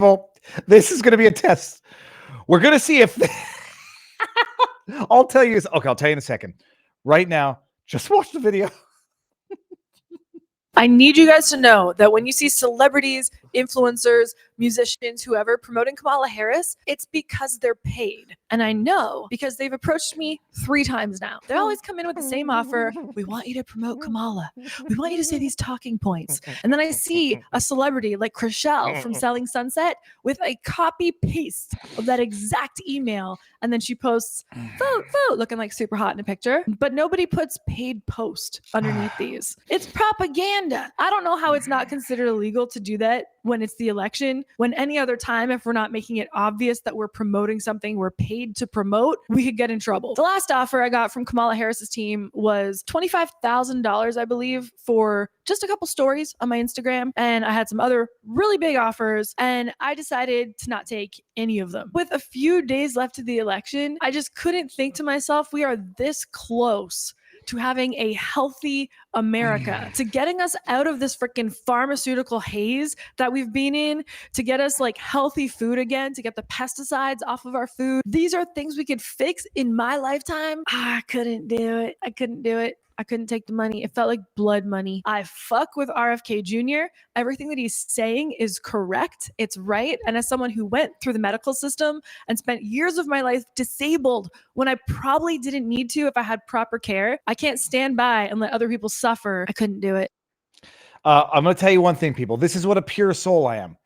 Well, this is going to be a test. We're going to see if I'll tell you. Okay, I'll tell you in a second. Right now, just watch the video. I need you guys to know that when you see celebrities, influencers, musicians, whoever promoting Kamala Harris, it's because they're paid. And I know because they've approached me 3 times now. They always come in with the same offer. We want you to promote Kamala. We want you to say these talking points. And then I see a celebrity like Chriselle from Selling Sunset with a copy paste of that exact email. And then she posts, vote, vote, looking like super hot in a picture. But nobody puts paid post underneath these. It's propaganda. I don't know how it's not considered illegal to do that when it's the election. When any other time, if we're not making it obvious that we're promoting something we're paid to promote, we could get in trouble. The last offer I got from Kamala Harris's team was $25,000, I believe, for just a couple stories on my Instagram. And I had some other really big offers, and I decided to not take any of them. With a few days left to the election, I just couldn't think to myself, we are this close to having a healthy America, to getting us out of this freaking pharmaceutical haze that we've been in, to get us like healthy food again, to get the pesticides off of our food. These are things we could fix in my lifetime. I couldn't do it. I couldn't do it. I couldn't take the money. It felt like blood money. I fuck with RFK Jr. Everything that he's saying is correct. It's right. And as someone who went through the medical system and spent years of my life disabled when I probably didn't need to if I had proper care, I can't stand by and let other people suffer. I couldn't do it. I'm going to tell you one thing, people. This is what a pure soul I am.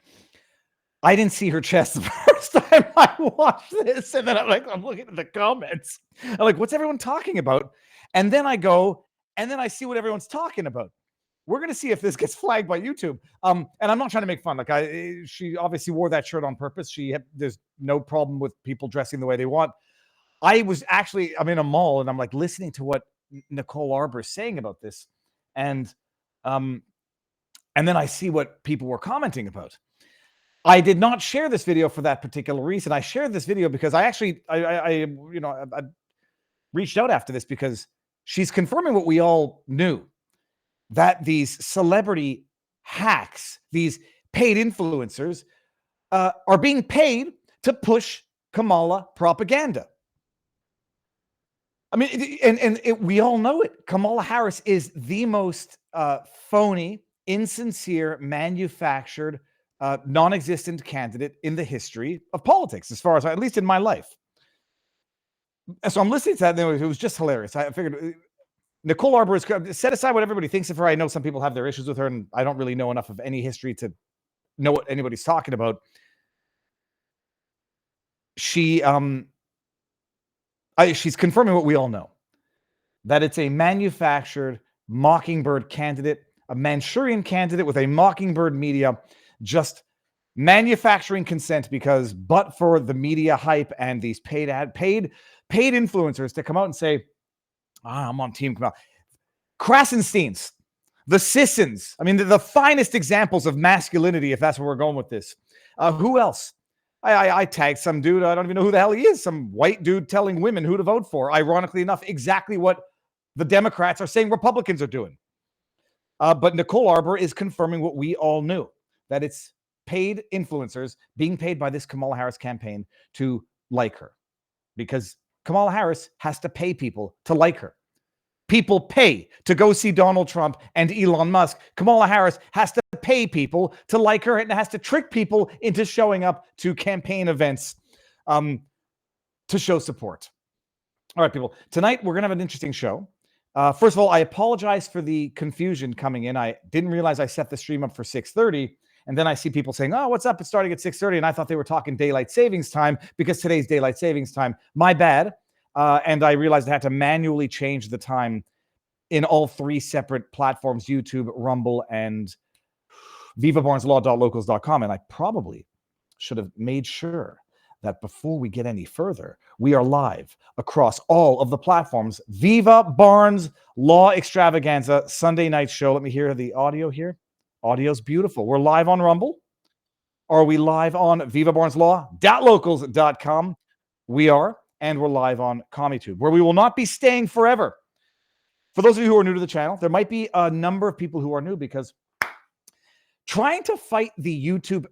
I didn't see her chest the first time I watched this. And then I'm looking at the comments. I'm like, what's everyone talking about? And then I go, and then I see what everyone's talking about. We're going to see if this gets flagged by YouTube. And I'm not trying to make fun. Like, she obviously wore that shirt on purpose. There's no problem with people dressing the way they want. I'm in a mall, and I'm like listening to what Nicole Arbour is saying about this. And then I see what people were commenting about. I did not share this video for that particular reason. I shared this video because I reached out after this because she's confirming what we all knew, that these celebrity hacks, these paid influencers, are being paid to push Kamala propaganda. I mean, we all know it. Kamala Harris is the most phony, insincere, manufactured, non-existent candidate in the history of politics, as far as at least in my life. So I'm listening to that, and it was just hilarious. I figured Nicole Arbour is set aside what everybody thinks of her. I know some people have their issues with her, and I don't really know enough of any history to know what anybody's talking about. She's confirming what we all know, that it's a manufactured mockingbird candidate, a Manchurian candidate with a mockingbird media, just manufacturing consent but for the media hype and these paid influencers to come out and say, I'm on Team Kamala. Krasensteins, the Sissons. I mean, the finest examples of masculinity, if that's where we're going with this. Who else? I tagged some dude. I don't even know who the hell he is. Some white dude telling women who to vote for. Ironically enough, exactly what the Democrats are saying Republicans are doing. But Nicole Arbour is confirming what we all knew, that it's paid influencers being paid by this Kamala Harris campaign to like her, because Kamala Harris has to pay people to like her. People pay to go see Donald Trump and Elon Musk. Kamala Harris has to pay people to like her and has to trick people into showing up to campaign events to show support. All right, people. Tonight, we're going to have an interesting show. First of all, I apologize for the confusion coming in. I didn't realize I set the stream up for 6:30. And then I see people saying, oh, what's up? It's starting at 6:30. And I thought they were talking daylight savings time because today's daylight savings time. My bad. And I realized I had to manually change the time in all 3 separate platforms, YouTube, Rumble, and vivabarneslaw.locals.com. And I probably should have made sure that before we get any further, we are live across all of the platforms. Viva Barnes Law Extravaganza Sunday night show. Let me hear the audio here. Audio's beautiful. We're live on Rumble. Are we live on vivabarneslaw.locals.com? We are, and we're live on CommieTube, where we will not be staying forever. For those of you who are new to the channel, there might be a number of people who are new because trying to fight the YouTube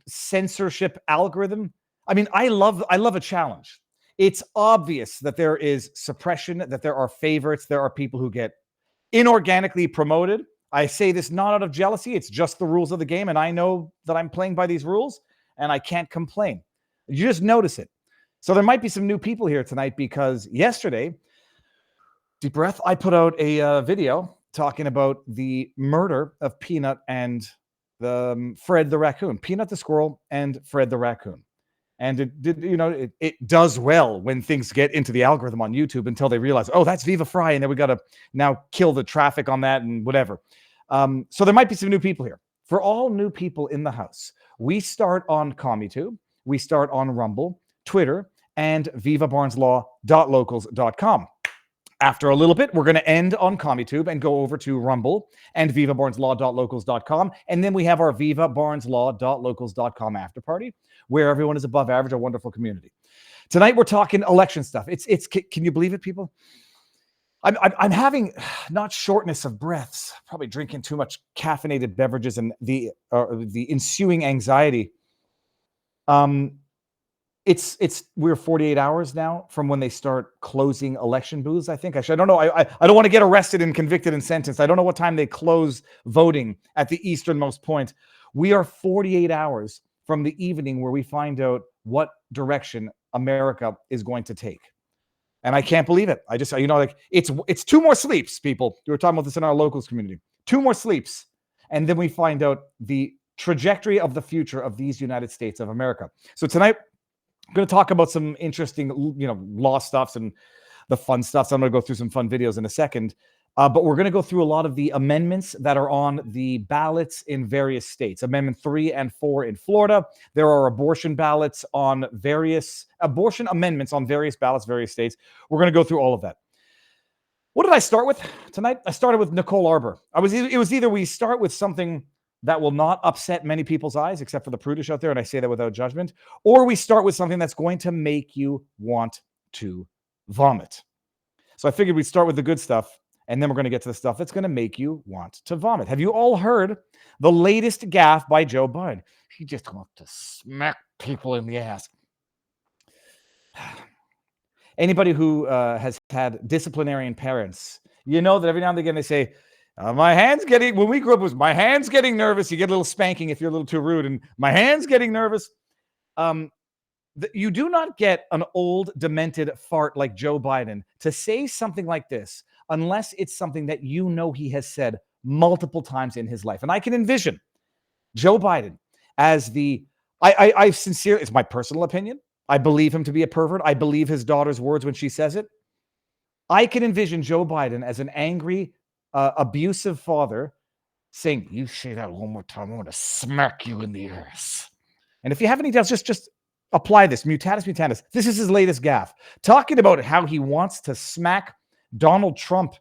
censorship algorithm. I mean, I love a challenge. It's obvious that there is suppression, that there are favorites, there are people who get inorganically promoted. I say this not out of jealousy. It's just the rules of the game. And I know that I'm playing by these rules and I can't complain. You just notice it. So there might be some new people here tonight because yesterday, deep breath, I put out a video talking about the murder of Peanut and Fred the raccoon. Peanut the squirrel and Fred the raccoon. And it did, it does well when things get into the algorithm on YouTube until they realize, oh, that's Viva Fry, and then we got to now kill the traffic on that and whatever. So there might be some new people here. For all new people in the house, we start on CommieTube, we start on Rumble, Twitter, and vivabarneslaw.locals.com. After a little bit, we're going to end on CommieTube and go over to Rumble and vivabarneslaw.locals.com. And then we have our vivabarneslaw.locals.com after party, where everyone is above average, a wonderful community. Tonight, we're talking election stuff. Can you believe it, people? I'm having not shortness of breaths, probably drinking too much caffeinated beverages and the ensuing anxiety. We're 48 hours now from when they start closing election booths. I think I don't know. I don't want to get arrested and convicted and sentenced. I don't know what time they close voting at the easternmost point. We are 48 hours from the evening where we find out what direction America is going to take. And I can't believe it. I just, it's 2 more sleeps, people. We were talking about this in our locals community. 2 more sleeps. And then we find out the trajectory of the future of these United States of America. So tonight, I'm going to talk about some interesting, law stuffs and the fun stuff. So I'm going to go through some fun videos in a second. But we're going to go through a lot of the amendments that are on the ballots in various states. Amendment 3 and 4 in Florida. There are abortion amendments on various ballots, various states. We're going to go through all of that. What did I start with tonight? I started with Nicole Arbor. It was either we start with something that will not upset many people's eyes, except for the prudish out there, and I say that without judgment, or we start with something that's going to make you want to vomit. So I figured we'd start with the good stuff, and then we're going to get to the stuff that's going to make you want to vomit. Have you all heard the latest gaffe by Joe Biden? He just wants to smack people in the ass. Anybody who has had disciplinarian parents, you know that every now and again they say, my hand's getting, when we grew up, it was my hand's getting nervous. You get a little spanking if you're a little too rude, and my hand's getting nervous. You do not get an old, demented fart like Joe Biden to say something like this unless it's something that he has said multiple times in his life. And I can envision Joe Biden as I sincerely, it's my personal opinion. I believe him to be a pervert. I believe his daughter's words when she says it. I can envision Joe Biden as an angry, abusive father saying, you say that one more time, I'm going to smack you in the ass. And if you have any doubts, just apply this. Mutatis mutandis. This is his latest gaffe. Talking about how he wants to smack Donald Trump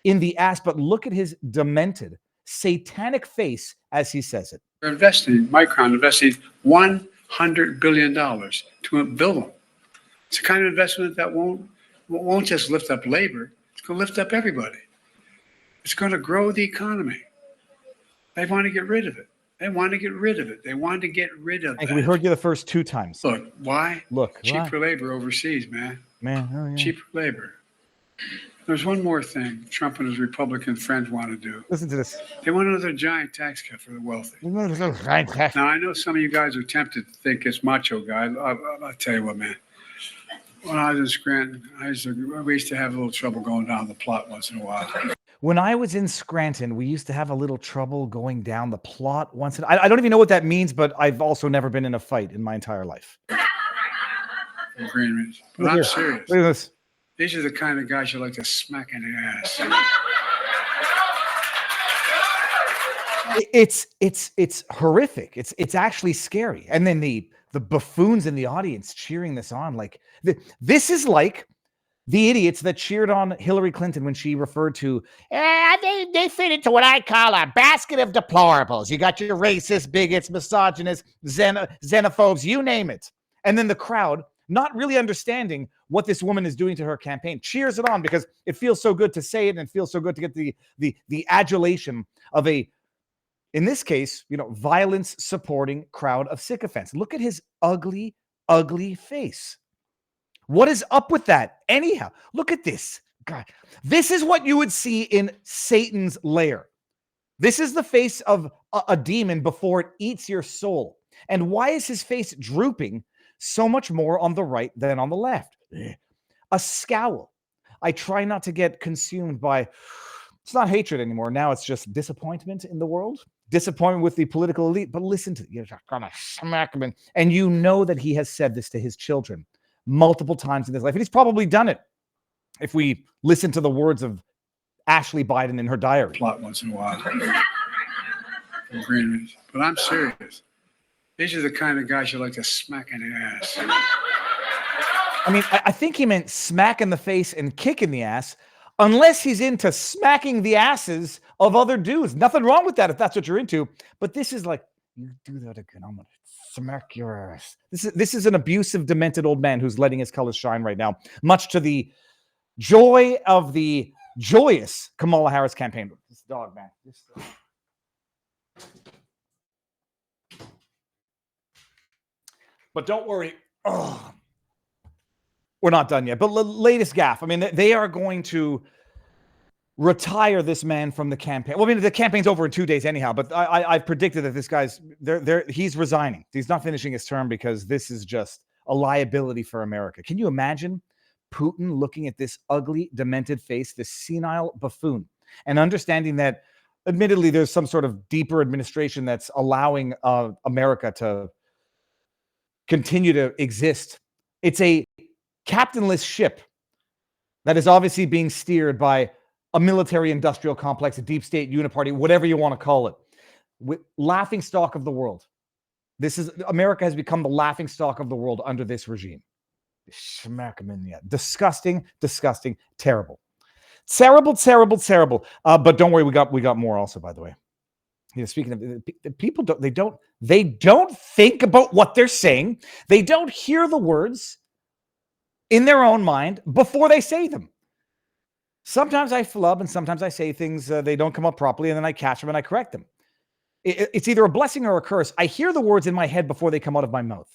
in the ass, but look at his demented, satanic face as he says it. Micron invested $100 billion to build them. It's a kind of investment that won't just lift up labor. It's going to lift up everybody. It's going to grow the economy. They want to get rid of it. They want to get rid of it. They want to get rid of it. We heard you the first 2 times. Look, why? Cheaper labor overseas, man. Oh, yeah. Cheaper labor. There's one more thing Trump and his Republican friends want to do. Listen to this. They want another giant tax cut for the wealthy. Now, I know some of you guys are tempted to think it's macho guy. I'll tell you what, man. When I was in Scranton, we used to have a little trouble going down the plot once in a while. When I was in Scranton, we used to have a little trouble going down the plot once. I don't even know what that means, but I've also never been in a fight in my entire life. But I'm serious. Look at this. These are the kind of guys you like to smack in the ass. It's horrific. It's actually scary. And then the buffoons in the audience cheering this on, like this is like the idiots that cheered on Hillary Clinton when she referred to, they fit into what I call a basket of deplorables. You got your racists, bigots, misogynists, xenophobes, you name it. And then the crowd, not really understanding what this woman is doing to her campaign, cheers it on because it feels so good to say it and it feels so good to get the adulation of a In this case, violence supporting crowd of sycophants. Look at his ugly, ugly face. What is up with that? Anyhow, look at this. God, this is what you would see in Satan's lair. This is the face of a demon before it eats your soul. And why is his face drooping so much more on the right than on the left? A scowl. I try not to get consumed by, it's not hatred anymore. Now it's just disappointment in the world, disappointment with the political elite. But listen to, you're gonna smack him. And you know that he has said this to his children multiple times in his life. And he's probably done it if we listen to the words of Ashley Biden in her diary. Plot once in a while. But I'm serious. These are the kind of guys you like to smack in the ass. I mean, I think he meant smack in the face and kick in the ass, unless he's into smacking the asses of other dudes. Nothing wrong with that if that's what you're into. But this is like, you do that again, I'm going to smack your ass. This is an abusive, demented old man who's letting his colors shine right now, much to the joy of the joyous Kamala Harris campaign. This dog, man. This dog. But don't worry. We're not done yet. But latest gaff. I mean, they are going to retire this man from the campaign. Well, I mean, the campaign's over in 2 days anyhow. But I've predicted that this guy's he's resigning. He's not finishing his term because this is just a liability for America. Can you imagine Putin looking at this ugly, demented face, this senile buffoon, and understanding that, admittedly, there's some sort of deeper administration that's allowing America to continue to exist. It's a captainless ship that is obviously being steered by a military-industrial complex, a deep state uniparty, whatever you want to call it. Laughing stock of the world. America has become the laughing stock of the world under this regime. Smack him in the eye. Disgusting, disgusting, terrible. Terrible, terrible, terrible. But don't worry, we got more also, by the way. Speaking of people, they don't think about what they're saying. They don't hear the words in their own mind before they say them. Sometimes I flub and sometimes I say things, they don't come up properly, and then I catch them and I correct them. It's either a blessing or a curse. I hear the words in my head before they come out of my mouth.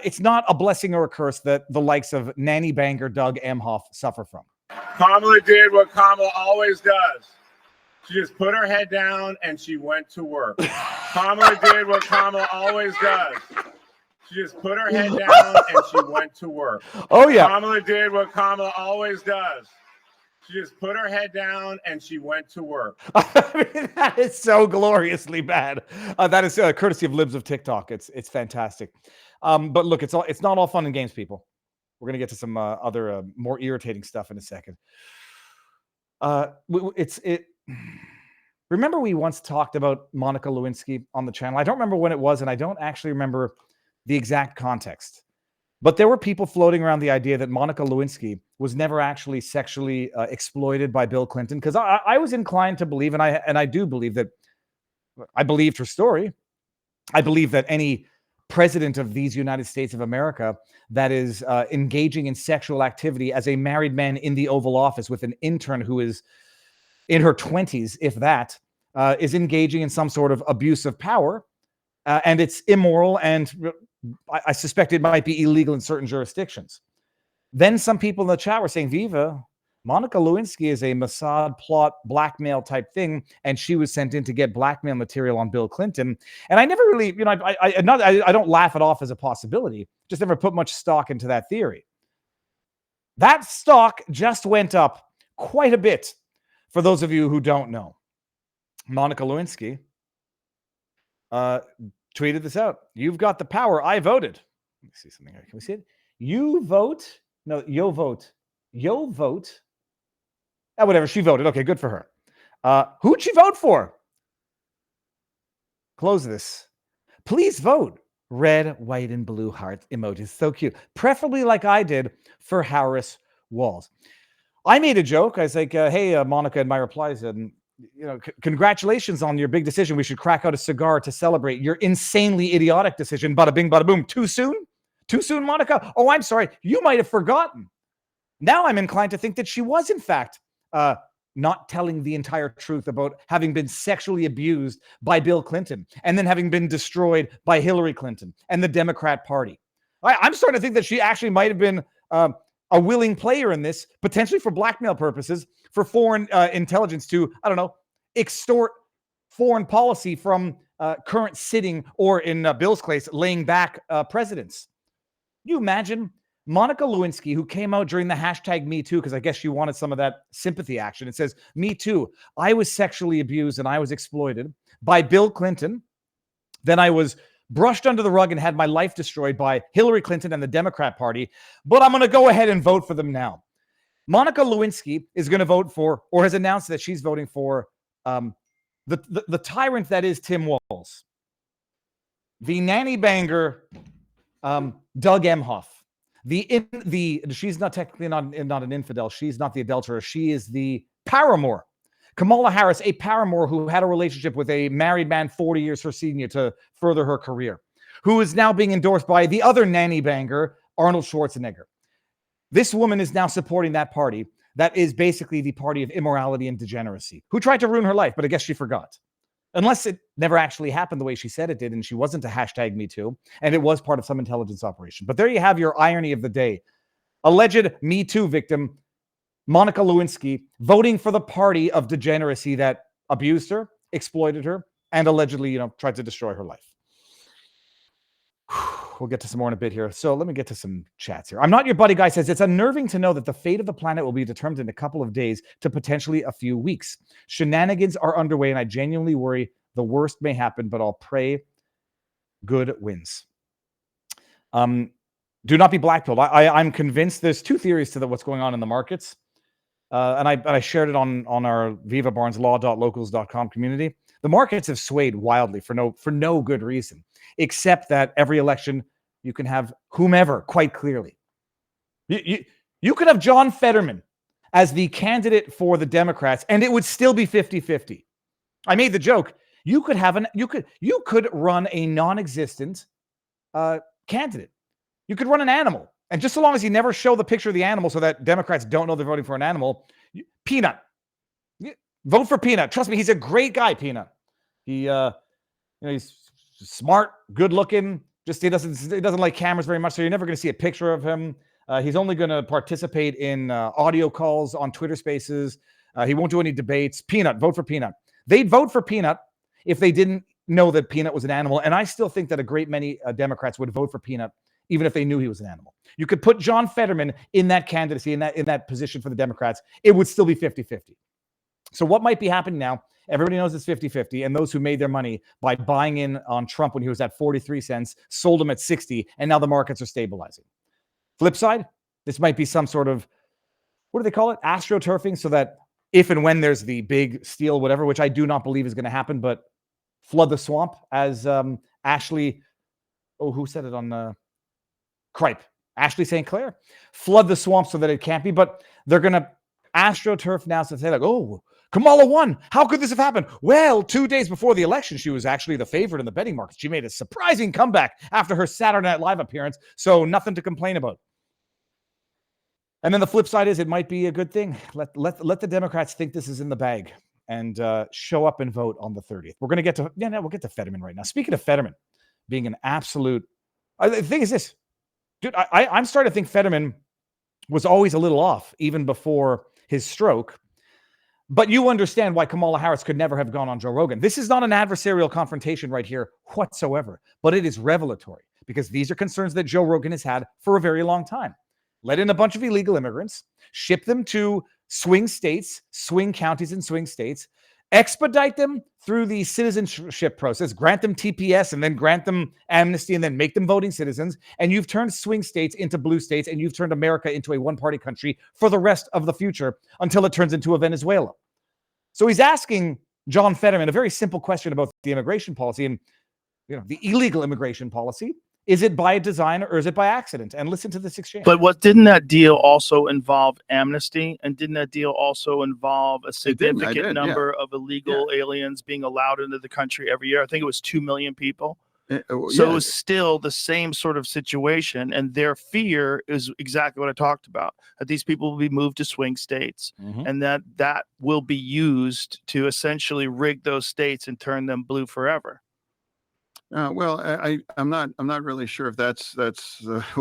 It's not a blessing or a curse that the likes of nanny banger Doug Emhoff suffer from. Kamala did what Kamala always does. She just put her head down and she went to work. Kamala did what Kamala always does. She just put her head down and she went to work. Oh, yeah. Kamala did what Kamala always does. She just put her head down and she went to work. I mean, that is so gloriously bad. That is courtesy of Libs of TikTok. It's fantastic. But look, it's not all fun and games, people. We're going to get to some other more irritating stuff in a second. Remember we once talked about Monica Lewinsky on the channel? I don't remember when it was, and I don't actually remember the exact context. But there were people floating around the idea that Monica Lewinsky was never actually sexually exploited by Bill Clinton, because I was inclined to believe, and I do believe that, I believed her story. I believe that any president of these United States of America that is engaging in sexual activity as a married man in the Oval Office with an intern who is in her 20s, if that, is engaging in some sort of abuse of power, and it's immoral, and I suspect it might be illegal in certain jurisdictions. Then some people in the chat were saying, Viva, Monica Lewinsky is a Mossad plot blackmail type thing, and she was sent in to get blackmail material on Bill Clinton. And I never really, I don't laugh it off as a possibility, just never put much stock into that theory. That stock just went up quite a bit for those of you who don't know. Monica Lewinsky tweeted this out. You've got the power. I voted. Let me see something here. Can we see it? You vote. No, yo vote. Yo vote. Whatever. She voted. Okay, good for her. Who'd she vote for? Close this. Please vote. Red, white, and blue heart emojis. So cute. Preferably like I did for Harris Walls. I made a joke. I was like, hey, Monica, in my reply said, congratulations on your big decision. We should crack out a cigar to celebrate your insanely idiotic decision. Bada bing, bada boom. Too soon? Too soon, Monica? Oh, I'm sorry. You might have forgotten. Now I'm inclined to think that she was, in fact, not telling the entire truth about having been sexually abused by Bill Clinton and then having been destroyed by Hillary Clinton and the Democrat Party. I'm starting to think that she actually might have been a willing player in this, potentially for blackmail purposes, for foreign intelligence to, I don't know, extort foreign policy from current sitting, or in Bill's case, laying back presidents. Can you imagine Monica Lewinsky, who came out during the hashtag Me Too, because I guess she wanted some of that sympathy action. It says, Me Too. I was sexually abused and I was exploited by Bill Clinton. Then I was brushed under the rug and had my life destroyed by Hillary Clinton and the Democrat Party. But I'm going to go ahead and vote for them now. Monica Lewinsky is going to vote for, or has announced that she's voting for, the tyrant that is Tim Walz, the nanny banger, Doug Emhoff. She's not technically not an infidel. She's not the adulterer. She is the paramour. Kamala Harris, a paramour who had a relationship with a married man 40 years her senior to further her career, who is now being endorsed by the other nanny banger, Arnold Schwarzenegger. This woman is now supporting that party that is basically the party of immorality and degeneracy, who tried to ruin her life, but I guess she forgot. Unless it never actually happened the way she said it did, and she wasn't a hashtag Me Too, and it was part of some intelligence operation. But there you have your irony of the day. Alleged Me Too victim, Monica Lewinsky, voting for the party of degeneracy that abused her, exploited her, and allegedly, tried to destroy her life. We'll get to some more in a bit here. So let me get to some chats here. I'm Not Your Buddy Guy says, it's unnerving to know that the fate of the planet will be determined in a couple of days to potentially a few weeks. Shenanigans are underway, and I genuinely worry the worst may happen, but I'll pray good wins. Do not be blackpilled. I'm convinced there's two theories to what's going on in the markets. And I shared it on our Viva Locals.com community. The markets have swayed wildly for no good reason, except that every election you can have whomever, quite clearly. You could have John Fetterman as the candidate for the Democrats, and it would still be 50-50. I made the joke. You could run a non-existent candidate. You could run an animal. And just so long as you never show the picture of the animal so that Democrats don't know they're voting for an animal, Peanut. Vote for Peanut. Trust me, he's a great guy, Peanut. He's smart, good looking. Just he doesn't like cameras very much, so you're never going to see a picture of him. He's only going to participate in audio calls on Twitter Spaces. He won't do any debates. Peanut. Vote for Peanut. They'd vote for Peanut if they didn't know that Peanut was an animal, and I still think that a great many Democrats would vote for Peanut even if they knew he was an animal. You could put John Fetterman in that candidacy, in that position for the Democrats. It would still be 50-50. So what might be happening now? Everybody knows it's 50-50, and those who made their money by buying in on Trump when he was at 43 cents sold him at 60, and now the markets are stabilizing. Flip side, this might be some sort of, what do they call it? AstroTurfing, so that if and when there's the big steal, whatever, which I do not believe is going to happen, but flood the swamp, as Ashley, who said it on Cripe? Ashley St. Clair. Flood the swamp so that it can't be, but they're going to AstroTurf now, so they say like, oh, Kamala won. How could this have happened? Well, 2 days before the election, she was actually the favorite in the betting market. She made a surprising comeback after her Saturday Night Live appearance, so nothing to complain about. And then the flip side is it might be a good thing. Let the Democrats think this is in the bag and show up and vote on the 30th. We're going to get to, we'll get to Fetterman right now. Speaking of Fetterman being an absolute, the thing is this, dude, I'm starting to think Fetterman was always a little off even before his stroke. But you understand why Kamala Harris could never have gone on Joe Rogan. This is not an adversarial confrontation right here whatsoever, but it is revelatory because these are concerns that Joe Rogan has had for a very long time. Let in a bunch of illegal immigrants, ship them to swing states, swing counties and swing states, expedite them through the citizenship process, grant them TPS and then grant them amnesty and then make them voting citizens. And you've turned swing states into blue states and you've turned America into a one-party country for the rest of the future until it turns into a Venezuela. So he's asking John Fetterman a very simple question about the immigration policy and the illegal immigration policy. Is it by design or is it by accident? And listen to this exchange. But didn't that deal also involve amnesty? And didn't that deal also involve a significant number of illegal aliens being allowed into the country every year? I think it was 2 million people. So it's still the same sort of situation, and their fear is exactly what I talked about, that these people will be moved to swing states, and that will be used to essentially rig those states and turn them blue forever. Well, I'm not really sure if that's what's in play. I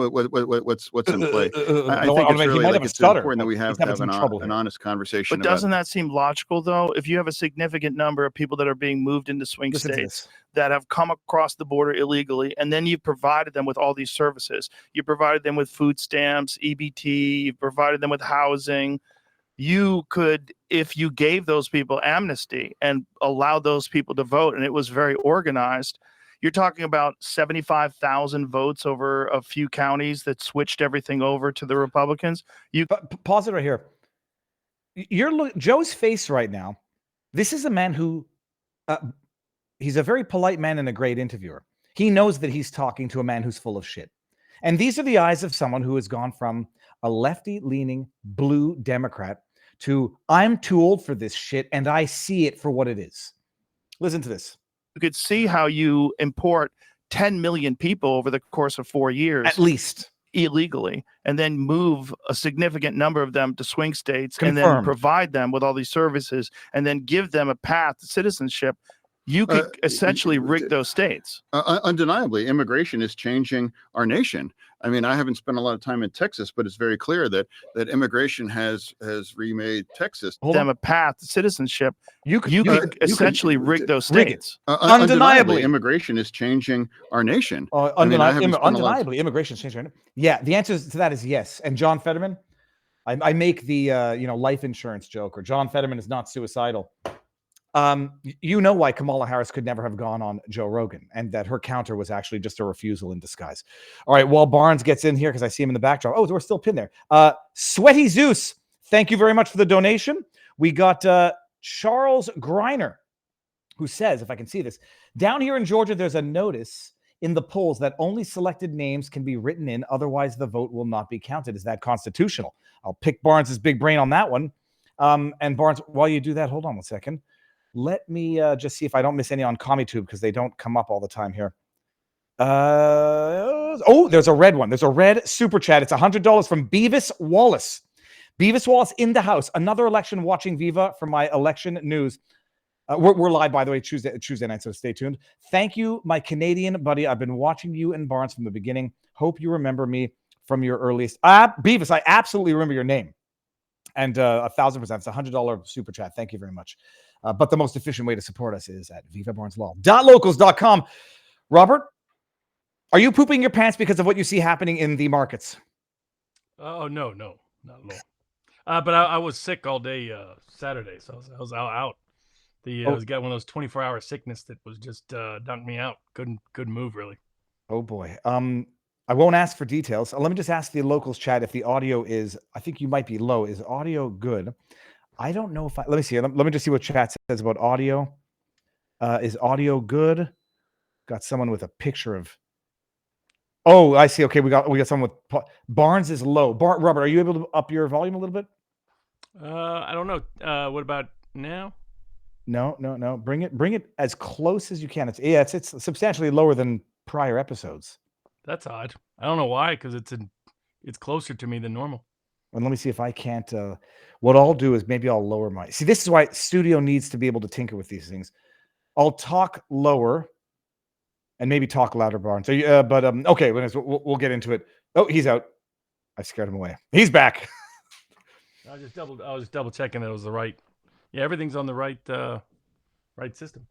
think it's really like it's important that we have to have an honest conversation. But doesn't that seem logical, though? If you have a significant number of people that are being moved into swing states that have come across the border illegally, and then you've provided them with all these services, you provided them with food stamps, EBT, you've provided them with housing. You could, if you gave those people amnesty and allowed those people to vote, and it was very organized, you're talking about 75,000 votes over a few counties that switched everything over to the Republicans. Pause it right here. Joe's face right now. This is a man who, he's a very polite man and a great interviewer. He knows that he's talking to a man who's full of shit. And these are the eyes of someone who has gone from a lefty-leaning blue Democrat to I'm too old for this shit and I see it for what it is. Listen to this. You could see how you import 10 million people over the course of 4 years. At least. Illegally, and then move a significant number of them to swing states. Confirmed. And then provide them with all these services and then give them a path to citizenship. You could essentially rig those states. Undeniably, immigration is changing our nation. I mean, I haven't spent a lot of time in Texas, but it's very clear that immigration has remade Texas. Give them a path to citizenship. You could essentially rig those states. Undeniably, immigration is changing our nation. Undeniably, immigration is changing our nation. Yeah, the answer to that is yes. And John Fetterman, I make the life insurance joke, or John Fetterman is not suicidal. You know why Kamala Harris could never have gone on Joe Rogan, and that her counter was actually just a refusal in disguise. All right, while Barnes gets in here, because I see him in the backdrop. Oh, we're still pinned there. Sweaty Zeus, thank you very much for the donation. We got Charles Greiner, who says, if I can see this, down here in Georgia, there's a notice in the polls that only selected names can be written in, otherwise the vote will not be counted. Is that constitutional? I'll pick Barnes's big brain on that one. And Barnes, while you do that, hold on one second. Let me just see if I don't miss any on CommuTube, because they don't come up all the time here. There's a red one. There's a red super chat. It's $100 from Beavis Wallace. Beavis Wallace in the house. Another election watching Viva for my election news. We're live, by the way, Tuesday night, so stay tuned. Thank you, my Canadian buddy. I've been watching you and Barnes from the beginning. Hope you remember me from your earliest. Beavis, I absolutely remember your name. And 1,000%. It's a $100 super chat. Thank you very much. But the most efficient way to support us is at vivabarneslaw.locals.com. Robert, are you pooping your pants because of what you see happening in the markets? Oh, no, not at all. But I was sick all day Saturday, so I was out. I was got one of those 24-hour sickness that was just dunked me out. Couldn't move really. Oh boy. I won't ask for details. Let me just ask the locals chat if the audio is. I think you might be low. Is audio good? I don't know if let me see. Let me just see what chat says about audio. Is audio good? Got someone with a picture of. Oh, I see. Okay, we got someone with Barnes is low. Robert, are you able to up your volume a little bit? I don't know. What about now? No. Bring it as close as you can. It's substantially lower than prior episodes. That's odd. I don't know why, because it's closer to me than normal. And let me see if I can't. What I'll do is maybe I'll lower my. See, this is why studio needs to be able to tinker with these things. I'll talk lower, and maybe talk louder, Barnes. So, okay, we'll get into it. Oh, he's out. I scared him away. He's back. I was just double checking that it was the right. Yeah, everything's on the right system.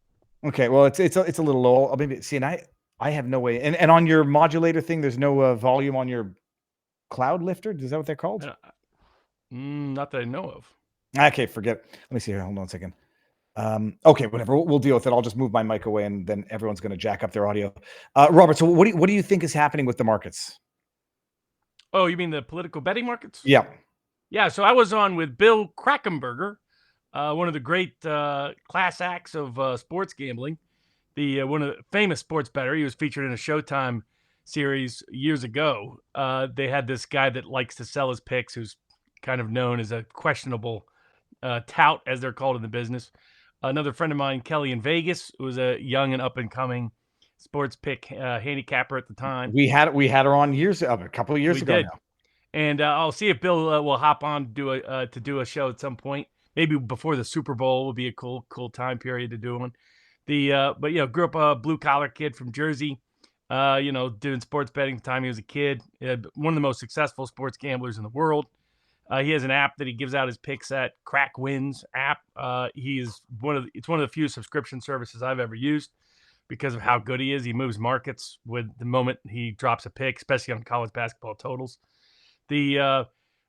Okay, well, it's a little low. I'll maybe see, and I have no way. And on your modulator thing, there's no volume on your cloud lifter. Is that what they're called? Not that I know of. Okay, forget it. Let me see here. Hold on a second. Okay, whatever. We'll deal with it. I'll just move my mic away, and then everyone's going to jack up their audio. Robert, so what do you think is happening with the markets? Oh, you mean the political betting markets? Yeah. Yeah. So I was on with Bill Krakenberger, one of the great class acts of sports gambling. One of the famous sports bettor. He was featured in a Showtime series years ago. They had this guy that likes to sell his picks, who's kind of known as a questionable tout, as they're called in the business. Another friend of mine, Kelly in Vegas, who was a young and up and coming sports pick handicapper at the time. We had her on a couple of years ago now. And I'll see if Bill will hop on to do a show at some point. Maybe before the Super Bowl would be a cool time period to do one. But grew up a blue collar kid from Jersey. Doing sports betting the time he was a kid. One of the most successful sports gamblers in the world. He has an app that he gives out his picks at, Crack Wins app. It's one of the few subscription services I've ever used because of how good he is. He moves markets with the moment he drops a pick, especially on college basketball totals. So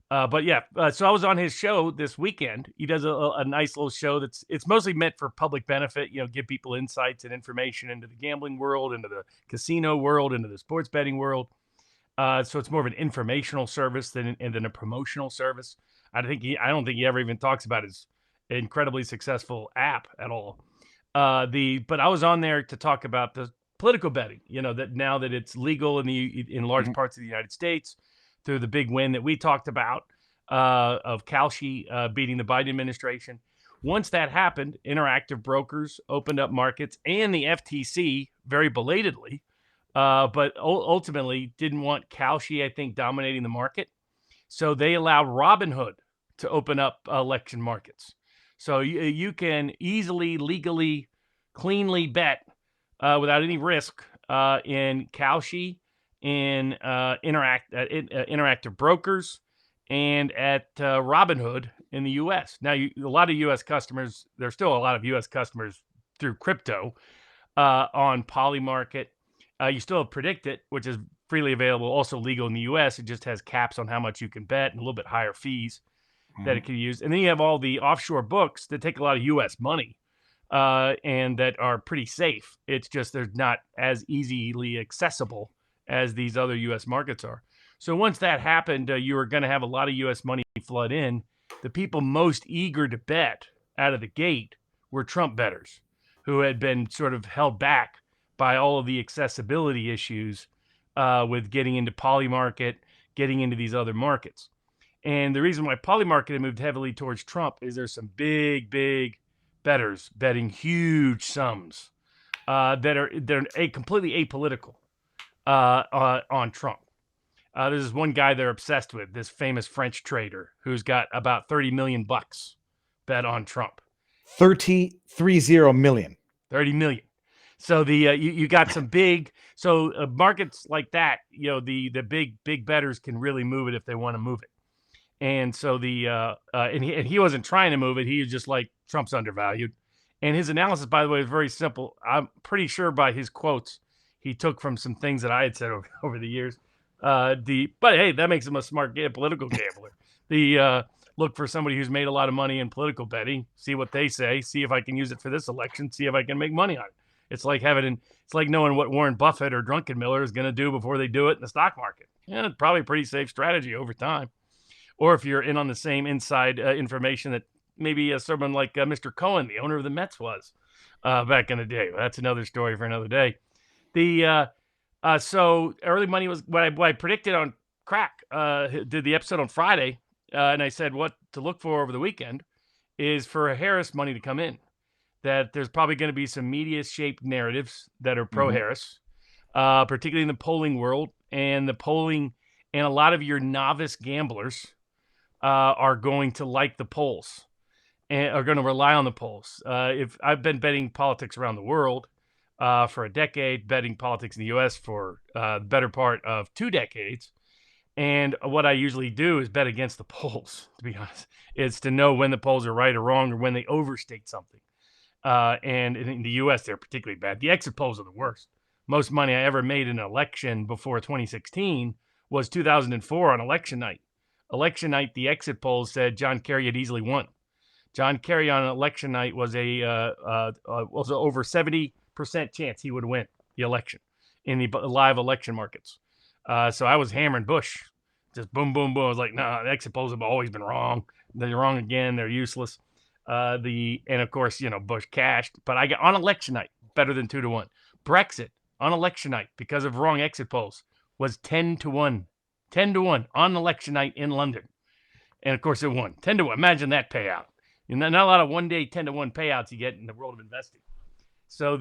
I was on his show this weekend. He does a nice little show it's mostly meant for public benefit, give people insights and information into the gambling world, into the casino world, into the sports betting world. So it's more of an informational service than a promotional service. I don't think he ever even talks about his incredibly successful app at all. But I was on there to talk about the political betting, that now that it's legal in large parts of the United States, through the big win that we talked about of Kalshi beating the Biden administration. Once that happened, interactive brokers opened up markets, and the FTC very belatedly, but ultimately didn't want Kalshi, I think, dominating the market. So they allowed Robinhood to open up election markets. So you can easily, legally, cleanly bet without any risk in Kalshi, in interactive brokers, and at Robinhood in the U.S. Now, a lot of U.S. customers, there's still a lot of U.S. customers through crypto on Polymarket. You still have Predict It, which is freely available, also legal in the U.S. It just has caps on how much you can bet and a little bit higher fees that it can use. And then you have all the offshore books that take a lot of U.S. money and that are pretty safe. It's just they're not as easily accessible as these other U.S. markets are. So once that happened, you were going to have a lot of U.S. money flood in. The people most eager to bet out of the gate were Trump bettors, who had been sort of held back by all of the accessibility issues with getting into Polymarket, getting into these other markets. And the reason why Polymarket had moved heavily towards Trump is there's some big bettors betting huge sums they're completely apolitical on Trump. There's one guy they're obsessed with, this famous French trader who's got about $30 million bet on Trump. 30 million. 30 million. So you got some big markets like that. The big bettors can really move it if they want to move it. And so he wasn't trying to move it. He was just like, Trump's undervalued. And his analysis, by the way, is very simple. I'm pretty sure by his quotes he took from some things that I had said over the years. But hey, that makes him a smart political gambler. Look for somebody who's made a lot of money in political betting, see what they say, see if I can use it for this election, see if I can make money on it. It's like knowing what Warren Buffett or Druckenmiller is going to do before they do it in the stock market. Yeah, it's probably a pretty safe strategy over time. Or if you're in on the same inside information that maybe someone like Mr. Cohen, the owner of the Mets, was back in the day. Well, that's another story for another day. So early money was what I predicted on Crack. Did the episode on Friday, and I said what to look for over the weekend is for Harris money to come in. That there's probably going to be some media-shaped narratives that are pro-Harris, particularly in the polling world, and a lot of your novice gamblers are going to like the polls and are going to rely on the polls. If I've been betting politics around the world for a decade, betting politics in the U.S. for the better part of 2 decades. And what I usually do is bet against the polls, to be honest. It's to know when the polls are right or wrong or when they overstate something. And in the U.S., they're particularly bad. The exit polls are the worst. Most money I ever made in an election before 2016 was 2004 on election night. Election night, the exit polls said John Kerry had easily won. John Kerry on election night was over 70% chance he would win the election in the live election markets. So I was hammering Bush, just boom, boom, boom. I was like, no, the exit polls have always been wrong. They're wrong again. They're useless. And of course, Bush cashed, but I got on election night better than 2-1. Brexit on election night because of wrong exit polls was 10-1 on election night in London. And of course it won 10-1. Imagine that payout. Not a lot of one day 10-1 payouts you get in the world of investing. So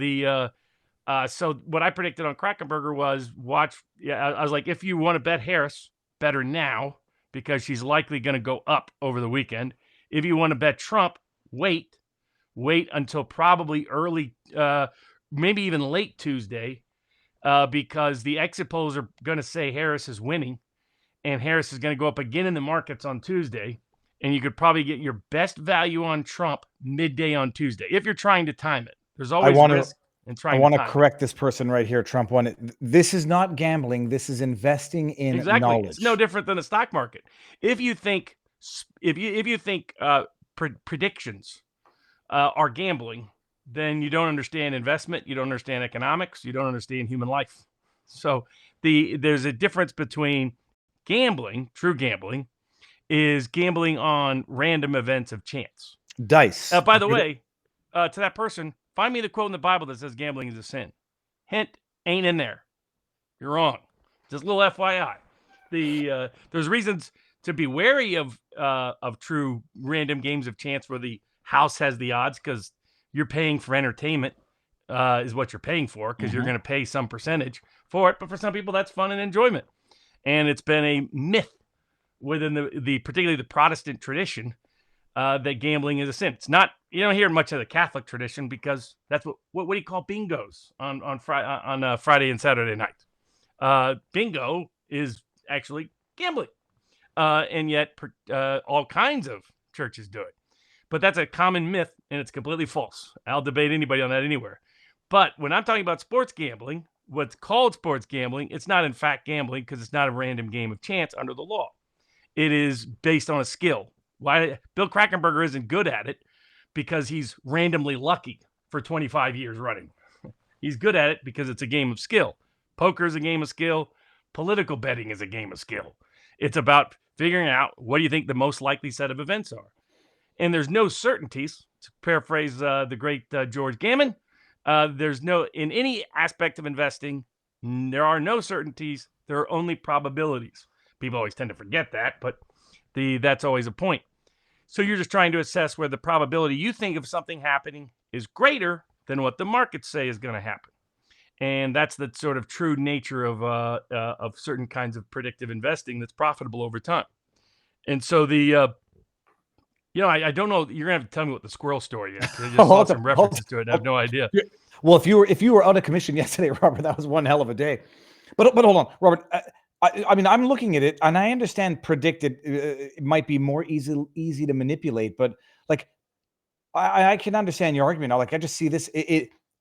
So what I predicted on Krackenberger was I was like, if you want to bet Harris, bet her now because she's likely going to go up over the weekend. If you want to bet Trump, wait until probably early, maybe even late Tuesday, because the exit polls are going to say Harris is winning, and Harris is going to go up again in the markets on Tuesday, and you could probably get your best value on Trump midday on Tuesday if you're trying to time it. There's always risk. I want to correct this person right here. Trump won it. This is not gambling. This is investing in knowledge. It's no different than the stock market. If you think predictions are gambling, then you don't understand investment. You don't understand economics. You don't understand human life. So there's a difference between gambling. True gambling is gambling on random events of chance. Dice. By the way, to that person, find me the quote in the Bible that says gambling is a sin. Hint, ain't in there. You're wrong. Just a little FYI. There's reasons to be wary of true random games of chance where the house has the odds, because you're paying for entertainment, is what you're paying for, because you're going to pay some percentage for it. But for some people, that's fun and enjoyment. And it's been a myth within the particularly the Protestant tradition that gambling is a sin. It's not. You don't hear much of the Catholic tradition because that's what do you call bingos on Friday and Saturday night? Bingo is actually gambling, and yet all kinds of churches do it. But that's a common myth, and it's completely false. I'll debate anybody on that anywhere. But when I'm talking about sports gambling, what's called sports gambling, it's not in fact gambling because it's not a random game of chance under the law. It is based on a skill. Why Bill Krackenberger isn't good at it? Because he's randomly lucky for 25 years running. He's good at it because it's a game of skill. Poker is a game of skill. Political betting is a game of skill. It's about figuring out what do you think the most likely set of events are. And there's no certainties. To paraphrase the great George Gammon, there's no, in any aspect of investing, there are no certainties. There are only probabilities. People always tend to forget that, but that's always a point. So you're just trying to assess where the probability you think of something happening is greater than what the markets say is going to happen. And that's the sort of true nature of certain kinds of predictive investing that's profitable over time. And so I don't know. You're gonna have to tell me what the squirrel story is. I just saw some references to it. I have no idea. Well, if you were out of commission yesterday, Robert, that was one hell of a day. But hold on, Robert. I mean, I'm looking at it, and I understand predicted it might be more easy to manipulate, but like I can understand your argument. Like I just see this.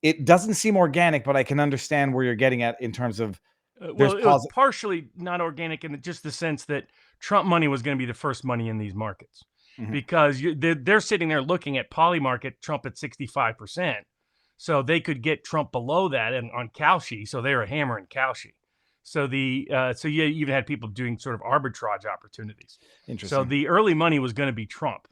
It doesn't seem organic, but I can understand where you're getting at in terms of. Well, it was partially not organic in just the sense that Trump money was going to be the first money in these markets. Because they're sitting there looking at Polymarket, Trump at 65%. So they could get Trump below that and on Kalshi. So they were hammering Kalshi. So so you even had people doing sort of arbitrage opportunities. Interesting. So the early money was going to be Trump.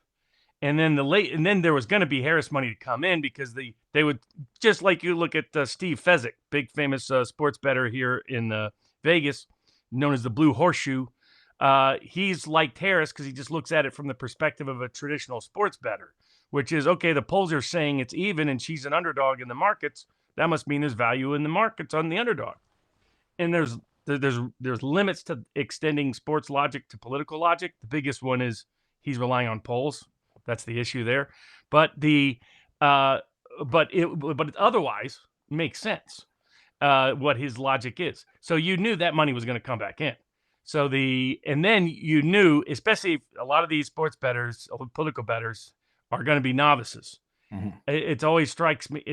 And then then there was going to be Harris money to come in because they would, just like you look at Steve Fezzik, big famous sports bettor here in Vegas, known as the Blue Horseshoe. He's liked Harris because he just looks at it from the perspective of a traditional sports bettor, which is, okay, the polls are saying it's even and she's an underdog in the markets. That must mean there's value in the markets on the underdog. And there's limits to extending sports logic to political logic. The biggest one is he's relying on polls. That's the issue there. But it otherwise makes sense what his logic is. So you knew that money was going to come back in. So and then you knew, especially if a lot of these sports bettors, political bettors, are going to be novices. It always strikes me.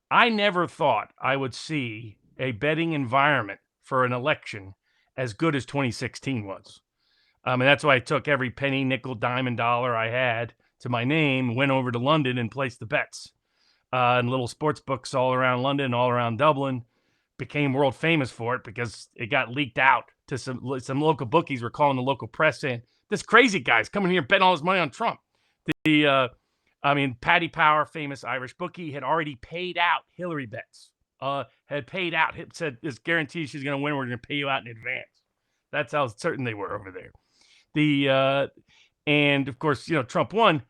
I never thought I would see a betting environment for an election as good as 2016 was. I mean, that's why I took every penny, nickel, dime, and dollar I had to my name, went over to London and placed the bets. And little sports books all around London, all around Dublin, became world famous for it because it got leaked out to some local bookies were calling the local press saying, this crazy guy's coming here betting all his money on Trump. Paddy Power, famous Irish bookie, had already paid out Hillary bets. Said this guarantees she's going to win. We're going to pay you out in advance. That's how certain they were over there. And of course, Trump won.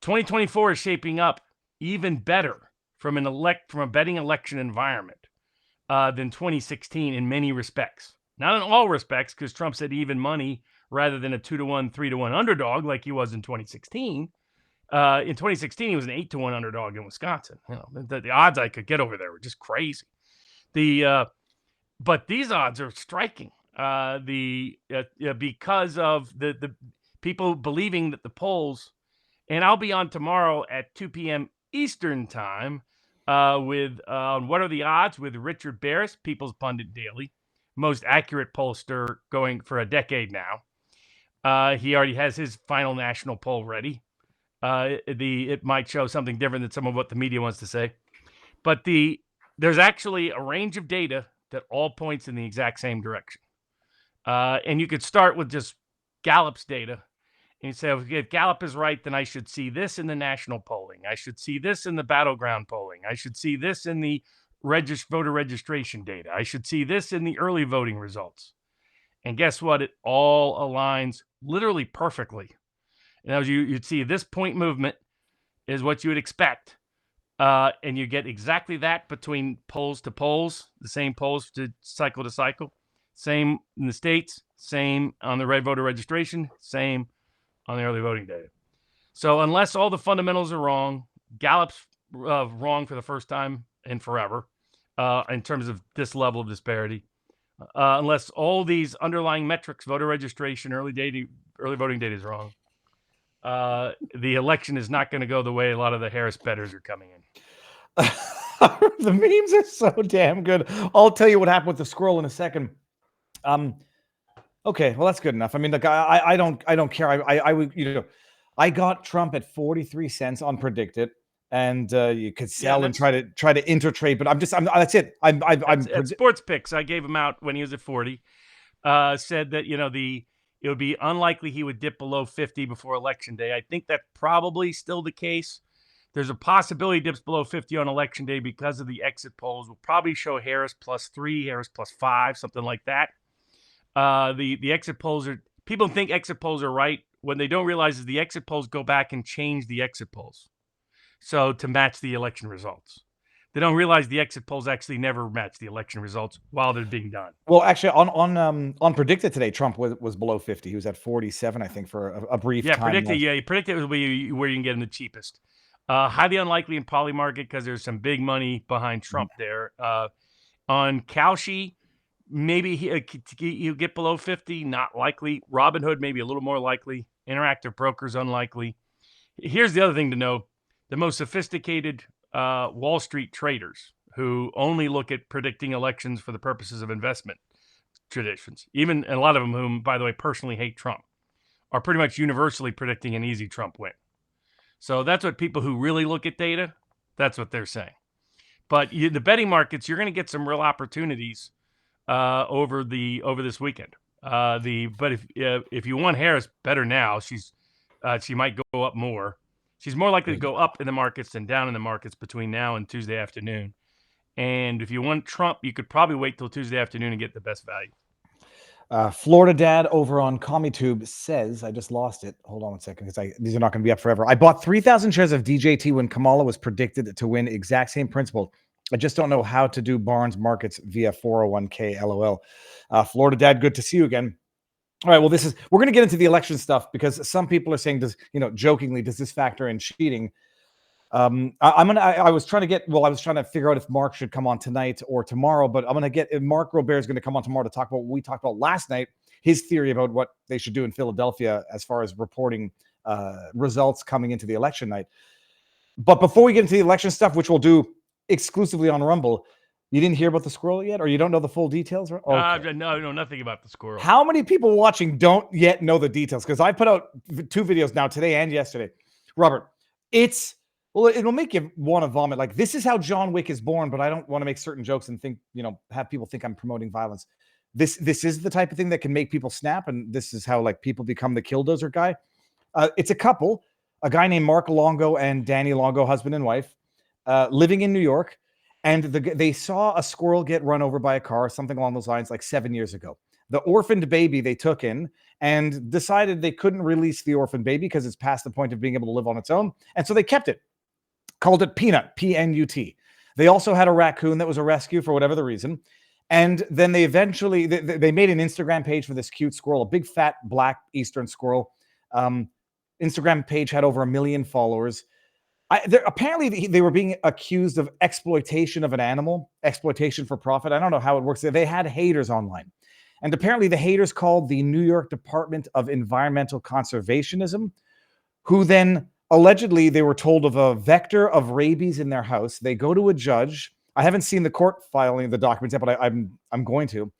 2024 is shaping up even better from a betting election environment than 2016 in many respects. Not in all respects, because Trump said even money rather than a 2-1, 3-1 underdog like he was in 2016. In 2016, he was an 8-1 underdog in Wisconsin. You know, the odds I could get over there were just crazy. But these odds are striking. Because of the people believing that the polls, and I'll be on tomorrow at 2 p.m. Eastern time with What Are the Odds with Richard Barris, People's Pundit Daily, most accurate pollster going for a decade now. He already has his final national poll ready. It might show something different than some of what the media wants to say, but there's actually a range of data that all points in the exact same direction. And you could start with just Gallup's data, and you say, if Gallup is right, then I should see this in the national polling. I should see this in the battleground polling. I should see this in the voter registration data. I should see this in the early voting results. And guess what? It all aligns literally perfectly. And as you'd see, this point movement is what you would expect. And you get exactly that between polls to polls, the same polls to cycle, same in the states, same on the red voter registration, same on the early voting data. So unless all the fundamentals are wrong, Gallup's wrong for the first time and forever in terms of this level of disparity. Unless all these underlying metrics, voter registration, early voting data is wrong, the election is not going to go the way a lot of the Harris bettors are coming in. The memes are so damn good. I'll tell you what happened with the squirrel in a second. Okay, well that's good enough. I mean, look, I don't care. I would, I got Trump at 43 cents unpredicted, and you could sell and try to intertrade, but that's it. I'm at Sports Picks. I gave him out when he was at 40. Said that it would be unlikely he would dip below 50 before Election Day. I think that's probably still the case. There's a possibility he dips below 50 on Election Day because of the exit polls. Will probably show Harris +3, Harris +5, something like that. The exit polls people think exit polls are right. When they don't realize is the exit polls go back and change the exit polls. So to match the election results. They don't realize the exit polls actually never match the election results while they're being done. Well, actually, on predicted today, Trump was below 50. He was at 47, I think, for a brief time. Predicted will be where you can get him the cheapest. Highly unlikely in poly market because there's some big money behind Trump there. On Kalshi, maybe he'll get below 50. Not likely. Robinhood maybe a little more likely. Interactive Brokers unlikely. Here's the other thing to know: the most sophisticated Wall Street traders who only look at predicting elections for the purposes of investment traditions, and a lot of them whom, by the way, personally hate Trump, are pretty much universally predicting an easy Trump win. So that's what people who really look at data, that's what they're saying. But the betting markets, you're going to get some real opportunities over this weekend. But if you want Harris, better now. She might go up more. She's more likely to go up in the markets than down in the markets between now and Tuesday afternoon. And if you want Trump, you could probably wait till Tuesday afternoon and get the best value. Florida Dad over on CommieTube says, I just lost it. Hold on one second, because these are not going to be up forever. I bought 3,000 shares of DJT when Kamala was predicted to win. Exact same principle. I just don't know how to do Barnes markets via 401k. LOL. Florida Dad, good to see you again. All right. Well, we're going to get into the election stuff because some people are saying, jokingly, does this factor in cheating? I was trying to figure out if Mark should come on tonight or tomorrow, but I'm going to get Mark Robert is going to come on tomorrow to talk about what we talked about last night, his theory about what they should do in Philadelphia as far as reporting results coming into the election night. But before we get into the election stuff, which we'll do exclusively on Rumble, you didn't hear about the squirrel yet, or you don't know the full details? Okay. No, nothing about the squirrel. How many people watching don't yet know the details? Because I put out 2 videos now, today and yesterday. Robert, it'll make you want to vomit. Like, this is how John Wick is born, but I don't want to make certain jokes and think, have people think I'm promoting violence. This is the type of thing that can make people snap, and this is how people become the killdozer guy. It's a couple, a guy named Mark Longo and Danny Longo, husband and wife, living in New York, and they saw a squirrel get run over by a car, something along those lines, like 7 years ago. The orphaned baby they took in and decided they couldn't release the orphaned baby because it's past the point of being able to live on its own, and so they kept it. Called it Peanut, P-N-U-T. They also had a raccoon that was a rescue for whatever the reason. And then they eventually, they made an Instagram page for this cute squirrel, a big fat black eastern squirrel. Instagram page had over 1 million followers. Apparently they were being accused of exploitation of an animal, exploitation for profit. I don't know how it works. They had haters online. And apparently the haters called the New York Department of Environmental Conservationism, who then allegedly they were told of a vector of rabies in their house. They go to a judge. I haven't seen the court filing the documents yet, but I'm going to.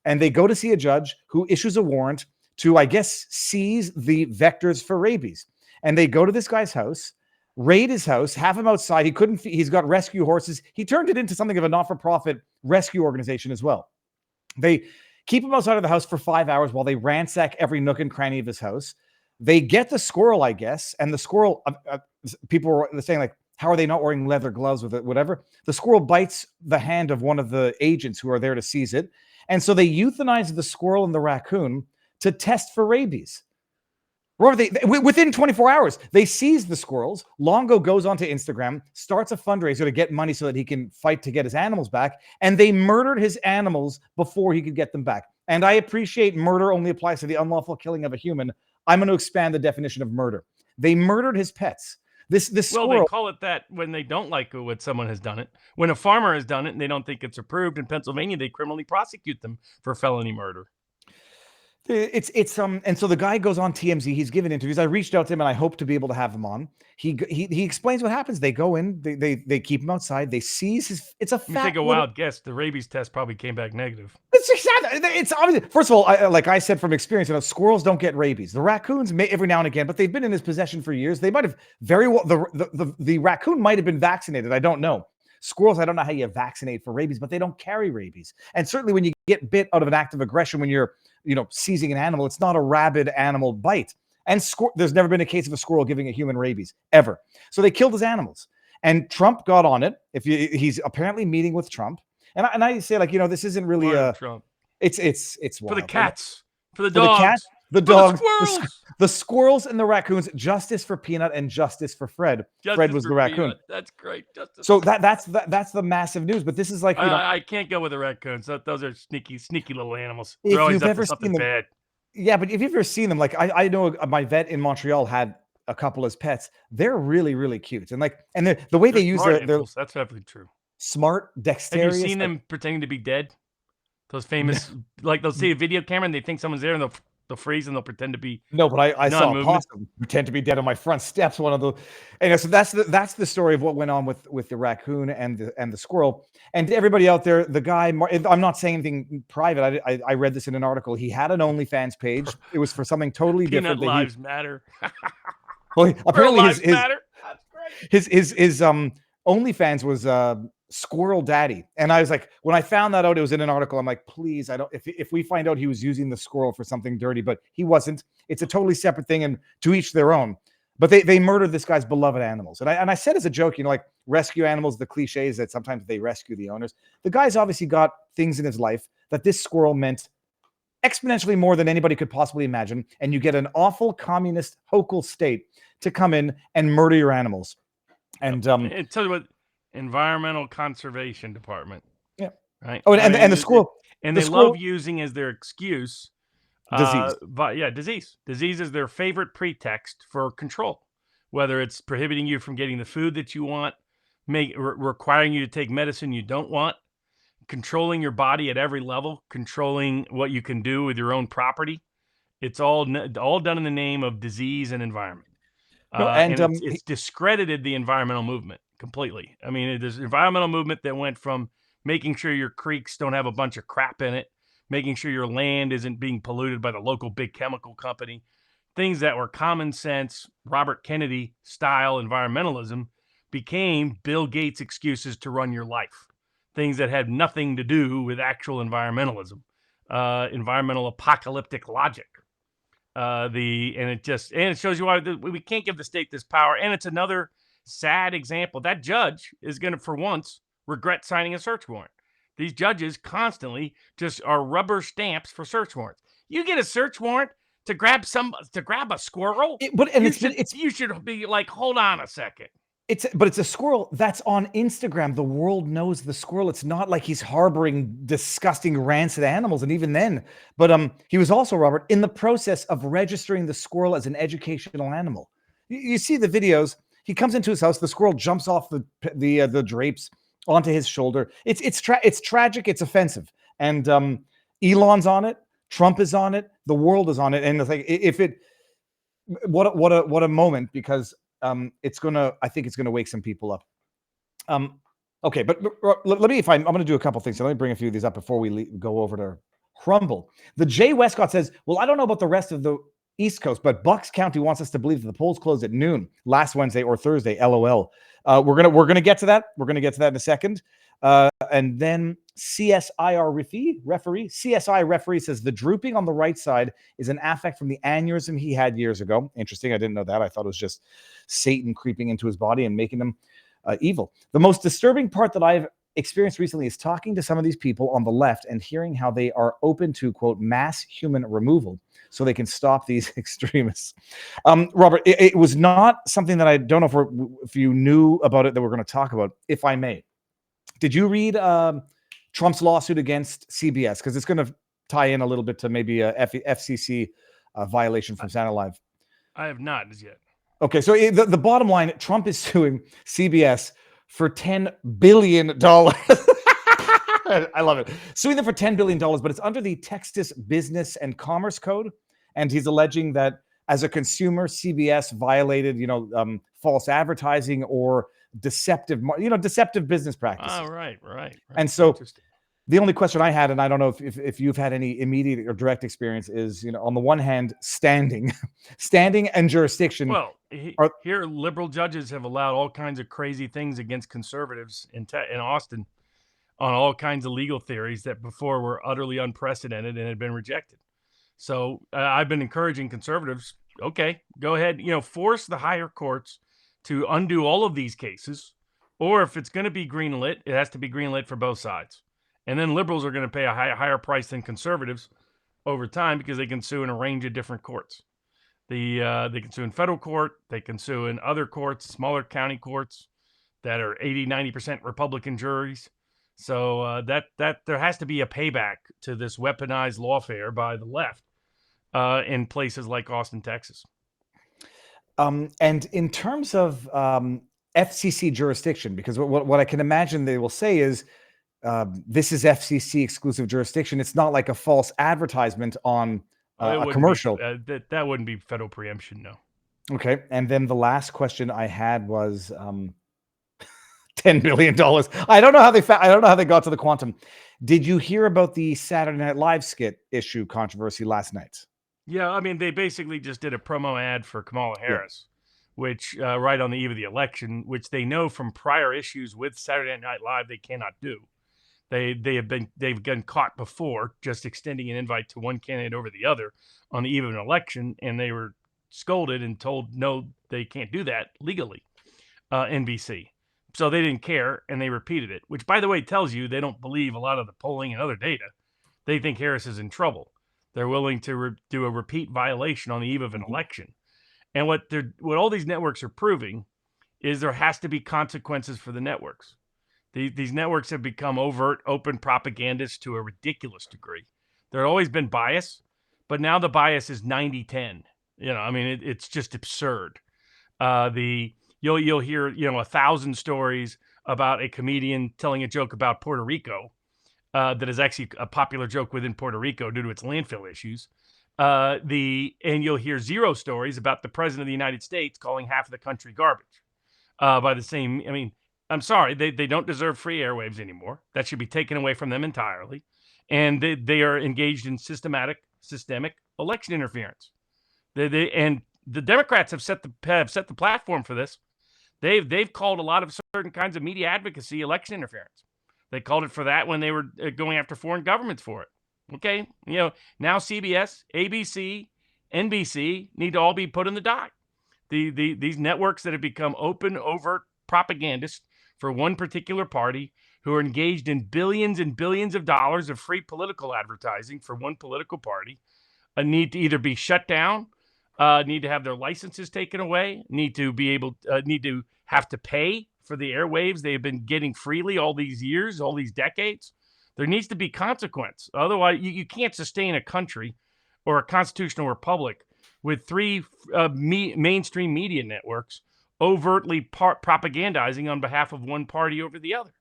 And they go to see a judge who issues a warrant to, I guess, seize the vectors for rabies. And they go to this guy's house, raid his house, have him outside. He's got rescue horses. He turned it into something of a not-for-profit rescue organization as well. They keep him outside of the house for 5 hours while they ransack every nook and cranny of his house. They get the squirrel, I guess, and the squirrel, people were saying, like, how are they not wearing leather gloves with it, whatever? The squirrel bites the hand of one of the agents who are there to seize it. And so they euthanize the squirrel and the raccoon to test for rabies. Within 24 hours, they seize the squirrels. Longo goes onto Instagram, starts a fundraiser to get money so that he can fight to get his animals back. And they murdered his animals before he could get them back. And I appreciate murder only applies to the unlawful killing of a human. I'm going to expand the definition of murder. They murdered his pets. This squirrel, well, they call it that when they don't like what someone has done it. When a farmer has done it and they don't think it's approved in Pennsylvania, they criminally prosecute them for felony murder. And so the guy goes on TMZ. He's given interviews. I reached out to him and I hope to be able to have him on. He explains what happens. They go in, they keep him outside. They seize his. It's a fat. Take a wild guess. The rabies test probably came back negative. It's obvious. First of all, like I said from experience, squirrels don't get rabies. The raccoons may every now and again, but they've been in his possession for years. They might have very well. The raccoon might have been vaccinated. I don't know. Squirrels, I don't know how you vaccinate for rabies, but they don't carry rabies. And certainly when you get bit out of an act of aggression, when you're seizing an animal, it's not a rabid animal bite. And there's never been a case of a squirrel giving a human rabies, ever. So they killed his animals. And Trump got on it. He's apparently meeting with Trump. And I say, this isn't really Trump. It's wild. For the cats, for the dogs, the dogs, the squirrels and the raccoons. Justice for Peanut and justice for Fred. Fred was the raccoon. Peanut. That's great. Justice. So that's the massive news. But this is like I can't go with the raccoons. Those are sneaky little animals. If They're always you've up ever to something seen them, bad. Yeah, but if you've ever seen them, like I know my vet in Montreal had a couple as pets. They're really, really cute. And the way they use their that's definitely true. Smart, dexterous. Have you seen them pretending to be dead? Those famous, they'll see a video camera and they think someone's there and they'll freeze and they'll pretend to be. No, but I saw a possum pretend to be dead on my front steps. One of the, and so that's the story of what went on with the raccoon and the squirrel. And to everybody out there, the guy, I'm not saying anything private. I read this in an article. He had an OnlyFans page. It was for something totally different. Peanut lives matter. Well, apparently his OnlyFans was Squirrel Daddy. And I was like, when I found that out, it was in an article. I'm like, please, if we find out he was using the squirrel for something dirty, but he wasn't. It's a totally separate thing, and to each their own. But they murdered this guy's beloved animals. And I said as a joke, rescue animals, the cliche is that sometimes they rescue the owners. The guy's obviously got things in his life that this squirrel meant exponentially more than anybody could possibly imagine. And you get an awful communist hochul state to come in and murder your animals. And tell you what, Environmental Conservation Department. Yeah. Right. Oh, and the squirrel. And they love using as their excuse disease. Disease. Disease is their favorite pretext for control. Whether it's prohibiting you from getting the food that you want, requiring you to take medicine you don't want, controlling your body at every level, controlling what you can do with your own property. It's all done in the name of disease and environment. It's discredited the environmental movement completely. I mean, there's an environmental movement that went from making sure your creeks don't have a bunch of crap in it, making sure your land isn't being polluted by the local big chemical company, things that were common sense, Robert Kennedy style environmentalism became Bill Gates excuses to run your life. Things that had nothing to do with actual environmentalism, environmental apocalyptic logic. It shows you why we can't give the state this power. And it's another sad example. That judge is going to, for once, regret signing a search warrant. These judges constantly just are rubber stamps for search warrants. You get a search warrant to grab a squirrel, you should be like, hold on a second. But it's a squirrel that's on Instagram. The world knows the squirrel. It's not like he's harboring disgusting rancid animals. And even then, but he was also, Robert, in the process of registering the squirrel as an educational animal. You see the videos. He comes into his house. The squirrel jumps off the drapes onto his shoulder. It's tragic. It's offensive. And Elon's on it. Trump is on it. The world is on it. And it's like what a moment, because I think it's gonna wake some people up. Okay, but let me, I'm gonna do a couple things. So let me bring a few of these up before we go over to Rumble. The Jay Westcott says, well, I don't know about the rest of the East Coast, but Bucks County wants us to believe that the polls closed at noon last Wednesday or Thursday. LOL. We're gonna get to that. We're gonna get to that in a second. And then CSI referee says the drooping on the right side is an affect from the aneurysm he had years ago. Interesting. I didn't know that. I thought it was just Satan creeping into his body and making him evil. The most disturbing part that I've experienced recently is talking to some of these people on the left and hearing how they are open to, quote, mass human removal so they can stop these extremists. Robert, it was not something that I don't know if you knew about it that we're going to talk about, if I may. Did you read Trump's lawsuit against CBS? Because it's going to tie in a little bit to maybe a FCC violation from Saturday Night Live. I have not as yet. Okay, so the bottom line, Trump is suing CBS for $10 billion. I love it. Suing them for $10 billion, but it's under the Texas Business and Commerce Code. And he's alleging that as a consumer, CBS violated, false advertising or deceptive business practices. Oh, right. And so the only question I had, and I don't know if you've had any immediate or direct experience, is, on the one hand, standing and jurisdiction. Well, here liberal judges have allowed all kinds of crazy things against conservatives in Austin on all kinds of legal theories that before were utterly unprecedented and had been rejected. So I've been encouraging conservatives, okay, go ahead, force the higher courts to undo all of these cases, or if it's going to be greenlit, it has to be greenlit for both sides. And then liberals are going to pay a higher price than conservatives over time because they can sue in a range of different courts. They can sue in federal court. They can sue in other courts, smaller county courts that are 80-90% Republican juries. So that there has to be a payback to this weaponized lawfare by the left in places like Austin, Texas. And in terms of FCC jurisdiction, because what I can imagine they will say is this is FCC exclusive jurisdiction. It's not like a false advertisement on a commercial. That wouldn't be federal preemption, no. Okay. And then the last question I had was $10 billion. I don't know how they got to the quantum. Did you hear about the Saturday Night Live skit issue controversy last night? Yeah, I mean, they basically just did a promo ad for Kamala Harris, which right on the eve of the election, which they know from prior issues with Saturday Night Live they cannot do. They've been caught before just extending an invite to one candidate over the other on the eve of an election, and they were scolded and told no, they can't do that legally. NBC, so they didn't care and they repeated it, which by the way tells you they don't believe a lot of the polling and other data. They think Harris is in trouble. They're willing to do a repeat violation on the eve of an election. And what all these networks are proving is there has to be consequences for the networks. These networks have become overt, open propagandists to a ridiculous degree. There had always been bias, but now the bias is 90-10. It's just absurd. You'll hear 1,000 stories about a comedian telling a joke about Puerto Rico. That is actually a popular joke within Puerto Rico due to its landfill issues. And you'll hear 0 stories about the president of the United States calling half of the country garbage. By the same, I'm sorry, they don't deserve free airwaves anymore. That should be taken away from them entirely. And they are engaged in systemic election interference. And the Democrats have set the platform for this. They've called a lot of certain kinds of media advocacy election interference. They called it for that when they were going after foreign governments for it. Okay, now CBS, ABC, NBC need to all be put in the dock. These networks that have become open, overt propagandists for one particular party who are engaged in billions and billions of dollars of free political advertising for one political party need to either be shut down need to have their licenses taken away, need to have to pay for the airwaves they've been getting freely all these years, all these decades. There needs to be consequence. Otherwise, you can't sustain a country or a constitutional republic with three mainstream media networks overtly propagandizing on behalf of one party over the other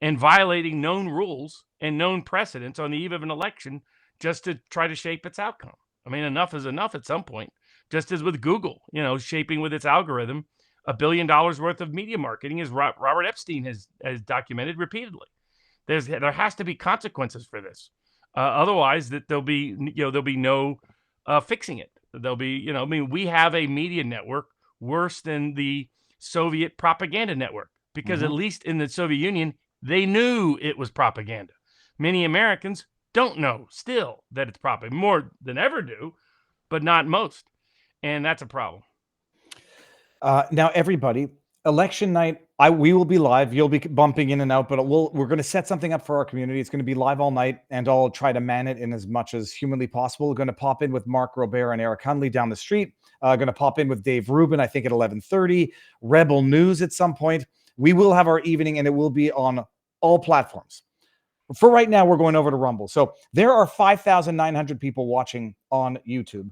and violating known rules and known precedents on the eve of an election just to try to shape its outcome. I mean, enough is enough at some point, just as with Google, shaping with its algorithm $1 billion worth of media marketing, as Robert Epstein has documented repeatedly. There has to be consequences for this. Otherwise, that there'll be no fixing it. There'll be, we have a media network worse than the Soviet propaganda network, because at least in the Soviet Union, they knew it was propaganda. Many Americans don't know still that it's propaganda, more than ever do, but not most. And that's a problem. Now, everybody, election night, we will be live. You'll be bumping in and out, but we're going to set something up for our community. It's going to be live all night, and I'll try to man it in as much as humanly possible. We're going to pop in with Mark Robert and Eric Hunley down the street. Going to pop in with Dave Rubin, I think at 11:30. Rebel News at some point. We will have our evening, and it will be on all platforms. For right now, we're going over to Rumble. So there are 5,900 people watching on YouTube.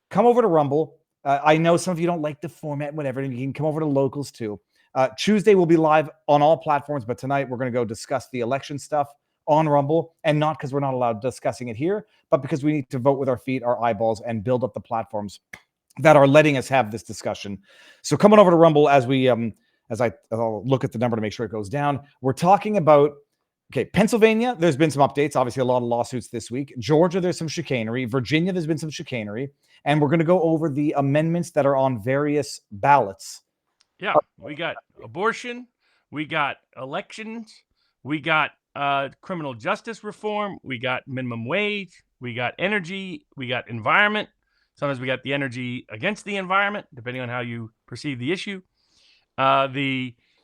Come over to Rumble. I know some of you don't like the format, whatever, and you can come over to Locals too. Tuesday will be live on all platforms, but tonight we're going to go discuss the election stuff on Rumble, and not because we're not allowed discussing it here, but because we need to vote with our feet, our eyeballs, and build up the platforms that are letting us have this discussion. So coming over to Rumble as I'll look at the number to make sure it goes down. We're talking about, Pennsylvania, there's been some updates. Obviously, a lot of lawsuits this week. Georgia, there's some chicanery. Virginia, there's been some chicanery. And we're going to go over the amendments that are on various ballots. Yeah, we got abortion. We got elections. We got criminal justice reform. We got minimum wage. We got energy. We got environment. Sometimes we got the energy against the environment, depending on how you perceive the issue. We have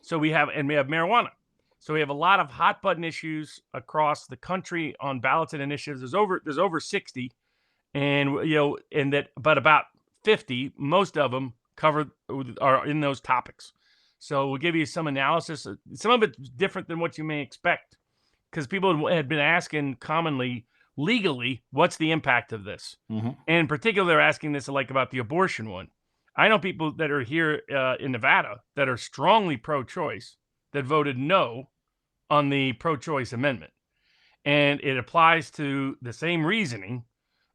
marijuana. So we have a lot of hot button issues across the country on ballots and initiatives. There's over 60, but about 50, most of them are in those topics. So we'll give you some analysis. Some of it's different than what you may expect, because people had been asking commonly, legally, what's the impact of this? And in particular, they're asking this about the abortion one. I know people that are here in Nevada that are strongly pro-choice that voted no on the pro-choice amendment. And it applies to the same reasoning,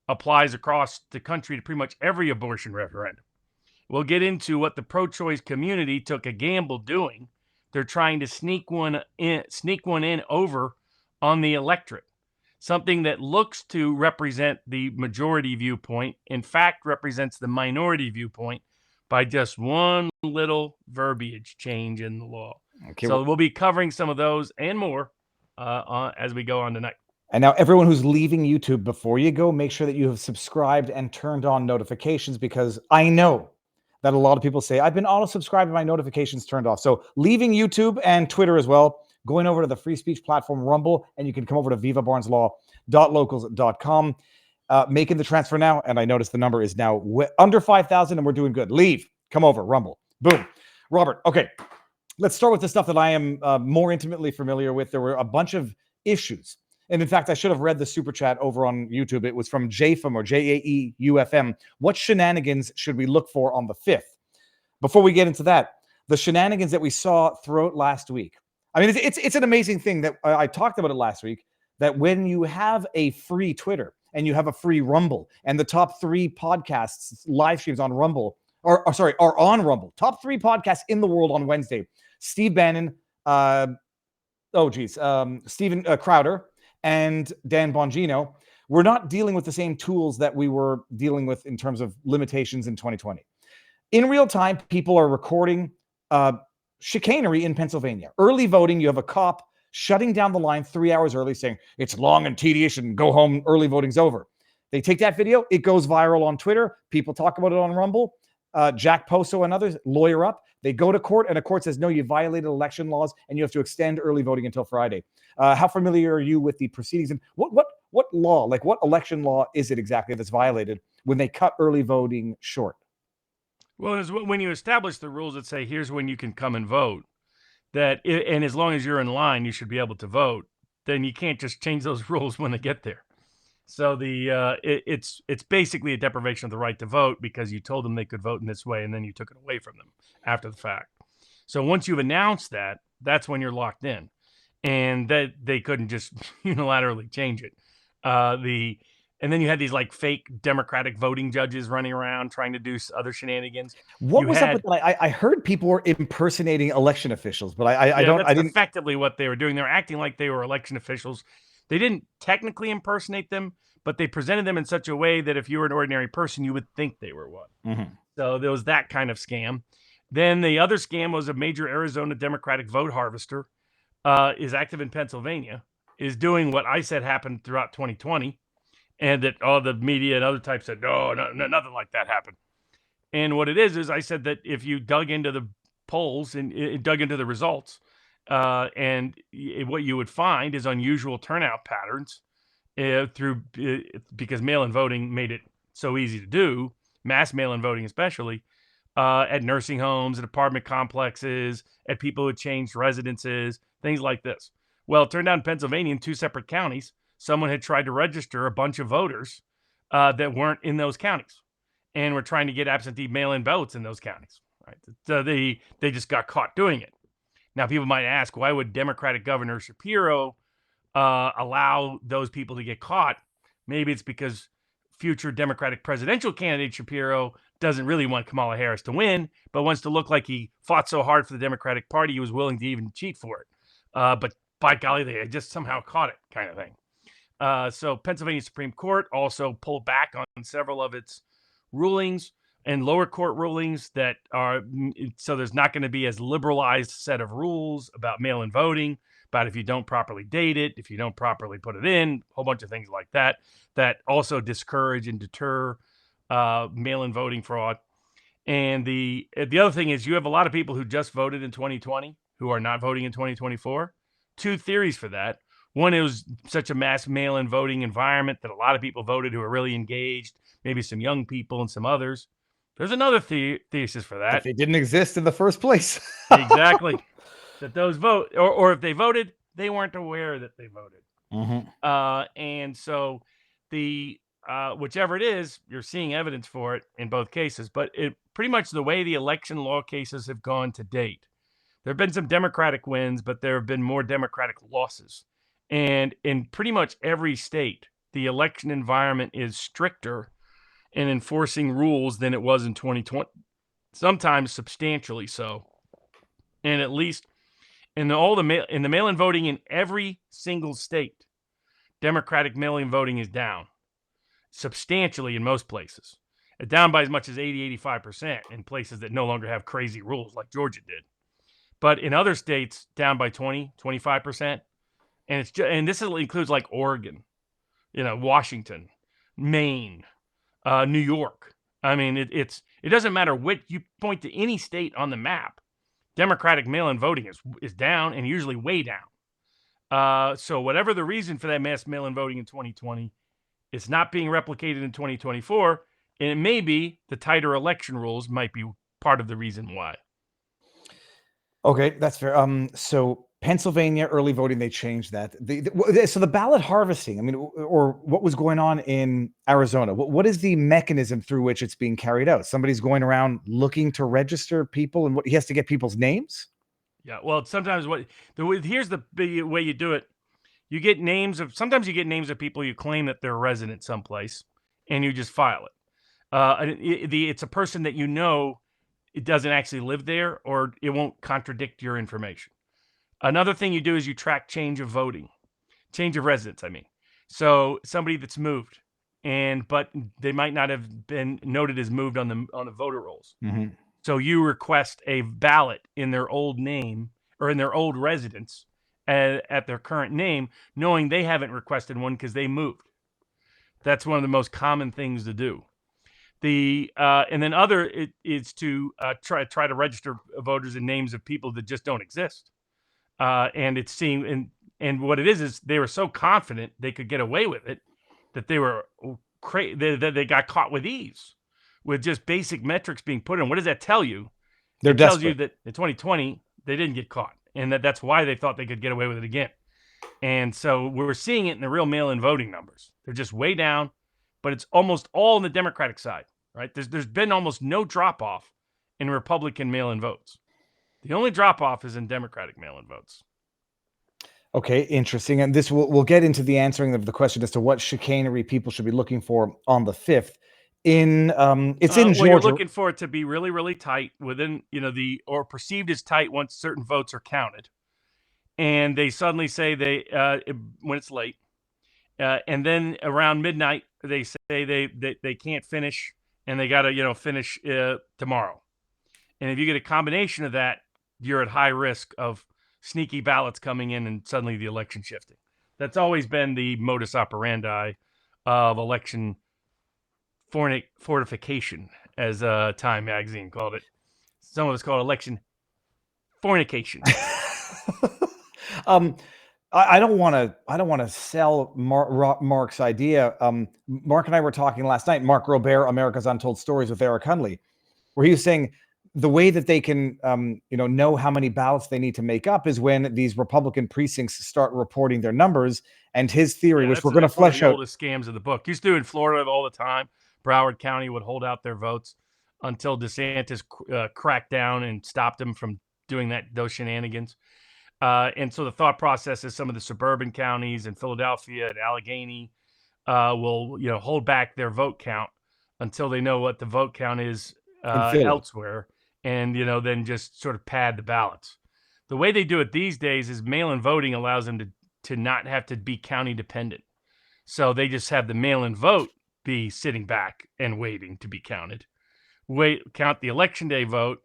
applies across the country to pretty much every abortion referendum. We'll get into what the pro-choice community took a gamble doing. They're trying to sneak one in over on the electorate. Something that looks to represent the majority viewpoint, in fact, represents the minority viewpoint by just one little verbiage change in the law. So we'll be covering some of those and more as we go on tonight. And now everyone who's leaving YouTube, before you go, make sure that you have subscribed and turned on notifications, because I know that a lot of people say, I've been auto-subscribed and my notifications turned off. So leaving YouTube and Twitter as well, going over to the free speech platform Rumble, and you can come over to vivabarneslaw.locals.com, making the transfer now. And I noticed the number is now under 5,000 and we're doing good. Leave, come over, Rumble, boom. Robert, okay. Let's start with the stuff that I am more intimately familiar with. There were a bunch of issues. And in fact, I should have read the super chat over on YouTube. It was from JFM or JAEUFM. What shenanigans should we look for on the 5th? Before we get into that, the shenanigans that we saw throughout last week. I mean, it's an amazing thing that I talked about it last week, that when you have a free Twitter and you have a free Rumble, and the top 3 podcasts, live streams on Rumble, are on Rumble. Top 3 podcasts in the world on Wednesday. Steve Bannon, Steven Crowder, and Dan Bongino. We're not dealing with the same tools that we were dealing with in terms of limitations in 2020. In real time, people are recording chicanery in Pennsylvania. Early voting, you have a cop shutting down the line 3 hours early saying, it's long and tedious and go home, early voting's over. They take that video, it goes viral on Twitter. People talk about it on Rumble. Jack Poso and others lawyer up. They go to court, and a court says, no, you violated election laws, and you have to extend early voting until Friday. How familiar are you with the proceedings? And what law, what election law is it exactly that's violated when they cut early voting short? Well, when you establish the rules that say here's when you can come and vote, and as long as you're in line, you should be able to vote. Then you can't just change those rules when they get there. So it's basically a deprivation of the right to vote because you told them they could vote in this way, and then you took it away from them after the fact. So once you've announced that, that's when you're locked in, and that they couldn't just unilaterally change it. And then you had these like fake Democratic voting judges running around trying to do other shenanigans. What was up with that? I heard people were impersonating election officials, but I didn't. Effectively what they were doing. They were acting like they were election officials. They didn't technically impersonate them, but they presented them in such a way that if you were an ordinary person, you would think they were one. Mm-hmm. So there was that kind of scam. Then the other scam was a major Arizona Democratic vote harvester is active in Pennsylvania, is doing what I said happened throughout 2020. And that all the media and other types said, no, nothing like that happened. And what it is I said that if you dug into the polls and dug into the results, what you would find is unusual turnout patterns because mail-in voting made it so easy to do, mass mail-in voting especially, at nursing homes, at apartment complexes, at people who changed residences, things like this. Well, it turned out in Pennsylvania, in 2 separate counties, someone had tried to register a bunch of voters that weren't in those counties and were trying to get absentee mail-in votes in those counties. Right? So they just got caught doing it. Now, people might ask, why would Democratic Governor Shapiro allow those people to get caught? Maybe it's because future Democratic presidential candidate Shapiro doesn't really want Kamala Harris to win, but wants to look like he fought so hard for the Democratic Party he was willing to even cheat for it. But by golly, they just somehow caught it, kind of thing. So Pennsylvania Supreme Court also pulled back on several of its rulings and lower court rulings that are, so there's not going to be as liberalized set of rules about mail-in voting, about if you don't properly date it, if you don't properly put it in, a whole bunch of things like that, that also discourage and deter mail-in voting fraud. And the other thing is you have a lot of people who just voted in 2020 who are not voting in 2024. 2 theories for that. One, it was such a mass mail-in voting environment that a lot of people voted who are really engaged, maybe some young people and some others. There's another thesis for that. If they didn't exist in the first place. Exactly. That those vote, or if they voted, they weren't aware that they voted. Mm-hmm. And so whichever it is, you're seeing evidence for it in both cases. But it pretty much the way the election law cases have gone to date. There have been some Democratic wins, but there have been more Democratic losses. And in pretty much every state, the election environment is stricter in enforcing rules than it was in 2020, sometimes substantially so. And at least in the mail-in voting in every single state, Democratic mail-in voting is down substantially in most places. It's down by as much as 80-85% in places that no longer have crazy rules like Georgia did. But in other states, down by 20-25%. And this includes like Oregon, Washington, Maine, New York. I mean, it doesn't matter what you point to any state on the map. Democratic mail-in voting is down and usually way down. So whatever the reason for that mass mail-in voting in 2020, it's not being replicated in 2024. And it may be the tighter election rules might be part of the reason why. Okay, that's fair. So Pennsylvania early voting, they changed that. So the ballot harvesting, I mean, or what was going on in Arizona? What is the mechanism through which it's being carried out? Somebody's going around looking to register people, and he has to get people's names. Yeah, well, sometimes here's the way you do it. Sometimes you get names of people you claim that they're resident someplace, and you just file it. It's a person that it doesn't actually live there, or it won't contradict your information. Another thing you do is you track change of residence, I mean. So somebody that's moved, but they might not have been noted as moved on the voter rolls. Mm-hmm. So you request a ballot in their old name or in their old residence at their current name, knowing they haven't requested one because they moved. That's one of the most common things to do. And then is to try to register voters in names of people that just don't exist. And it's seeing and what it is they were so confident they could get away with it that they were that they got caught with ease. with just basic metrics being put in. What does that tell you? They're it tells desperate. you that in 2020 they didn't get caught, and that's why they thought they could get away with it again. And so we're seeing it in the real mail-in voting numbers. They're just way down, but it's almost all on the Democratic side, right? There's been almost no drop-off in Republican mail-in votes. The only drop-off is in Democratic mail-in votes. Okay, interesting. And this we'll get into the answering of the question as to what chicanery people should be looking for on the 5th. It's in Georgia. You're looking for it to be really, really tight within, or perceived as tight once certain votes are counted. And they suddenly say when it's late, and then around midnight they say they can't finish, and they got to finish tomorrow. And if you get a combination of that, you're at high risk of sneaky ballots coming in and suddenly the election shifting. That's always been the modus operandi of election fortification, as Time magazine called it. Some of us call it election fornication. I don't want to sell Mark's idea. Mark and I were talking last night. Mark Robert, America's Untold Stories with Eric Hunley, where he was saying the way that they can, know how many ballots they need to make up is when these Republican precincts start reporting their numbers. And his theory, which we're going to flesh out, oldest scams of the book. Used to do in Florida all the time. Broward County would hold out their votes until DeSantis cracked down and stopped them from doing those shenanigans. And so the thought process is some of the suburban counties in Philadelphia and Allegheny will, hold back their vote count until they know what the vote count is elsewhere, and then just sort of pad the ballots. The way they do it these days is mail-in voting allows them to not have to be county dependent. So they just have the mail-in vote be sitting back and waiting to be counted. Count the election day vote,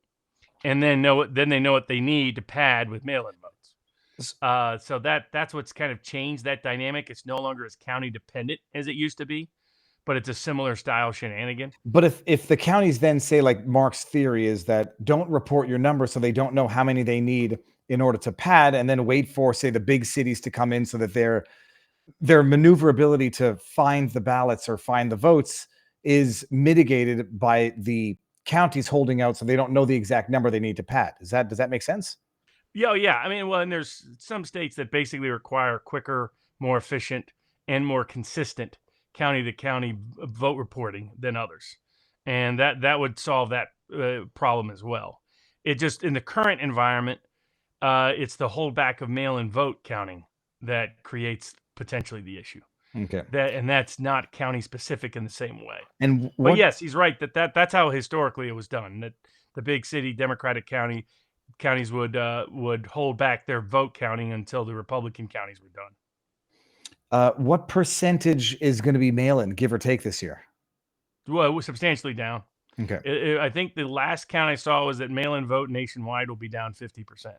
and then they know what they need to pad with mail-in votes. So that's what's kind of changed that dynamic. It's no longer as county dependent as it used to be, but it's a similar style shenanigan. But if the counties then say, like Mark's theory is that don't report your numbers so they don't know how many they need in order to pad, and then wait for, say, the big cities to come in so that their maneuverability to find the ballots or find the votes is mitigated by the counties holding out so they don't know the exact number they need to pad. Does that make sense? Yeah. I mean, and there's some states that basically require quicker, more efficient, and more consistent county-to-county vote reporting than others. And that would solve that problem as well. It just, in the current environment, it's the holdback of mail-in vote counting that creates potentially the issue. Okay. That's not county-specific in the same way. But yes, he's right that's how historically it was done, that the big city Democratic counties would hold back their vote counting until the Republican counties were done. What percentage is going to be mail-in, give or take, this year? Well, it was substantially down. Okay. I think the last count I saw was that mail-in vote nationwide will be down 50%.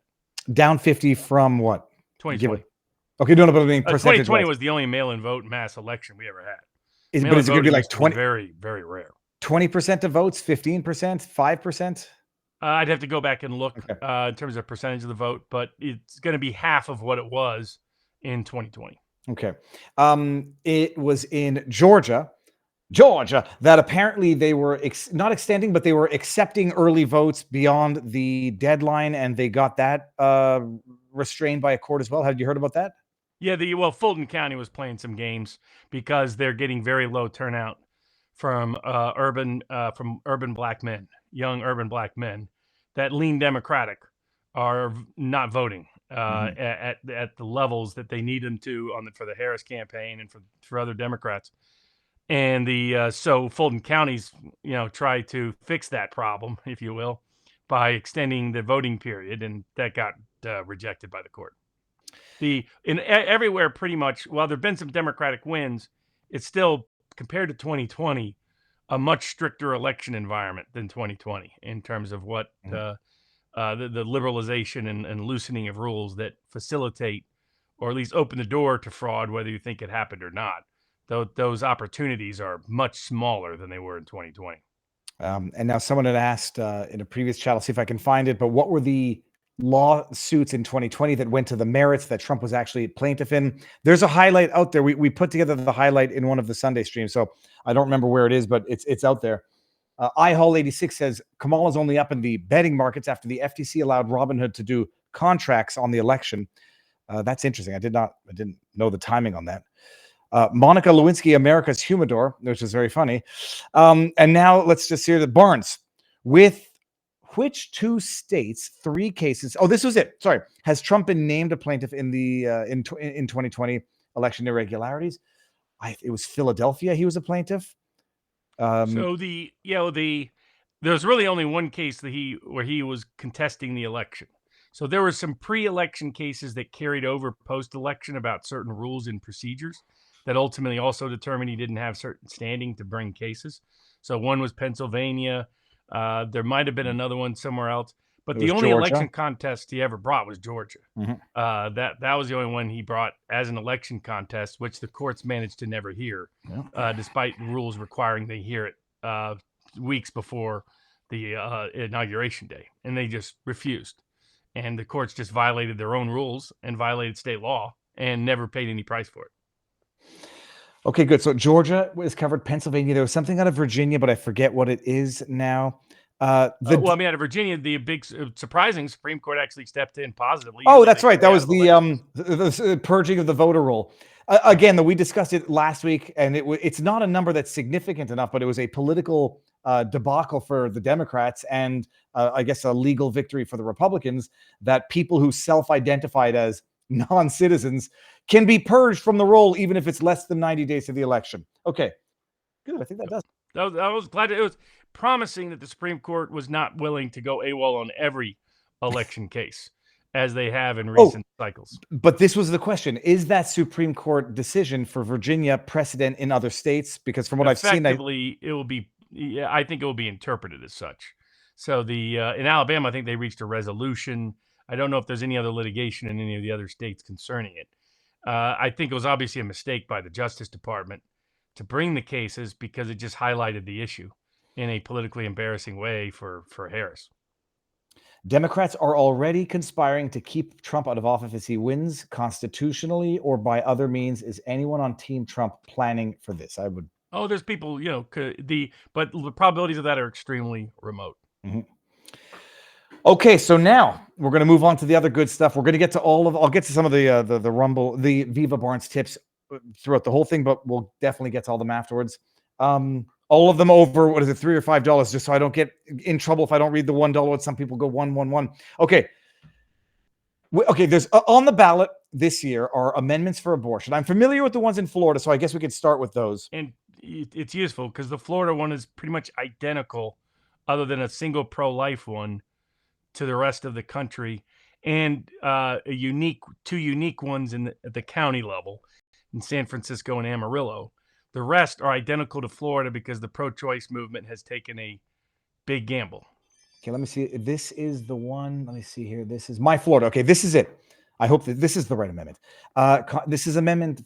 Down 50 from what? 2020. Okay, no, but I mean percentage. 2020 was the only mail-in vote mass election we ever had. But is it going to be like 20? Very, very rare. 20% of votes, 15%, 5%? I'd have to go back and look in terms of percentage of the vote, but it's going to be half of what it was in 2020. Okay. It was in Georgia, that apparently they were not extending, but they were accepting early votes beyond the deadline, and they got that restrained by a court as well. Had you heard about that? Yeah, Fulton County was playing some games because they're getting very low turnout from urban black men, young urban black men that lean Democratic are not voting at the levels that they need them to for the Harris campaign and for other Democrats. And so Fulton County's try to fix that problem, if you will, by extending the voting period, and that got rejected by the court. Everywhere pretty much, while there've been some Democratic wins, it's still, compared to 2020, a much stricter election environment than 2020 in terms of what the liberalization and loosening of rules that facilitate or at least open the door to fraud, whether you think it happened or not. Those opportunities are much smaller than they were in 2020. And now someone had asked in a previous chat, I'll see if I can find it, but what were the lawsuits in 2020 that went to the merits that Trump was actually plaintiff in? There's a highlight out there. We put together the highlight in one of the Sunday streams, so I don't remember where it is, but it's out there. iHall86 says Kamala's only up in the betting markets after the FTC allowed Robinhood to do contracts on the election. That's interesting. I didn't know the timing on that. Monica Lewinsky, America's Humidor, which is very funny. And now let's just hear the Barnes. With which 2 states, 3 cases? Oh, this was it. Sorry. Has Trump been named a plaintiff in the in 2020 election irregularities? It was Philadelphia. He was a plaintiff. So there's really only one case where he was contesting the election. So there were some pre-election cases that carried over post-election about certain rules and procedures that ultimately also determined he didn't have certain standing to bring cases. So one was Pennsylvania. There might have been another one somewhere else, but the only election contest he ever brought was Georgia. Mm-hmm. That was the only one he brought as an election contest, which the courts managed to never hear, despite rules requiring they hear it weeks before the inauguration day, and they just refused. And the courts just violated their own rules and violated state law and never paid any price for it. Okay, good. So Georgia was covered. Pennsylvania. There was something out of Virginia, but I forget what it is now. Out of Virginia, the big surprising Supreme Court actually stepped in positively. Oh, that's right. That was the purging of the voter roll. Again, we discussed it last week, and it's not a number that's significant enough, but it was a political debacle for the Democrats and I guess a legal victory for the Republicans, that people who self-identified as non-citizens can be purged from the roll even if it's less than 90 days to the election. Okay, good. I think that does. I was glad it was promising that the Supreme Court was not willing to go AWOL on every election case, as they have in recent cycles. But this was the question. Is that Supreme Court decision for Virginia precedent in other states? Because from what I've seen... it will be... Yeah, I think it will be interpreted as such. So in Alabama, I think they reached a resolution. I don't know if there's any other litigation in any of the other states concerning it. I think it was obviously a mistake by the Justice Department to bring the cases because it just highlighted the issue in a politically embarrassing way for Harris. Democrats are already conspiring to keep Trump out of office if he wins constitutionally or by other means. Is anyone on Team Trump planning for this? Oh, there's people, but the probabilities of that are extremely remote. Mm-hmm. Okay, so now we're going to move on to the other good stuff. We're going to get to I'll get to some of the Viva Barnes tips throughout the whole thing, but we'll definitely get to all them afterwards. All of them over, $3 or $5, just so I don't get in trouble if I don't read the $1. Some people go 111. Okay. Okay, there's on the ballot this year are amendments for abortion. I'm familiar with the ones in Florida, so I guess we could start with those. And it's useful because the Florida one is pretty much identical, other than a single pro-life one, to the rest of the country, and two unique ones at the county level in San Francisco and Amarillo. The rest are identical to Florida because the pro-choice movement has taken a big gamble. Okay, let me see. This is the one. Let me see here. This is my Florida. Okay, this is it. I hope that this is the right amendment. This is Amendment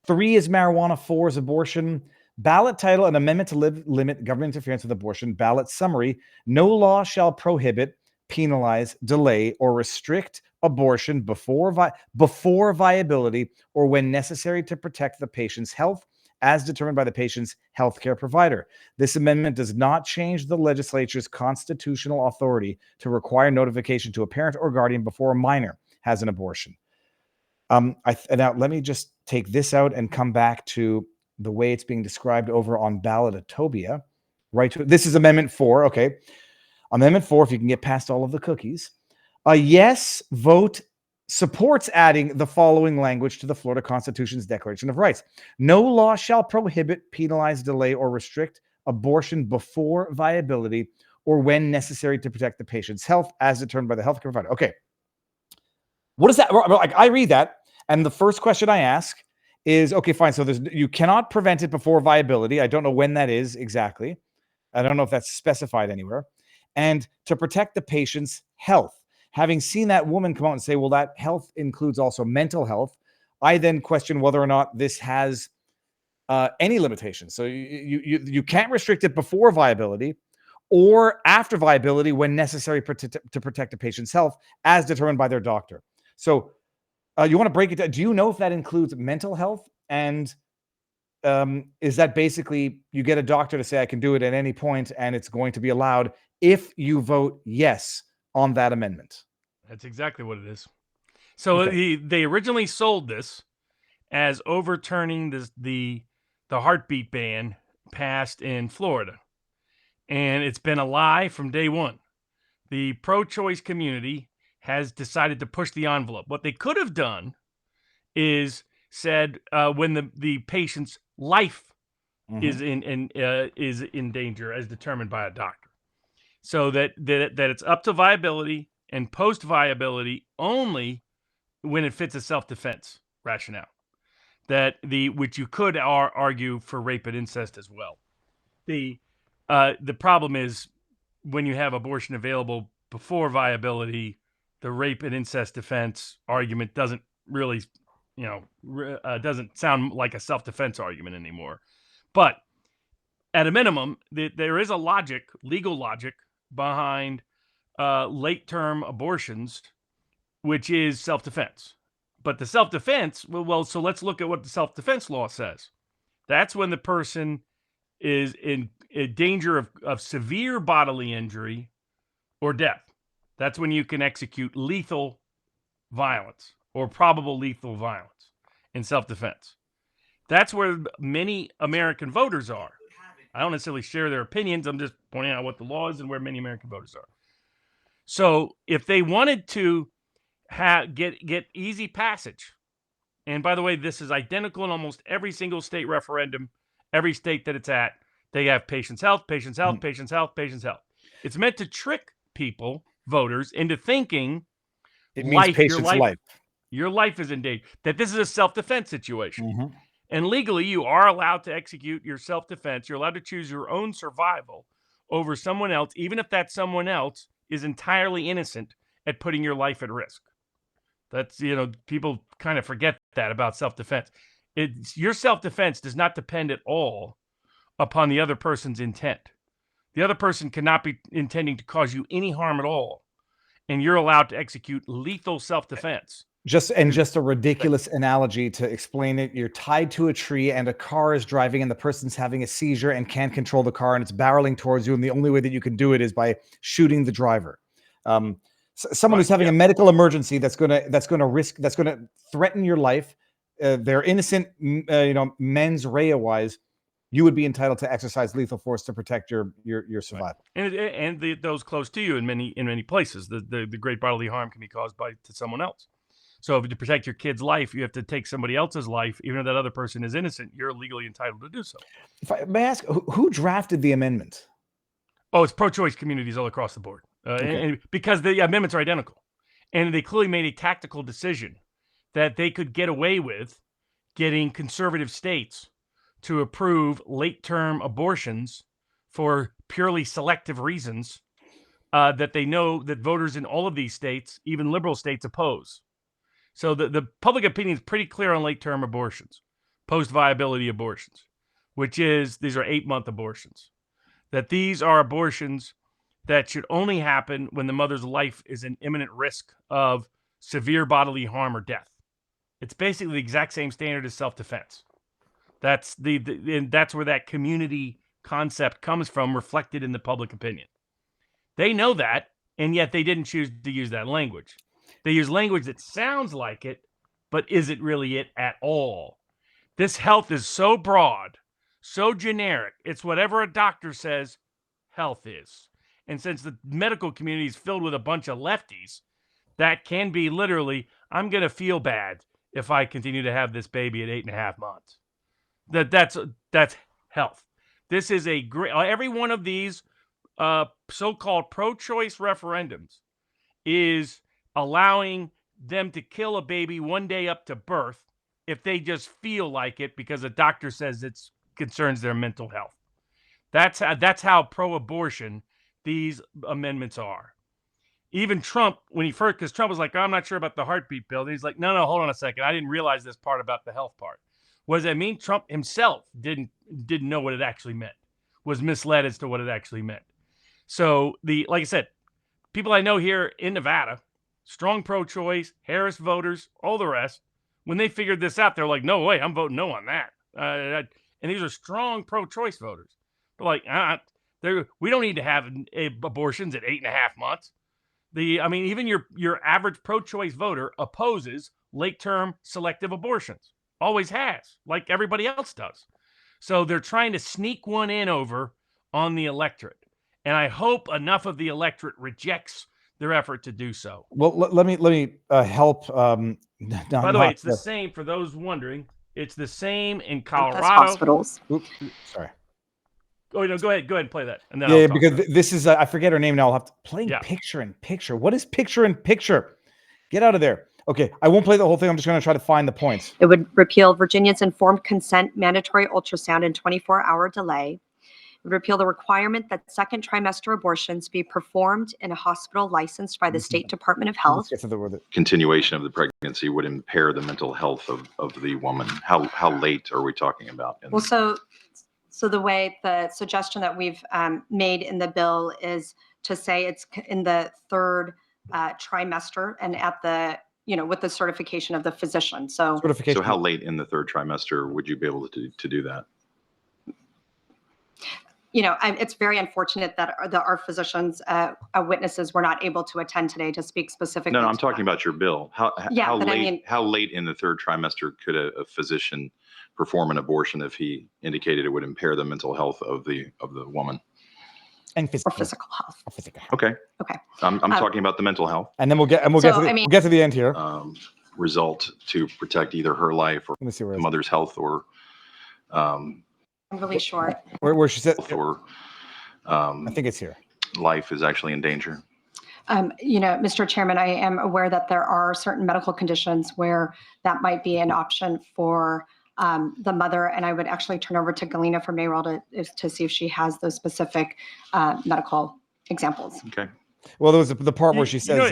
3 is marijuana, 4 is abortion. Ballot title, an amendment to limit government interference with abortion. Ballot summary, no law shall prohibit, penalize, delay, or restrict abortion before viability or when necessary to protect the patient's health, as determined by the patient's healthcare provider. This amendment does not change the legislature's constitutional authority to require notification to a parent or guardian before a minor has an abortion. Now, let me just take this out and come back to the way it's being described over on Ballotopia. Right. This is Amendment 4. Okay. Amendment 4, if you can get past all of the cookies. A yes vote supports adding the following language to the Florida Constitution's Declaration of Rights. No law shall prohibit, penalize, delay, or restrict abortion before viability or when necessary to protect the patient's health as determined by the healthcare provider. Okay. What is that? Like, I read that, and the first question I ask is, okay, fine. So you cannot prevent it before viability. I don't know when that is exactly. I don't know if that's specified anywhere. And to protect the patient's health. Having seen that woman come out and say, well, that health includes also mental health, I then question whether or not this has any limitations. So you can't restrict it before viability or after viability when necessary to protect a patient's health as determined by their doctor. So you want to break it down. Do you know if that includes mental health and is that basically you get a doctor to say, I can do it at any point, and it's going to be allowed if you vote yes on that amendment. That's exactly what it is. So they originally sold this as overturning the heartbeat ban passed in Florida. And it's been a lie from day one. The pro-choice community has decided to push the envelope. What they could have done is said when the patient's life is in danger as determined by a doctor. So that it's up to viability and post viability only when it fits a self-defense rationale. Which you could argue for rape and incest as well. The problem is when you have abortion available before viability, the rape and incest defense argument doesn't really, doesn't sound like a self-defense argument anymore. But at a minimum, there is a legal logic behind late-term abortions, which is self-defense. But the self-defense, so let's look at what the self-defense law says. That's when the person is in danger of severe bodily injury or death. That's when you can execute lethal violence or probable lethal violence in self-defense. That's where many American voters are. I don't necessarily share their opinions. I'm just pointing out what the law is and where many American voters are. So if they wanted to get easy passage, and by the way, this is identical in almost every single state referendum, every state that it's at, they have patient's health, patient's health, patient's health, patient's health. It's meant to trick people, voters, into thinking it means patient's life. Your life is in danger, that this is a self-defense situation. And legally, you are allowed to execute your self-defense. You're allowed to choose your own survival over someone else, even if that someone else is entirely innocent at putting your life at risk. That's, people kind of forget that about self-defense. Your self-defense does not depend at all upon the other person's intent. The other person cannot be intending to cause you any harm at all. And you're allowed to execute lethal self-defense. Just a ridiculous analogy to explain it. You're tied to a tree and a car is driving and the person's having a seizure and can't control the car and it's barreling towards you. And the only way that you can do it is by shooting the driver. Someone who's having a medical emergency that's going to threaten your life. They're innocent, mens rea wise. You would be entitled to exercise lethal force to protect your survival. Right. And those close to you in many places. The great bodily harm can be caused to someone else. So to protect your kid's life, you have to take somebody else's life, even if that other person is innocent. You're legally entitled to do so. If I may ask, who drafted the amendment? Oh, it's pro-choice communities all across the board. And because the amendments are identical. And they clearly made a tactical decision that they could get away with getting conservative states to approve late-term abortions for purely selective reasons that they know that voters in all of these states, even liberal states, oppose. So the public opinion is pretty clear on late-term abortions, post-viability abortions, which is these are 8-month abortions. That these are abortions that should only happen when the mother's life is in imminent risk of severe bodily harm or death. It's basically the exact same standard as self-defense. That's and that's where that community concept comes from, reflected in the public opinion. They know that, and yet they didn't choose to use that language. They use language that sounds like it, but isn't really it at all. This health is so broad, so generic. It's whatever a doctor says health is. And since the medical community is filled with a bunch of lefties, that can be literally, I'm going to feel bad if I continue to have this baby at 8.5 months. That's health. This is a great, every one of these so-called pro-choice referendums is allowing them to kill a baby one day up to birth if they just feel like it because a doctor says it concerns their mental health. That's how pro-abortion these amendments are. Even Trump, when he first, because Trump was like, I'm not sure about the heartbeat bill. And he's like, no, hold on a second. I didn't realize this part about the health part. What does that mean? Trump himself didn't know what it actually meant, was misled as to what it actually meant. So like I said, people I know here in Nevada, strong pro-choice, Harris voters, all the rest, when they figured this out, they're like, no way, I'm voting no on that. and these are strong pro-choice voters. But like, we don't need to have abortions at 8.5 months. Even your average pro-choice voter opposes late-term selective abortions. Always has, like everybody else does. So they're trying to sneak one in over on the electorate. And I hope enough of the electorate rejects their effort to do so. Well, let me help. By the way, it's the same, for those wondering, it's the same in Colorado. Hospitals. Oops, sorry. Oh, no, go ahead and play that. And then yeah, because this is, I forget her name now. I'll have to play picture in picture. What is picture in picture? Get out of there. Okay, I won't play the whole thing. I'm just going to try to find the points. It would repeal Virginia's informed consent mandatory ultrasound and 24-hour delay. It would repeal the requirement that second trimester abortions be performed in a hospital licensed by the State Department of Health. Continuation of the pregnancy would impair the mental health of the woman. How late are we talking about? Well, so the way the suggestion that we've made in the bill is to say it's in the third trimester and at the, with the certification of the physician. So how late in the third trimester would you be able to do that? It's very unfortunate that our physicians, witnesses were not able to attend today to speak specifically. No, I'm talking about your bill. How late in the third trimester could a physician perform an abortion if he indicated it would impair the mental health of the woman? And physical health. Okay. Okay. I'm talking about the mental health. And then we'll get to the end here. Result to protect either her life or the mother's health, or I'm really short. Where she said, or I think it's here. Life is actually in danger. Mr. Chairman, I am aware that there are certain medical conditions where that might be an option for the mother, and I would actually turn over to Galena from Mayroll to see if she has those specific medical examples. Okay. Well, there was the part where she says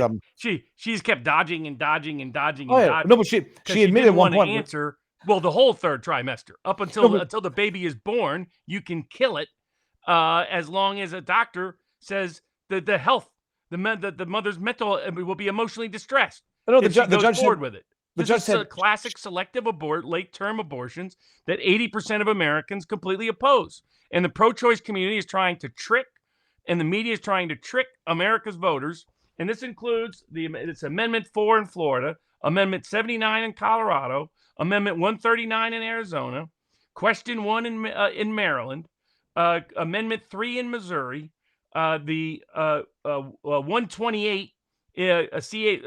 she's kept dodging and dodging and dodging. Oh, and yeah. dodging No, but she admitted at one point. Answer. Well, the whole third trimester, up until the baby is born, you can kill it as long as a doctor says that the mother's mental will be emotionally distressed. No, the judge goes forward with it. The judge said classic selective late-term abortions that 80% of Americans completely oppose. And the pro-choice community is trying to trick, and the media is trying to trick America's voters. And this includes it's Amendment 4 in Florida, Amendment 79 in Colorado, Amendment 139 in Arizona, Question 1 in Maryland, Amendment 3 in Missouri, the 128 CI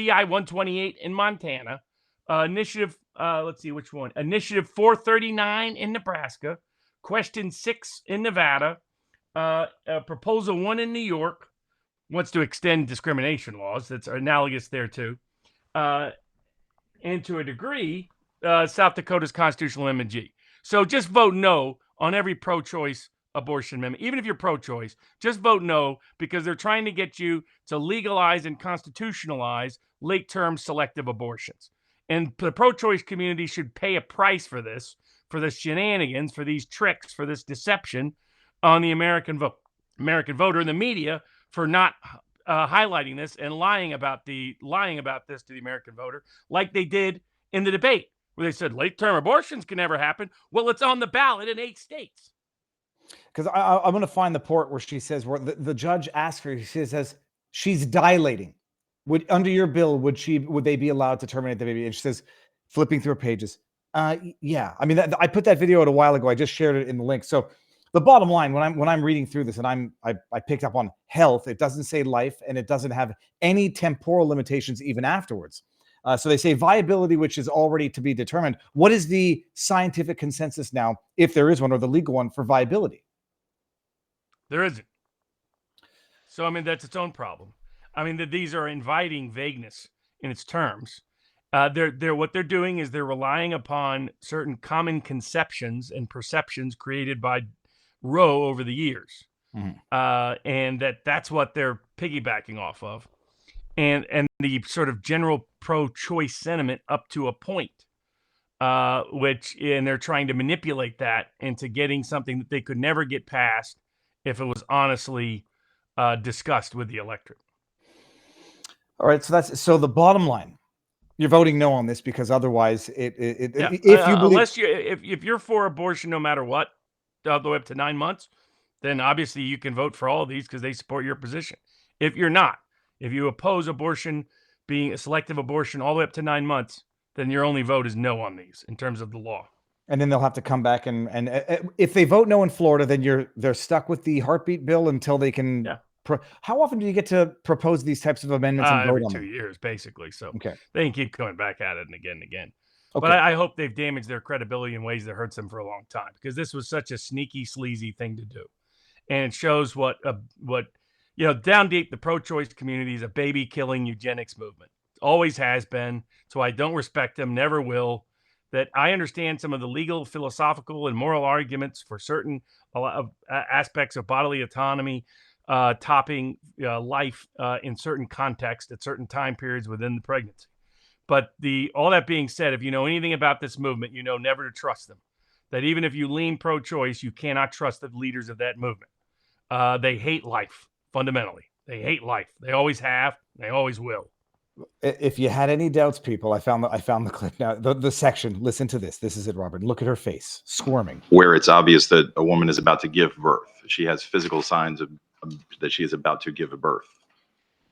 128 in Montana, Initiative, let's see which one, Initiative 439 in Nebraska, Question 6 in Nevada, Proposal 1 in New York, wants to extend discrimination laws. That's analogous there too. And to a degree, South Dakota's Constitutional Amendment G. So just vote no on every pro-choice abortion amendment. Even if you're pro-choice, just vote no, because they're trying to get you to legalize and constitutionalize late-term selective abortions. And the pro-choice community should pay a price for this shenanigans, for these tricks, for this deception on the American voter and the media for not highlighting this and lying about this to the American voter, like they did in the debate, where they said late-term abortions can never happen. Well, it's on the ballot in 8 states. Because I'm going to find the part where she says, where the judge asks her, she says, she's dilating. Under your bill, would they be allowed to terminate the baby? And she says, flipping through her pages, yeah. I mean, I put that video out a while ago. I just shared it in the link. So the bottom line, when I'm reading through this, and I picked up on health, it doesn't say life, and it doesn't have any temporal limitations even afterwards. So they say viability, which is already to be determined. What is the scientific consensus now, if there is one, or the legal one, for viability? There isn't. So, I mean, that's its own problem. I mean, these are inviting vagueness in its terms. What they're doing is they're relying upon certain common conceptions and perceptions created by Roe over the years. Mm-hmm. And that's what they're piggybacking off of. And the sort of general pro-choice sentiment up to a point, and they're trying to manipulate that into getting something that they could never get past if it was honestly discussed with the electorate. All right, so the bottom line. You're voting no on this because otherwise, if you believe, unless if you're for abortion, no matter what, all the way up to 9 months, then obviously you can vote for all of these because they support your position. If you're not, if you oppose abortion being a selective abortion all the way up to 9 months, then your only vote is no on these in terms of the law. And then they'll have to come back and if they vote no in Florida, then they're stuck with the heartbeat bill until they can. Yeah. How often do you get to propose these types of amendments and vote every on 2 them? years, basically. So Okay. they can keep going back at it and again and again. Okay. But I hope they've damaged their credibility in ways that hurts them for a long time, because this was such a sneaky, sleazy thing to do. And it shows what down deep, the pro-choice community is a baby-killing eugenics movement. Always has been. So I don't respect them, never will. That I understand some of the legal, philosophical, and moral arguments for certain aspects of bodily autonomy, topping life in certain contexts at certain time periods within the pregnancy. But all that being said, if you know anything about this movement, you know never to trust them. That even if you lean pro-choice, you cannot trust the leaders of that movement. They hate life, fundamentally. They hate life. They always have. They always will. If you had any doubts, people, I found the clip now. The section. Listen to this. This is it, Robert. Look at her face, squirming. Where it's obvious that a woman is about to give birth. She has physical signs of that she is about to give a birth.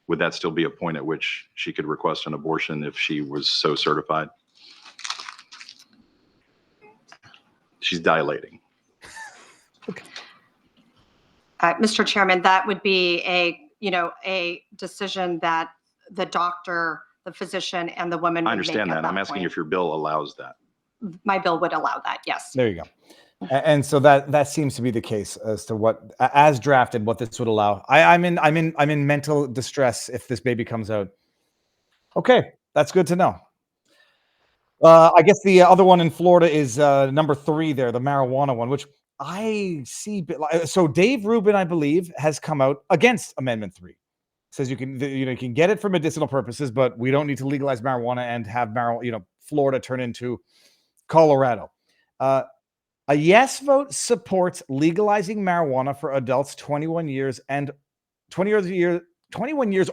Would that still be a point at which she could request an abortion if she was so certified? She's dilating. Mr. Chairman, that would be a decision that the doctor, the physician, and the woman would I understand make at that. I'm asking point. if your bill allows that. My bill would allow that, yes. There you go. And so that seems to be the case as to what, as drafted, what this would allow. I'm in mental distress if this baby comes out. Okay, that's good to know. I guess the other one in Florida is number 3 there, the marijuana one, which I see. So Dave Rubin, I believe, has come out against Amendment 3. Says you can get it for medicinal purposes, but we don't need to legalize marijuana and have Florida turn into Colorado. A yes vote supports legalizing marijuana for adults 21 years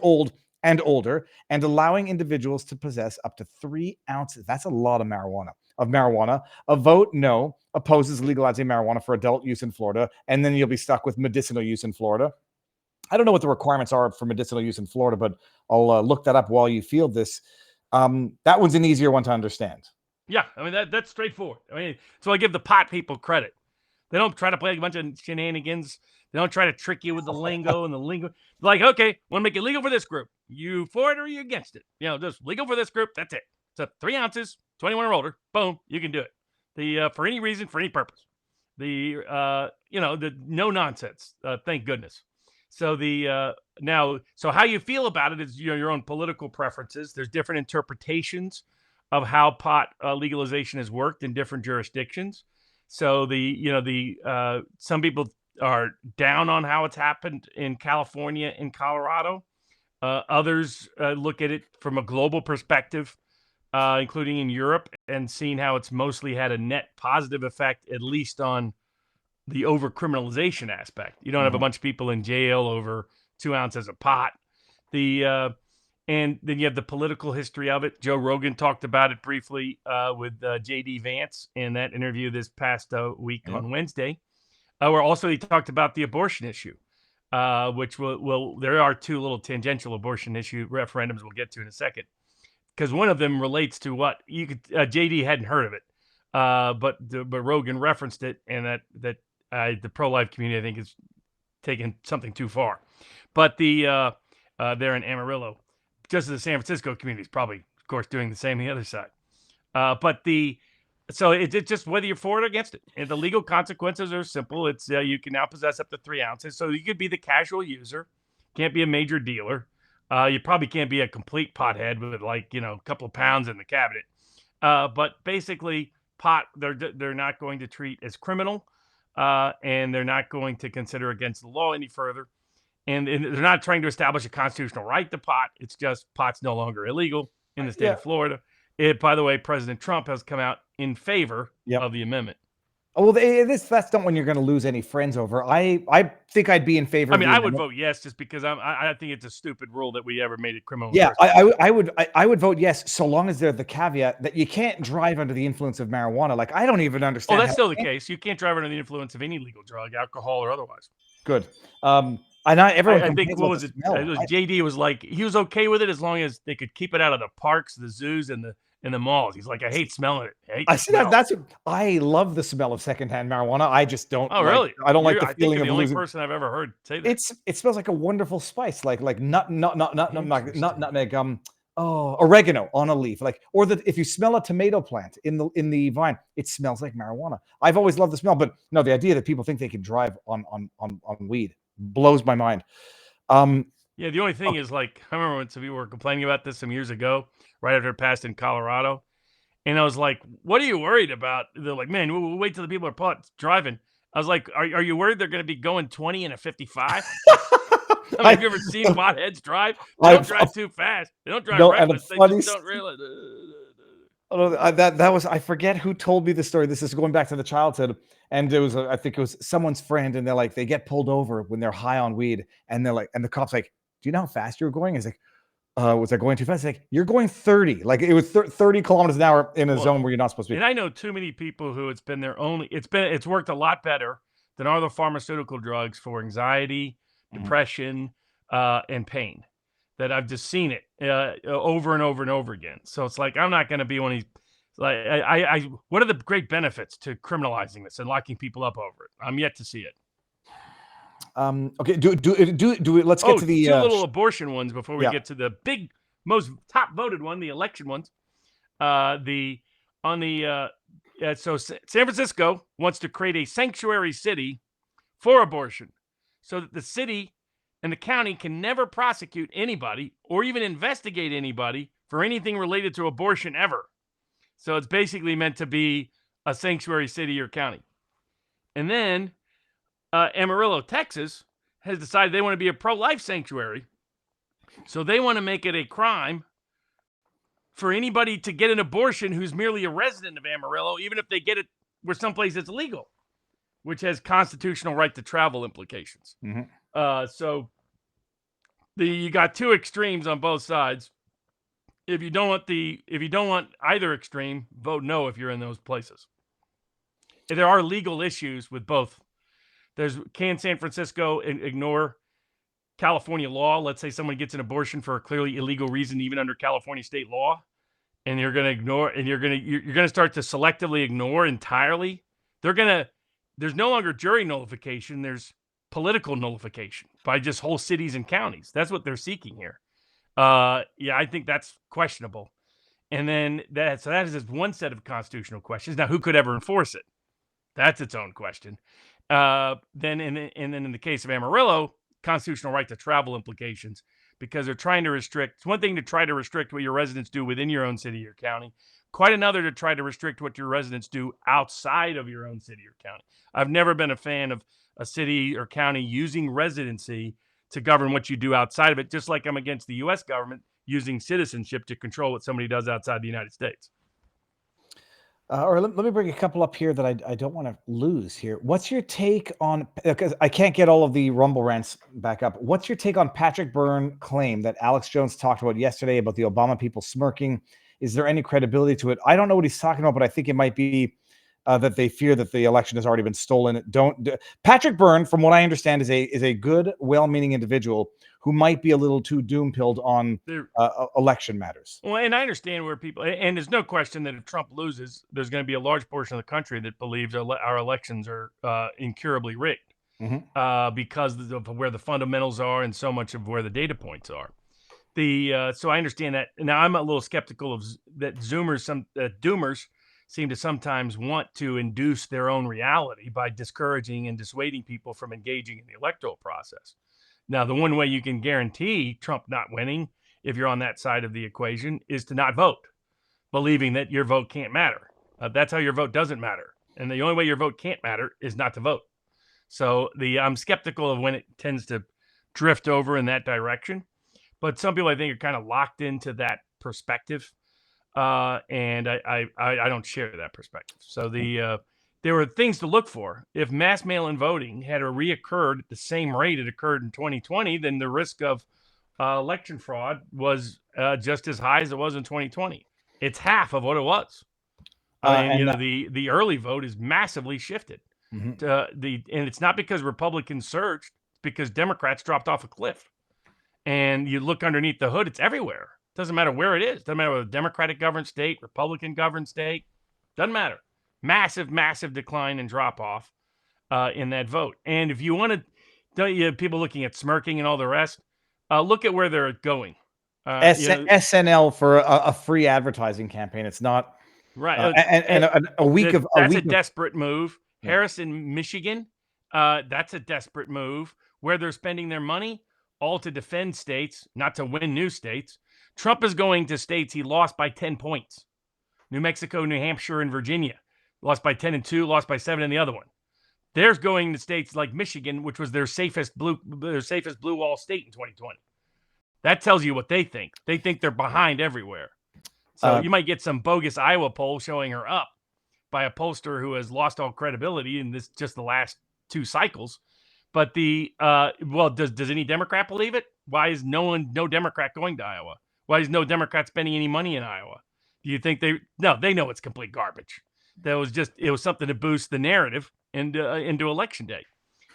old and older, and allowing individuals to possess up to 3 ounces. That's a lot of marijuana. A vote no opposes legalizing marijuana for adult use in Florida, and then you'll be stuck with medicinal use in Florida. I don't know what the requirements are for medicinal use in Florida, but I'll look that up while you field this. That one's an easier one to understand. Yeah, I mean, that's straightforward. I mean, so I give the pot people credit. They don't try to play a bunch of shenanigans. They don't try to trick you with the lingo and the lingo. Like, okay, want to make it legal for this group. You for it or you against it? Just legal for this group. That's it. So 3 ounces, 21 or older. Boom, you can do it. For any reason, for any purpose. The no nonsense. Thank goodness. So so how you feel about it is your own political preferences. There's different interpretations of how pot legalization has worked in different jurisdictions. So some people are down on how it's happened in California and Colorado. Others look at it from a global perspective, including in Europe, and seeing how it's mostly had a net positive effect, at least on the over-criminalization aspect. You don't have a bunch of people in jail over 2 ounces of pot. And then you have the political history of it. Joe Rogan talked about it briefly with J.D. Vance in that interview this past week on Wednesday, where also he talked about the abortion issue, which there are 2 little tangential abortion issue referendums we'll get to in a second, because one of them relates to what you could. J.D. hadn't heard of it, but Rogan referenced it, and that the pro-life community, I think, is taking something too far. But they're in Amarillo. Just as the San Francisco community is probably, of course, doing the same on the other side. So it's just whether you're for it or against it. And the legal consequences are simple. It's you can now possess up to 3 ounces. So you could be the casual user, can't be a major dealer. You probably can't be a complete pothead with a couple of pounds in the cabinet. But basically, pot they're not going to treat as criminal, and they're not going to consider against the law any further. And they're not trying to establish a constitutional right to pot. It's just pot's no longer illegal in the state of Florida. By the way, President Trump has come out in favor of the amendment. Oh, well, that's not when you're going to lose any friends over. I think I'd be in favor. I mean, I would vote yes, just because I think it's a stupid rule that we ever made it criminal. Yeah, I would vote yes, so long as there's the caveat that you can't drive under the influence of marijuana. Like, I don't even understand. Oh, that's still the case. You can't drive under the influence of any legal drug, alcohol or otherwise. Good. I think what was it? It was JD was like, he was okay with it as long as they could keep it out of the parks, the zoos, and the malls. He's like, I hate smelling it. I see that. I love the smell of secondhand marijuana. I just don't. Oh, really? I don't like the feeling of the only losing. Person I've ever heard say that. It smells like a wonderful spice, like nutmeg. Oregano on a leaf, or if you smell a tomato plant in the vine, it smells like marijuana. I've always loved the smell, but no, the idea that people think they can drive on weed blows my mind. Yeah, the only thing is, like, I remember when some people were complaining about this some years ago, right after it passed in Colorado, and I was like, "What are you worried about?" They're like, "Man, we'll wait till the people are driving." I was like, "Are you worried they're going to be going 20 in a 55?" I mean, have you ever seen potheads drive? They don't drive too fast. They don't drive reckless. They just don't realize. That was, I forget who told me the story. This is going back to the childhood, and I think it was someone's friend, and they get pulled over when they're high on weed, and the cop's like, "Do you know how fast you were going?" He's like, "Was I going too fast?" He's like, "You're going 30." Like, it was 30 kilometers an hour in a zone where you're not supposed to be. And I know too many people who it's worked a lot better than other pharmaceutical drugs for anxiety, depression, and pain. That I've just seen it over and over and over again. So it's like, I'm not going to be one of these. Like, what are the great benefits to criminalizing this and locking people up over it? I'm yet to see it. Okay, do it. Let's get to the two little abortion ones before we get to the big, most top voted one, the election ones. So San Francisco wants to create a sanctuary city for abortion, so that the city and the county can never prosecute anybody or even investigate anybody for anything related to abortion ever. So it's basically meant to be a sanctuary city or county. And then Amarillo, Texas, has decided they want to be a pro-life sanctuary. So they want to make it a crime for anybody to get an abortion who's merely a resident of Amarillo, even if they get it where someplace that's legal, which has constitutional right to travel implications. So you got two extremes on both sides. If you don't want either extreme, vote no if you're in those places. There are legal issues with both. Can San Francisco ignore California law? Let's say someone gets an abortion for a clearly illegal reason, even under California state law, and you're going to ignore, and you're going to start to selectively ignore entirely. There's no longer jury nullification. There's political nullification by just whole cities and counties. That's what they're seeking here. I think that's questionable. And then that is just one set of constitutional questions. Now, who could ever enforce it? That's its own question. Then in the case of Amarillo, constitutional right to travel implications, because they're trying to restrict. It's one thing to try to restrict what your residents do within your own city or county. Quite another to try to restrict what your residents do outside of your own city or county. I've never been a fan of a city or county using residency to govern what you do outside of it, just like I'm against the U.S. government using citizenship to control what somebody does outside the United States. Let me bring a couple up here that I don't want to lose here. What's your take on, because I can't get all of the Rumble rants back up. What's your take on Patrick Byrne claim that Alex Jones talked about yesterday about the Obama people smirking? Is there any credibility to it? I don't know what he's talking about, but I think it might be that they fear that the election has already been stolen. Patrick Byrne, from what I understand, is a good, well-meaning individual who might be a little too doom-pilled on election matters. Well, and I understand where people, and there's no question that if Trump loses, there's going to be a large portion of the country that believes our elections are incurably rigged because of where the fundamentals are and so much of where the data points are. So I understand that. Now I'm a little skeptical of that. Doomers seem to sometimes want to induce their own reality by discouraging and dissuading people from engaging in the electoral process. Now, the one way you can guarantee Trump not winning, if you're on that side of the equation, is to not vote, believing that your vote can't matter. That's how your vote doesn't matter. And the only way your vote can't matter is not to vote. So I'm skeptical of when it tends to drift over in that direction. But some people, I think, are kind of locked into that perspective. And I don't share that perspective. So there were things to look for. If mass mail-in voting had reoccurred at the same rate it occurred in 2020, then the risk of election fraud was just as high as it was in 2020. It's half of what it was. The early vote is massively shifted. Mhm. And it's not because Republicans surged, it's because Democrats dropped off a cliff. And you look underneath the hood, it's everywhere. Doesn't matter where it is. Doesn't matter whether Democratic governed state, Republican governed state. Doesn't matter. Massive decline and drop off in that vote. And if you want to, people looking at smirking and all the rest, look at where they're going. SNL for a free advertising campaign. It's not right. That's a desperate move. Yeah. Harris in Michigan, that's a desperate move where they're spending their money all to defend states, not to win new states. Trump is going to states he lost by 10 points. New Mexico, New Hampshire, and Virginia. Lost by 10 and 2, lost by 7 in the other one. There's going to states like Michigan, which was their safest blue wall state in 2020. That tells you what they think. They think they're behind everywhere. So you might get some bogus Iowa poll showing her up by a pollster who has lost all credibility in just the last 2 cycles. But does any Democrat believe it? Why is no Democrat going to Iowa? Why is no Democrat spending any money in Iowa? Do you think they know it's complete garbage? It was something to boost the narrative into election day.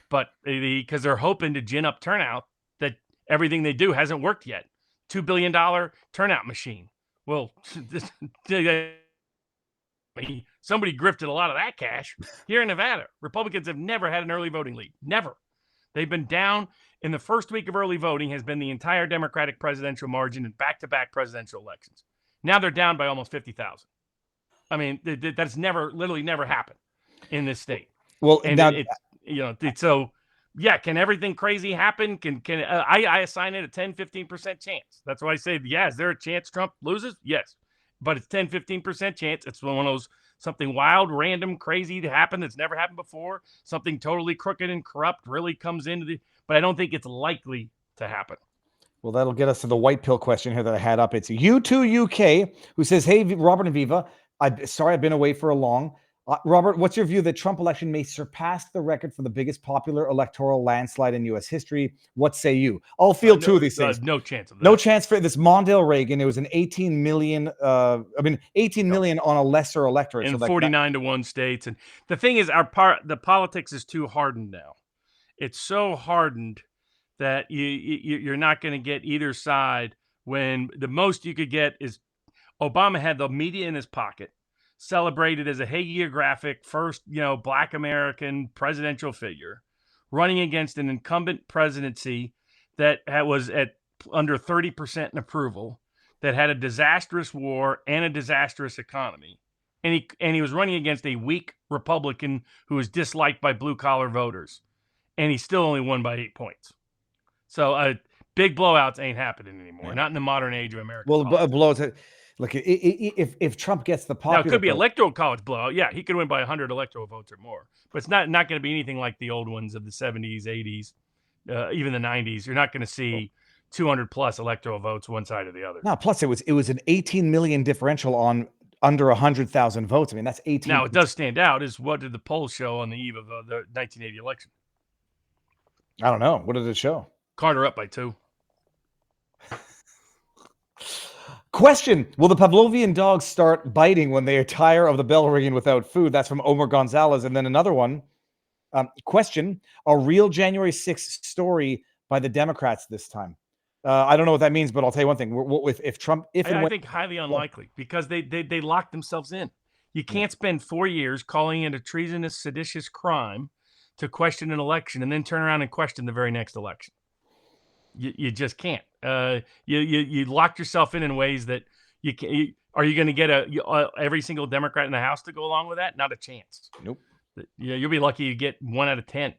But because they're hoping to gin up turnout, that everything they do hasn't worked yet. $2 billion turnout machine. Well, somebody grifted a lot of that cash here in Nevada. Republicans have never had an early voting lead. Never. They've been down in the first week of early voting has been the entire Democratic presidential margin in back-to-back presidential elections. Now they're down by almost 50,000. I mean, that's literally never happened in this state. Well, and now, can everything crazy happen? I assign it a 10-15% chance. That's why I say, is there a chance Trump loses? Yes, but it's 10-15% chance. It's one of those something wild, random, crazy to happen that's never happened before. Something totally crooked and corrupt really comes into but I don't think it's likely to happen. Well, that'll get us to the white pill question here that I had up. It's U2UK who says, "Hey, Robert and Viva, I've been away for a long. Robert, what's your view that Trump election may surpass the record for the biggest popular electoral landslide in U.S. history? What say you?" I'll field 2 of these things. No chance of that. No chance for this. Mondale Reagan, it was an 18 million on a lesser electorate. In 49-1 states. And the thing is, the politics is too hardened now. It's so hardened that you're not going to get either side when the most you could get is Obama had the media in his pocket, celebrated as a hagiographic first, Black American presidential figure, running against an incumbent presidency that was at under 30% in approval, that had a disastrous war and a disastrous economy. And he was running against a weak Republican who was disliked by blue-collar voters. And he still only won by 8 points. So big blowouts ain't happening anymore, not in the modern age of America. Well, blowouts. Look, if Trump gets the popular, now it could be electoral college blowout. Yeah, he could win by 100 electoral votes or more, but it's not going to be anything like the old ones of the 70s, 80s, even the 90s. You're not going to see 200 plus electoral votes one side or the other. No, plus it was an 18 million differential on under 100,000 votes. I mean, that's 18. Now it does stand out. Is what did the polls show on the eve of the 1980 election? I don't know. What did it show? Carter up by 2. Question: will the Pavlovian dogs start biting when they are tired of the bell ringing without food? That's from Omar Gonzalez. And then another one. Question: a real January 6th story by the Democrats this time? I don't know what that means, but I'll tell you one thing. If Trump, I think highly unlikely, because they locked themselves in. You can't spend 4 years calling it a treasonous, seditious crime to question an election and then turn around and question the very next election. You just can't. You locked yourself in ways that you can. Are you going to get every single Democrat in the House to go along with that? Not a chance. Nope. You'll be lucky you get 1 out of 10.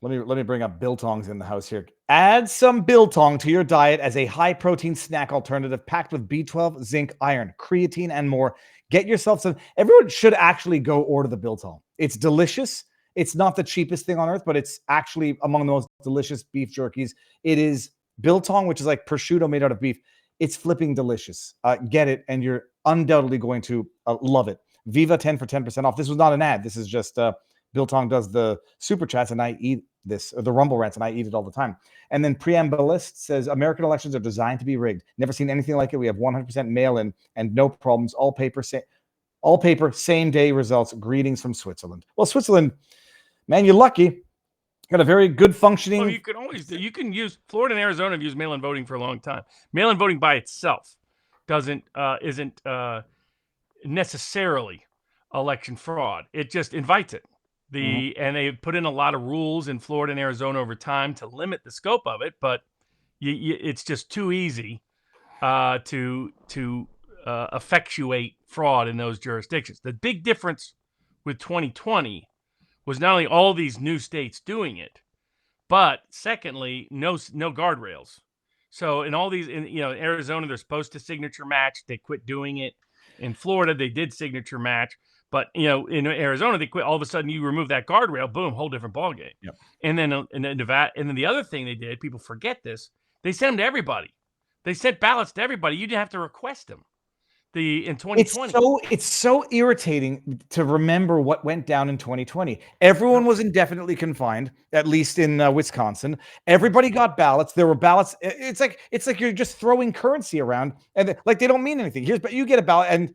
Let me bring up biltongs in the house here. Add some biltong to your diet as a high protein snack alternative packed with B12, zinc, iron, creatine, and more. Get yourself some. Everyone should actually go order the biltong. It's delicious. It's not the cheapest thing on earth, but it's actually among the most delicious beef jerkies. It is biltong, which is like prosciutto made out of beef. It's flipping delicious. Get it, and you're undoubtedly going to love it. Viva 10 for 10% off. This was not an ad. This is just Bill Tong does the super chats and I eat this, or the Rumble rants, and I eat it all the time. And then Preambulist says, American elections are designed to be rigged. Never seen anything like it. We have 100% mail-in and no problems. All paper, same day results. Greetings from Switzerland. Well, Switzerland, man, you're lucky. Got a very good functioning. Well, you can use Florida and Arizona have used mail-in voting for a long time. Mail-in voting by itself isn't necessarily election fraud. It just invites it. And they put in a lot of rules in Florida and Arizona over time to limit the scope of it, but it's just too easy to effectuate fraud in those jurisdictions. The big difference with 2020 was not only all these new states doing it, but secondly, no guardrails. So in all these, in Arizona, they're supposed to signature match. They quit doing it. In Florida, they did signature match. But, in Arizona, they quit. All of a sudden, you remove that guardrail, boom, whole different ballgame. Yep. And then in Nevada, and then the other thing they did, people forget this, they sent them to everybody. They sent ballots to everybody. You didn't have to request them. In 2020. It's so irritating to remember what went down in 2020. Everyone was indefinitely confined, at least in Wisconsin. Everybody got ballots. There were ballots. It's like you're just throwing currency around, and like they don't mean anything. But you get a ballot, and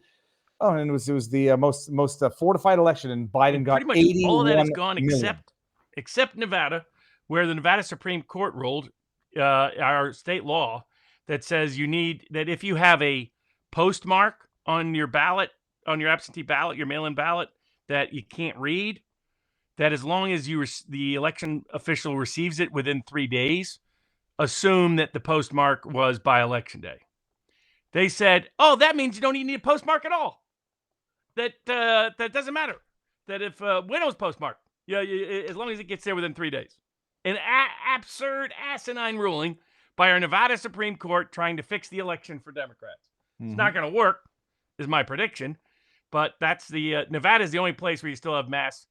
it was the most fortified election, and Biden got 81 all of that is gone million. except Nevada, where the Nevada Supreme Court ruled our state law that says that if you have a postmark on your ballot, on your absentee ballot, your mail-in ballot that you can't read, that as long as the election official receives it within 3 days, assume that the postmark was by election day. They said, that means you don't even need a postmark at all. That doesn't matter. That if when it was postmarked, as long as it gets there within 3 days. An absurd, asinine ruling by our Nevada Supreme Court trying to fix the election for Democrats. It's not going to work, is my prediction. But that's Nevada is the only place where you still have mass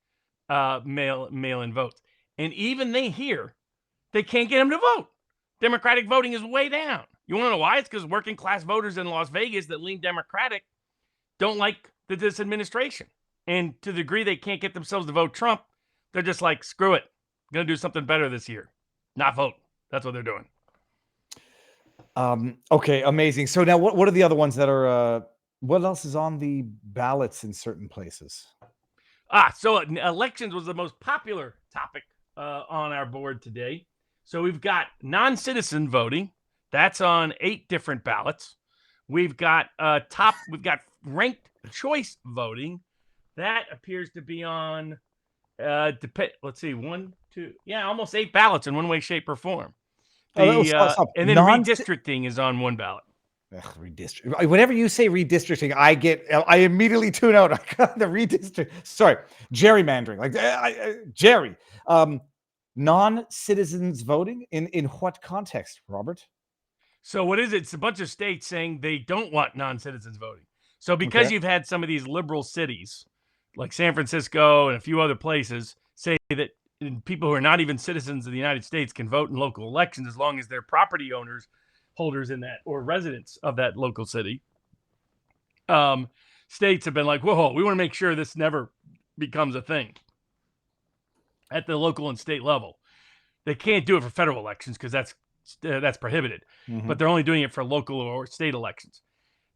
mail-in votes. And even they can't get them to vote. Democratic voting is way down. You want to know why? It's because working class voters in Las Vegas that lean Democratic don't like this administration. And to the degree they can't get themselves to vote Trump, they're just like, screw it. I'm going to do something better this year. Not vote. That's what they're doing. Okay, amazing. So now what are the other ones that are, what else is on the ballots in certain places? So elections was the most popular topic on our board today. So we've got non-citizen voting. That's on 8 different ballots. We've got ranked choice voting. That appears to be on, let's see, 1, 2, almost 8 ballots in one way, shape, or form. And then redistricting is on 1 ballot. Redistricting. Whenever you say redistricting, I immediately tune out. The redistrict. Sorry, gerrymandering. Jerry. Non-citizens voting in what context, Robert? So what is it? It's a bunch of states saying they don't want non-citizens voting. So because you've had some of these liberal cities like San Francisco and a few other places say that people who are not even citizens of the United States can vote in local elections as long as they're property holders in that, or residents of that local city. States have been like, whoa, we want to make sure this never becomes a thing at the local and state level. They can't do it for federal elections because that's prohibited, but they're only doing it for local or state elections.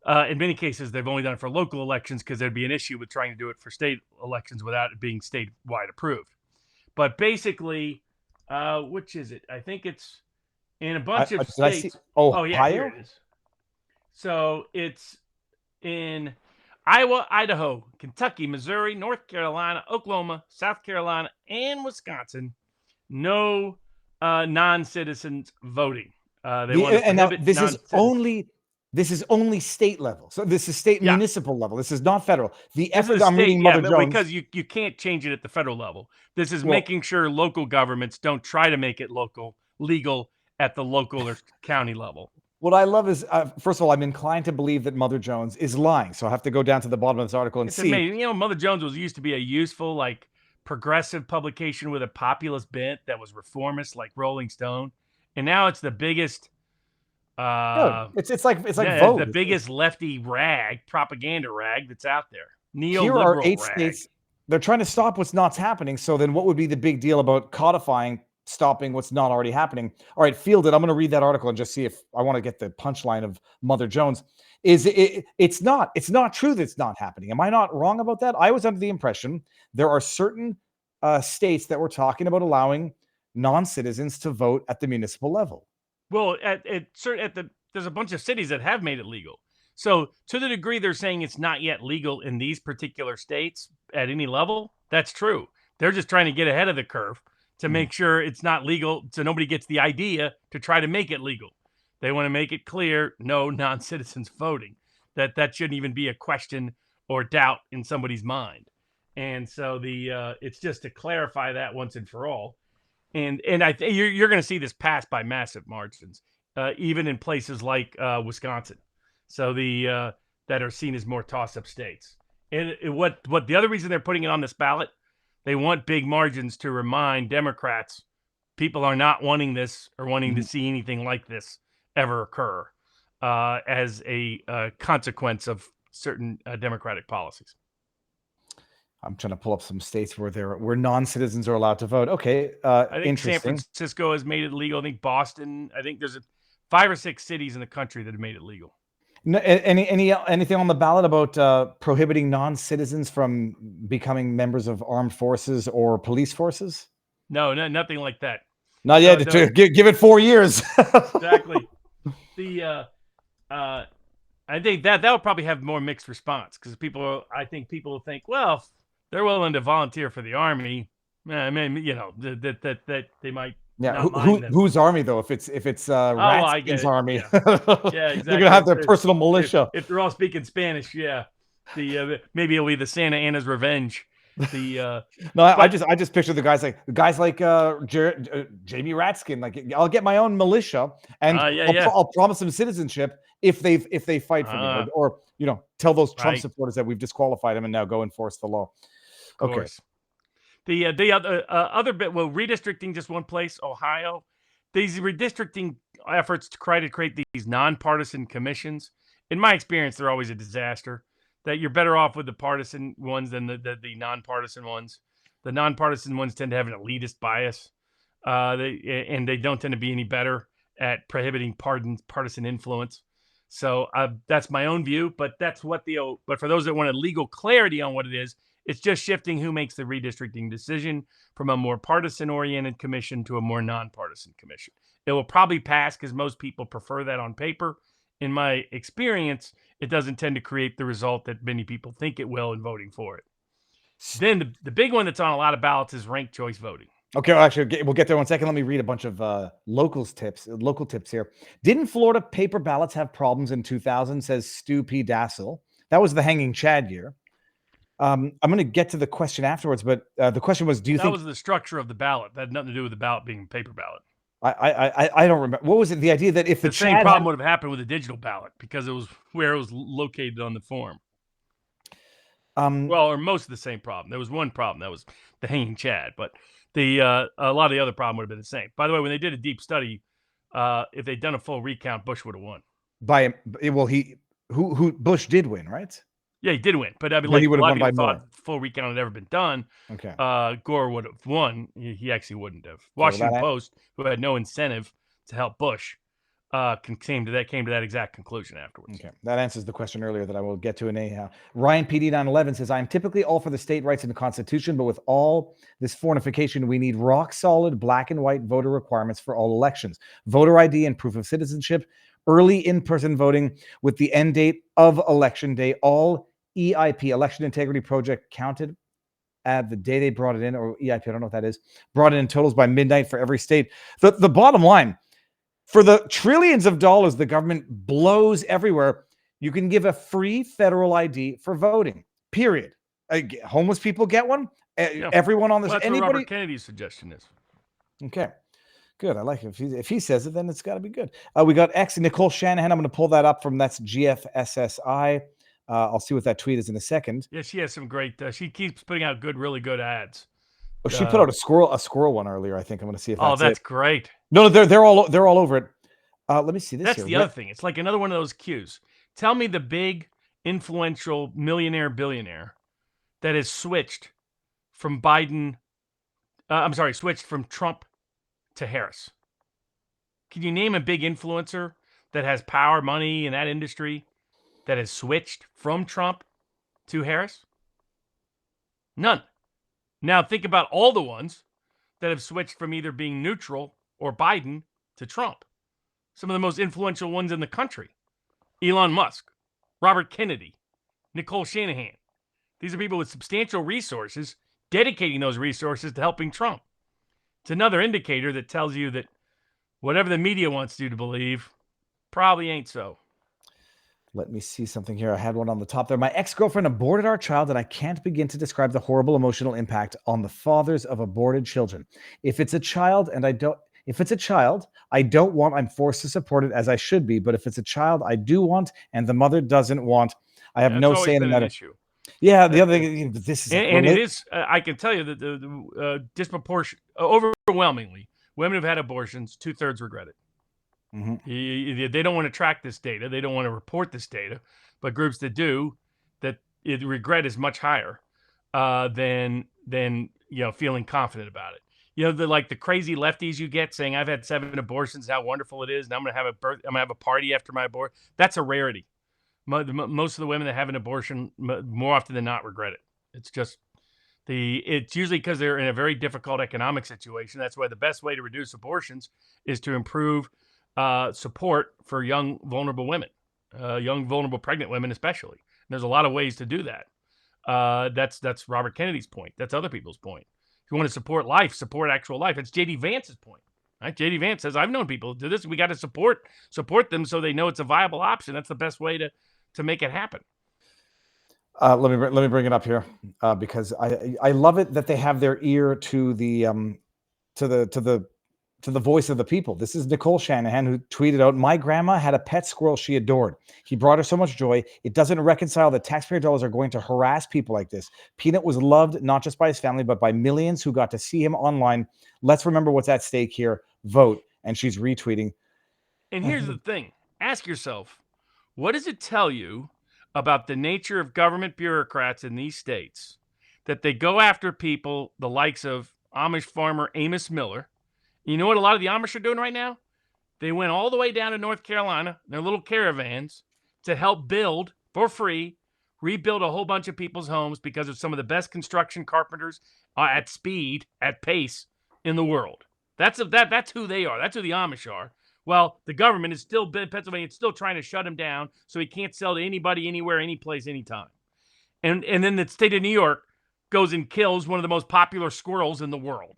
In many cases, they've only done it for local elections because there'd be an issue with trying to do it for state elections without it being statewide approved. But basically, which is it? I think it's in a bunch of states. Ohio? Here it is. So it's in Iowa, Idaho, Kentucky, Missouri, North Carolina, Oklahoma, South Carolina, and Wisconsin. No non-citizens voting. This is only state level. So this is state municipal level. This is not federal. I'm reading Mother Jones. Because you can't change it at the federal level. This is making sure local governments don't try to make it legal at the local or county level. What I love is, first of all, I'm inclined to believe that Mother Jones is lying. So I have to go down to the bottom of this article and see. Amazing. Mother Jones used to be a useful, progressive publication with a populist bent that was reformist, like Rolling Stone, and now it's the biggest. It's like Vogue. The biggest lefty propaganda rag that's out there. here are neoliberal 8 rag. states. They're trying to stop what's not happening. So then what would be the big deal about codifying, stopping what's not already happening? All right, Fielded, I'm going to read that article and just see if I want to get the punchline of Mother Jones. It's not true that it's not happening. Am I not wrong about that? I was under the impression there are certain states that were talking about allowing non-citizens to vote at the municipal level. Well, there's a bunch of cities that have made it legal. So to the degree they're saying it's not yet legal in these particular states at any level, that's true. They're just trying to get ahead of the curve to make sure it's not legal, so nobody gets the idea to try to make it legal. They want to make it clear, no non-citizens voting, that shouldn't even be a question or doubt in somebody's mind. And so it's just to clarify that once and for all. And I think you're going to see this pass by massive margins, even in places like Wisconsin. So that are seen as more toss-up states. And what the other reason they're putting it on this ballot, they want big margins to remind Democrats people are not wanting this or wanting to see anything like this ever occur as a consequence of certain Democratic policies. I'm trying to pull up some states where non-citizens are allowed to vote. Okay, I think interesting. San Francisco has made it legal. I think Boston. I think there's 5 or 6 cities in the country that have made it legal. No, anything on the ballot about prohibiting non-citizens from becoming members of armed forces or police forces? No, nothing like that. Not yet. No. Give it 4 years. Exactly. I think that would probably have more mixed response because I think people will think, well, if they're willing to volunteer for the army, I mean, that they might. Yeah, whose army though? If it's Ratskin's army, yeah, exactly. They're gonna have their personal militia. If they're all speaking Spanish, yeah. Maybe it'll be the Santa Anna's Revenge. I just picture the guys like Jamie Ratskin. Like, I'll get my own militia and I'll promise them citizenship if they fight for me, or tell those Trump supporters that we've disqualified them and now go enforce the law. Of course. The other bit, redistricting just one place, Ohio. These redistricting efforts to try to create these nonpartisan commissions, in my experience, they're always a disaster. That you're better off with the partisan ones than the nonpartisan ones. The nonpartisan ones tend to have an elitist bias, they don't tend to be any better at prohibiting partisan influence. So that's my own view, but that's what but for those that want a legal clarity on what it is, it's just shifting who makes the redistricting decision from a more partisan-oriented commission to a more nonpartisan commission. It will probably pass because most people prefer that on paper. In my experience, it doesn't tend to create the result that many people think it will in voting for it. Then the big one that's on a lot of ballots is ranked choice voting. Okay, well, actually, we'll get there in 1 second. Let me read a bunch of local tips here. Didn't Florida paper ballots have problems in 2000, says Stu P. Dassel. That was the hanging Chad year. I'm going to get to the question afterwards, but the question was, do you think... That was the structure of the ballot. That had nothing to do with the ballot being a paper ballot. I don't remember. What was it? The idea that if the same problem would have happened with a digital ballot because it was where it was located on the form. Or most of the same problem. There was one problem that was the hanging Chad, but a lot of the other problem would have been the same. By the way, when they did a deep study, if they'd done a full recount, Bush would have won. Bush did win, right? Yeah, he did win, but I mean, he would have won by more. Full recount had never been done. Okay. Gore would have won. He actually wouldn't have. Washington Post, who had no incentive to help Bush, came to that exact conclusion afterwards. Okay, that answers the question earlier that I will get to in anyhow. Ryan PD 911 says, "I'm typically all for the state rights in the Constitution, but with all this fornication, we need rock solid black and white voter requirements for all elections, voter ID and proof of citizenship, early in-person voting with the end date of election day, all EIP, Election Integrity Project, counted at the day they brought it in, or EIP, I don't know what that is, brought it in totals by midnight for every state." The bottom line, for the trillions of dollars the government blows everywhere, you can give a free federal ID for voting, period. Homeless people get one. Everyone on this. That's what Robert Kennedy's suggestion is. Okay. Good. I like it. If he says it, then it's got to be good. We got Nicole Shanahan. I'm going to pull that up from that's GFSSI. I'll see what that tweet is in a second. Yeah, she has some great. She keeps putting out really good ads. Oh, she put out a squirrel one earlier. I think I'm going to see if that's great. No, they're all over it. Let me see this. That's the other thing. It's like another one of those cues. Tell me the big influential millionaire billionaire that has switched from Biden? Switched from Trump to Harris. Can you name a big influencer that has power, money in that industry that has switched from Trump to Harris? None. Now think about all the ones that have switched from either being neutral or Biden to Trump. Some of the most influential ones in the country. Elon Musk, Robert Kennedy, Nicole Shanahan. These are people with substantial resources dedicating those resources to helping Trump. It's another indicator that tells you that whatever the media wants you to believe probably ain't so. Let me see something here. I had one on the top there. My ex-girlfriend aborted our child, and I can't begin to describe the horrible emotional impact on the fathers of aborted children. If it's a child, I don't want, I'm forced to support it as I should be. But if it's a child I do want and the mother doesn't want, I have no say in the matter. Issue. Yeah, the other thing, this is and it is. I can tell you that the disproportionate, overwhelmingly, women who've had abortions, 2/3 regret it. Mm-hmm. They don't want to track this data. They don't want to report this data. But groups that do, that regret is much higher than feeling confident about it. The crazy lefties you get saying, "I've had 7 abortions. How wonderful it is! And I'm gonna have a party after my abortion." That's a rarity. Most of the women that have an abortion, more often than not, regret it. It's just it's usually because they're in a very difficult economic situation. That's why the best way to reduce abortions is to improve support for young, vulnerable women, young, vulnerable pregnant women, especially. And there's a lot of ways to do that. That's Robert Kennedy's point. That's other people's point. If you want to support life, support actual life. It's J.D. Vance's point. Right? J.D. Vance says, I've known people do this. We got to support them so they know it's a viable option. That's the best way to make it happen. Let me bring it up here because I love it that they have their ear to the voice of the people. This is Nicole Shanahan, who tweeted out, "My grandma had a pet squirrel she adored. He brought her so much joy. It doesn't reconcile that taxpayer dollars are going to harass people like this. Peanut was loved not just by his family, but by millions who got to see him online. Let's remember what's at stake here. Vote." And she's retweeting. And here's the thing. Ask yourself, what does it tell you about the nature of government bureaucrats in these states that they go after people the likes of Amish farmer Amos Miller? You know what a lot of the Amish are doing right now? They went all the way down to North Carolina in their little caravans to help build, for free, rebuild a whole bunch of people's homes because of some of the best construction carpenters at speed, at pace in the world. That's who they are. That's who the Amish are. Well, the government is still, Pennsylvania is still trying to shut him down so he can't sell to anybody, anywhere, any place, anytime. And then the state of New York goes and kills one of the most popular squirrels in the world.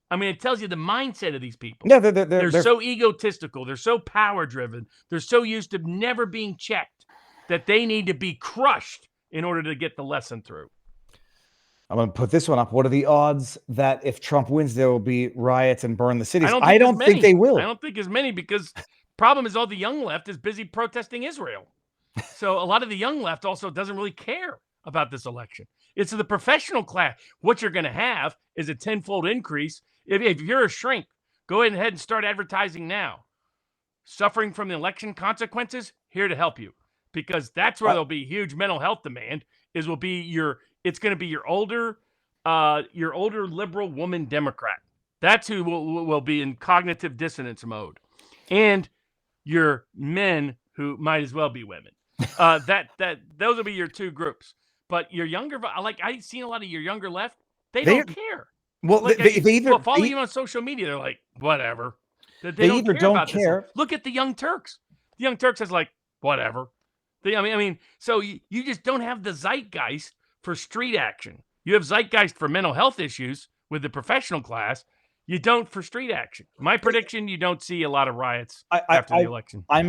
I mean, it tells you the mindset of these people. Yeah, they're so egotistical. They're so power-driven. They're so used to never being checked that they need to be crushed in order to get the lesson through. I'm going to put this one up. What are the odds that if Trump wins, there will be riots and burn the cities? I don't think they will. I don't think as many because problem is all the young left is busy protesting Israel. So a lot of the young left also doesn't really care about this election. It's the professional class. What you're going to have is a 10-fold increase. If you're a shrink, go ahead and start advertising now. Suffering from the election consequences, here to help you. Because that's where there'll be huge mental health demand, it's going to be your older liberal woman Democrat. That's who will be in cognitive dissonance mode. And your men who might as well be women. Those will be your two groups. But your younger, I've seen a lot of your younger left, they don't care. Well, they either follow you on social media. They're like, whatever. They either don't care. Look at the Young Turks. The Young Turks is like, whatever. So you just don't have the zeitgeist for street action. You have zeitgeist for mental health issues with the professional class. You don't for street action. My prediction: you don't see a lot of riots after the election. I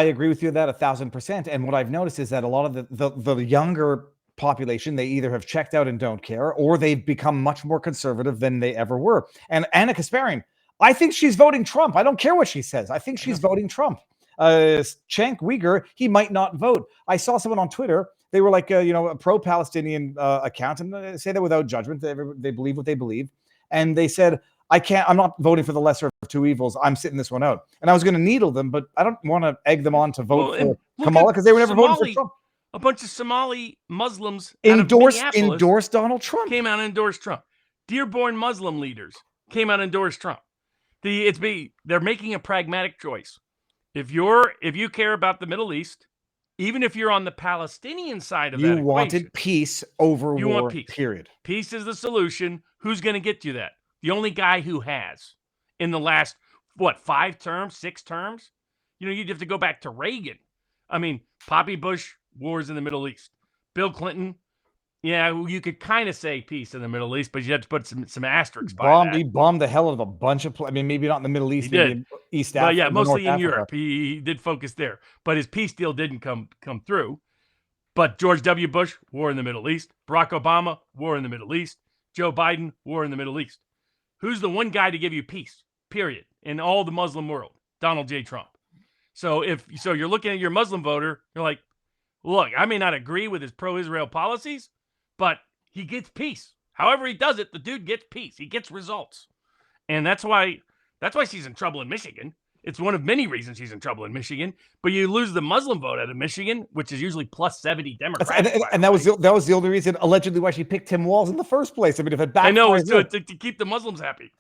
agree with you that 1,000%. And what I've noticed is that a lot of the younger population, they either have checked out and don't care, or they've become much more conservative than they ever were. And Anna Kasparian, I think she's voting Trump. I don't care what she says. I think she's voting Trump. Cenk Uyghur, he might not vote. I saw someone on Twitter. They were like, a pro-Palestinian account, and they say that without judgment. They believe what they believe. And they said, I'm not voting for the lesser of two evils. I'm sitting this one out. And I was going to needle them, but I don't want to egg them on to vote for Kamala because they were never voting for Trump. A bunch of Somali Muslims out of Minneapolis endorsed Donald Trump. Came out and endorsed Trump. Dearborn Muslim leaders came out and endorsed Trump. They're making a pragmatic choice. If you care about the Middle East, even if you're on the Palestinian side of that equation, you wanted peace over you war. want peace. Period. Peace is the solution. Who's going to get you that? The only guy who has in the last 5 terms, 6 terms. You'd have to go back to Reagan. I mean, Poppy Bush, wars in the Middle East. Bill Clinton, yeah, you could kind of say peace in the Middle East, but you have to put some asterisks by that. He bombed the hell out of a bunch of. Maybe not in the Middle East, maybe in East Africa. But yeah, mostly in Africa. Europe. He did focus there, but his peace deal didn't come through. But George W. Bush, war in the Middle East. Barack Obama, war in the Middle East. Joe Biden, war in the Middle East. Who's the one guy to give you peace, period, in all the Muslim world? Donald J. Trump. So you're looking at your Muslim voter, you're like, look, I may not agree with his pro-Israel policies, but he gets peace. However he does it, the dude gets peace. He gets results. And that's why she's in trouble in Michigan. It's one of many reasons she's in trouble in Michigan. But you lose the Muslim vote out of Michigan, which is usually plus 70 Democrats. And that was the only reason, allegedly, why she picked Tim Walz in the first place. I mean, if it backfired, I know, it's to keep the Muslims happy.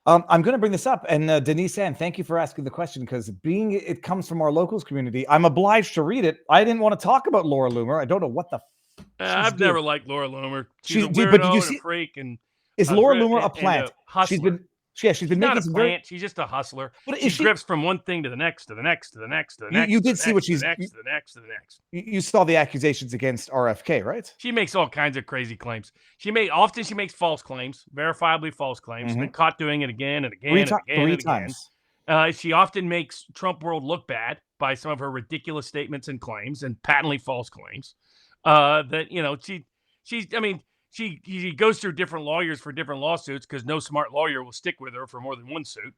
I'm going to bring this up, and Denise Ann, thank you for asking the question, because it comes from our locals community, I'm obliged to read it. I didn't want to talk about Laura Loomer. I don't know what the. I've never liked Laura Loomer. She's a weirdo and a freak. And is Laura Loomer a plant? She's been making some plant. She's just a hustler. But she drifts from one thing to the next, to the next, to the next, to the next. You did see what she's to the next. You saw the accusations against RFK, right? She makes all kinds of crazy claims. She makes false claims, verifiably false claims. She's been caught doing it again and again three times. She often makes Trump world look bad by some of her ridiculous statements and claims and patently false claims. She goes through different lawyers for different lawsuits because no smart lawyer will stick with her for more than one suit.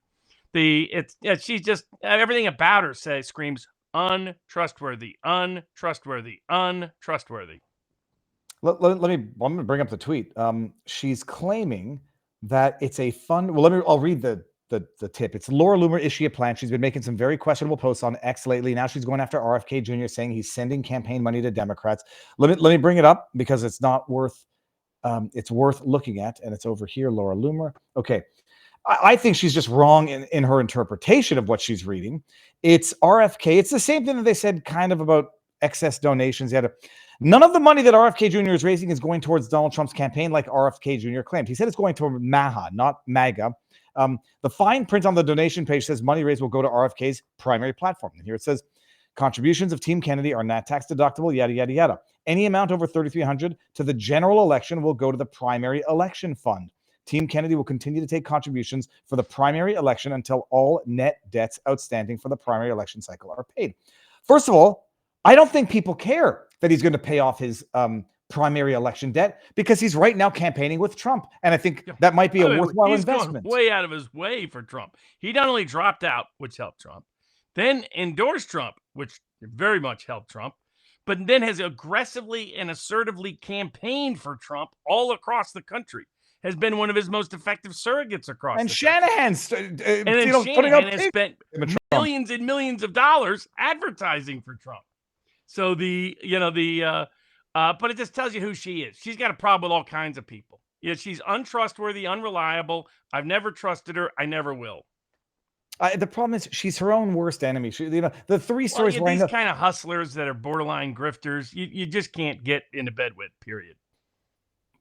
She's just, everything about her screams untrustworthy. I'm going to bring up the tweet. She's claiming that it's a fund. Well, I'll read the tip. It's Laura Loomer. Is she a plant? She's been making some very questionable posts on X lately. Now she's going after RFK Jr., saying he's sending campaign money to Democrats. Let me bring it up because it's not worth. It's worth looking at, and it's over here, Laura Loomer. Okay. I think she's just wrong in her interpretation of what she's reading. It's RFK. It's the same thing that they said kind of about excess donations. None of the money that RFK Jr. is raising is going towards Donald Trump's campaign like RFK Jr. claimed. He said it's going toward MAHA, not MAGA. The fine print on the donation page says money raised will go to RFK's primary platform. And here it says, contributions of Team Kennedy are not tax deductible, yada, yada, yada. Any amount over $3,300 to the general election will go to the primary election fund. Team Kennedy will continue to take contributions for the primary election until all net debts outstanding for the primary election cycle are paid. First of all, I don't think people care that he's going to pay off his primary election debt because he's right now campaigning with Trump. And I think that might be a worthwhile investment. He's gone way out of his way for Trump. He not only dropped out, which helped Trump, then endorsed Trump, which very much helped Trump, but then has aggressively and assertively campaigned for Trump all across the country. Has been one of his most effective surrogates across. And the Shanahan's Shanahan has spent millions and millions of dollars advertising for Trump. So but it just tells you who she is. She's got a problem with all kinds of people. Yeah, she's untrustworthy, unreliable. I've never trusted her. I never will. The problem is she's her own worst enemy. The three stories these kind of hustlers that are borderline grifters, you just can't get into bed with, period.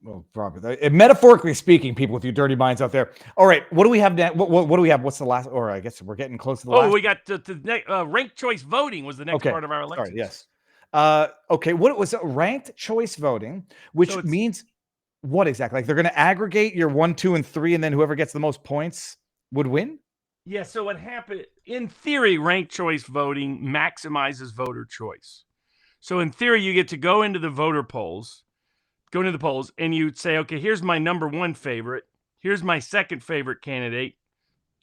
Well, probably. Metaphorically speaking, people with your dirty minds out there. All right, what do we have now? What do we have? What's the last? Or I guess we're getting close to the last. We got ranked choice voting was the next part of our election. Sorry, yes. Okay, what was ranked choice voting, which means what exactly? Like they're going to aggregate your 1, 2, and 3, and then whoever gets the most points would win? Yeah, so what happened, in theory, ranked choice voting maximizes voter choice. So in theory, you get to go into the polls, and you'd say, okay, here's my number 1 favorite. Here's my second favorite candidate,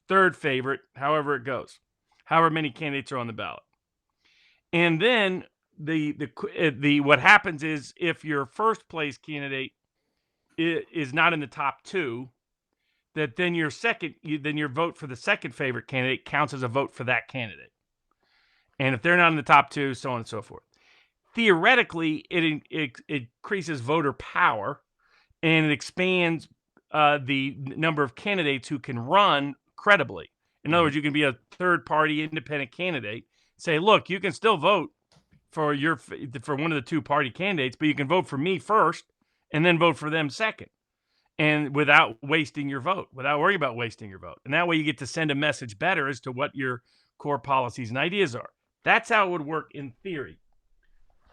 third favorite, however it goes, however many candidates are on the ballot. And then what happens is if your first place candidate is not in the top 2, that then your vote for the second favorite candidate counts as a vote for that candidate. And if they're not in the top 2, so on and so forth. theoretically, it increases voter power, and it expands the number of candidates who can run credibly. In other words, you can be a third-party independent candidate. Say, look, you can still vote for one of the two-party candidates, but you can vote for me first, and then vote for them second, and without wasting your vote, without worrying about wasting your vote. And that way, you get to send a message better as to what your core policies and ideas are. That's how it would work in theory.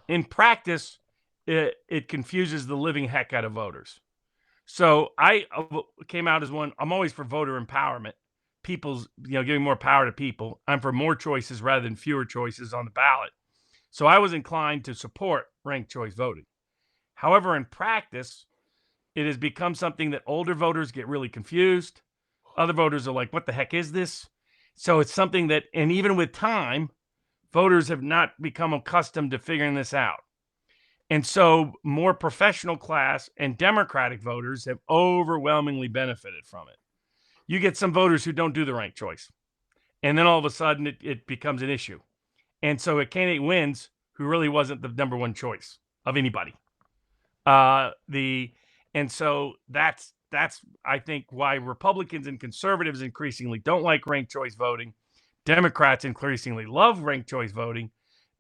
In practice, it confuses the living heck out of voters. So I came out as one. I'm always for voter empowerment. People's, giving more power to people. I'm for more choices rather than fewer choices on the ballot. So I was inclined to support ranked choice voting. However, in practice, it has become something that older voters get really confused. Other voters are like, what the heck is this? So it's something that, and even with time, voters have not become accustomed to figuring this out. And so more professional class and Democratic voters have overwhelmingly benefited from it. You get some voters who don't do the ranked choice. And then all of a sudden it becomes an issue. And so a candidate wins who really wasn't the number one choice of anybody. And so that's I think why Republicans and conservatives increasingly don't like ranked choice voting. Democrats increasingly love ranked choice voting.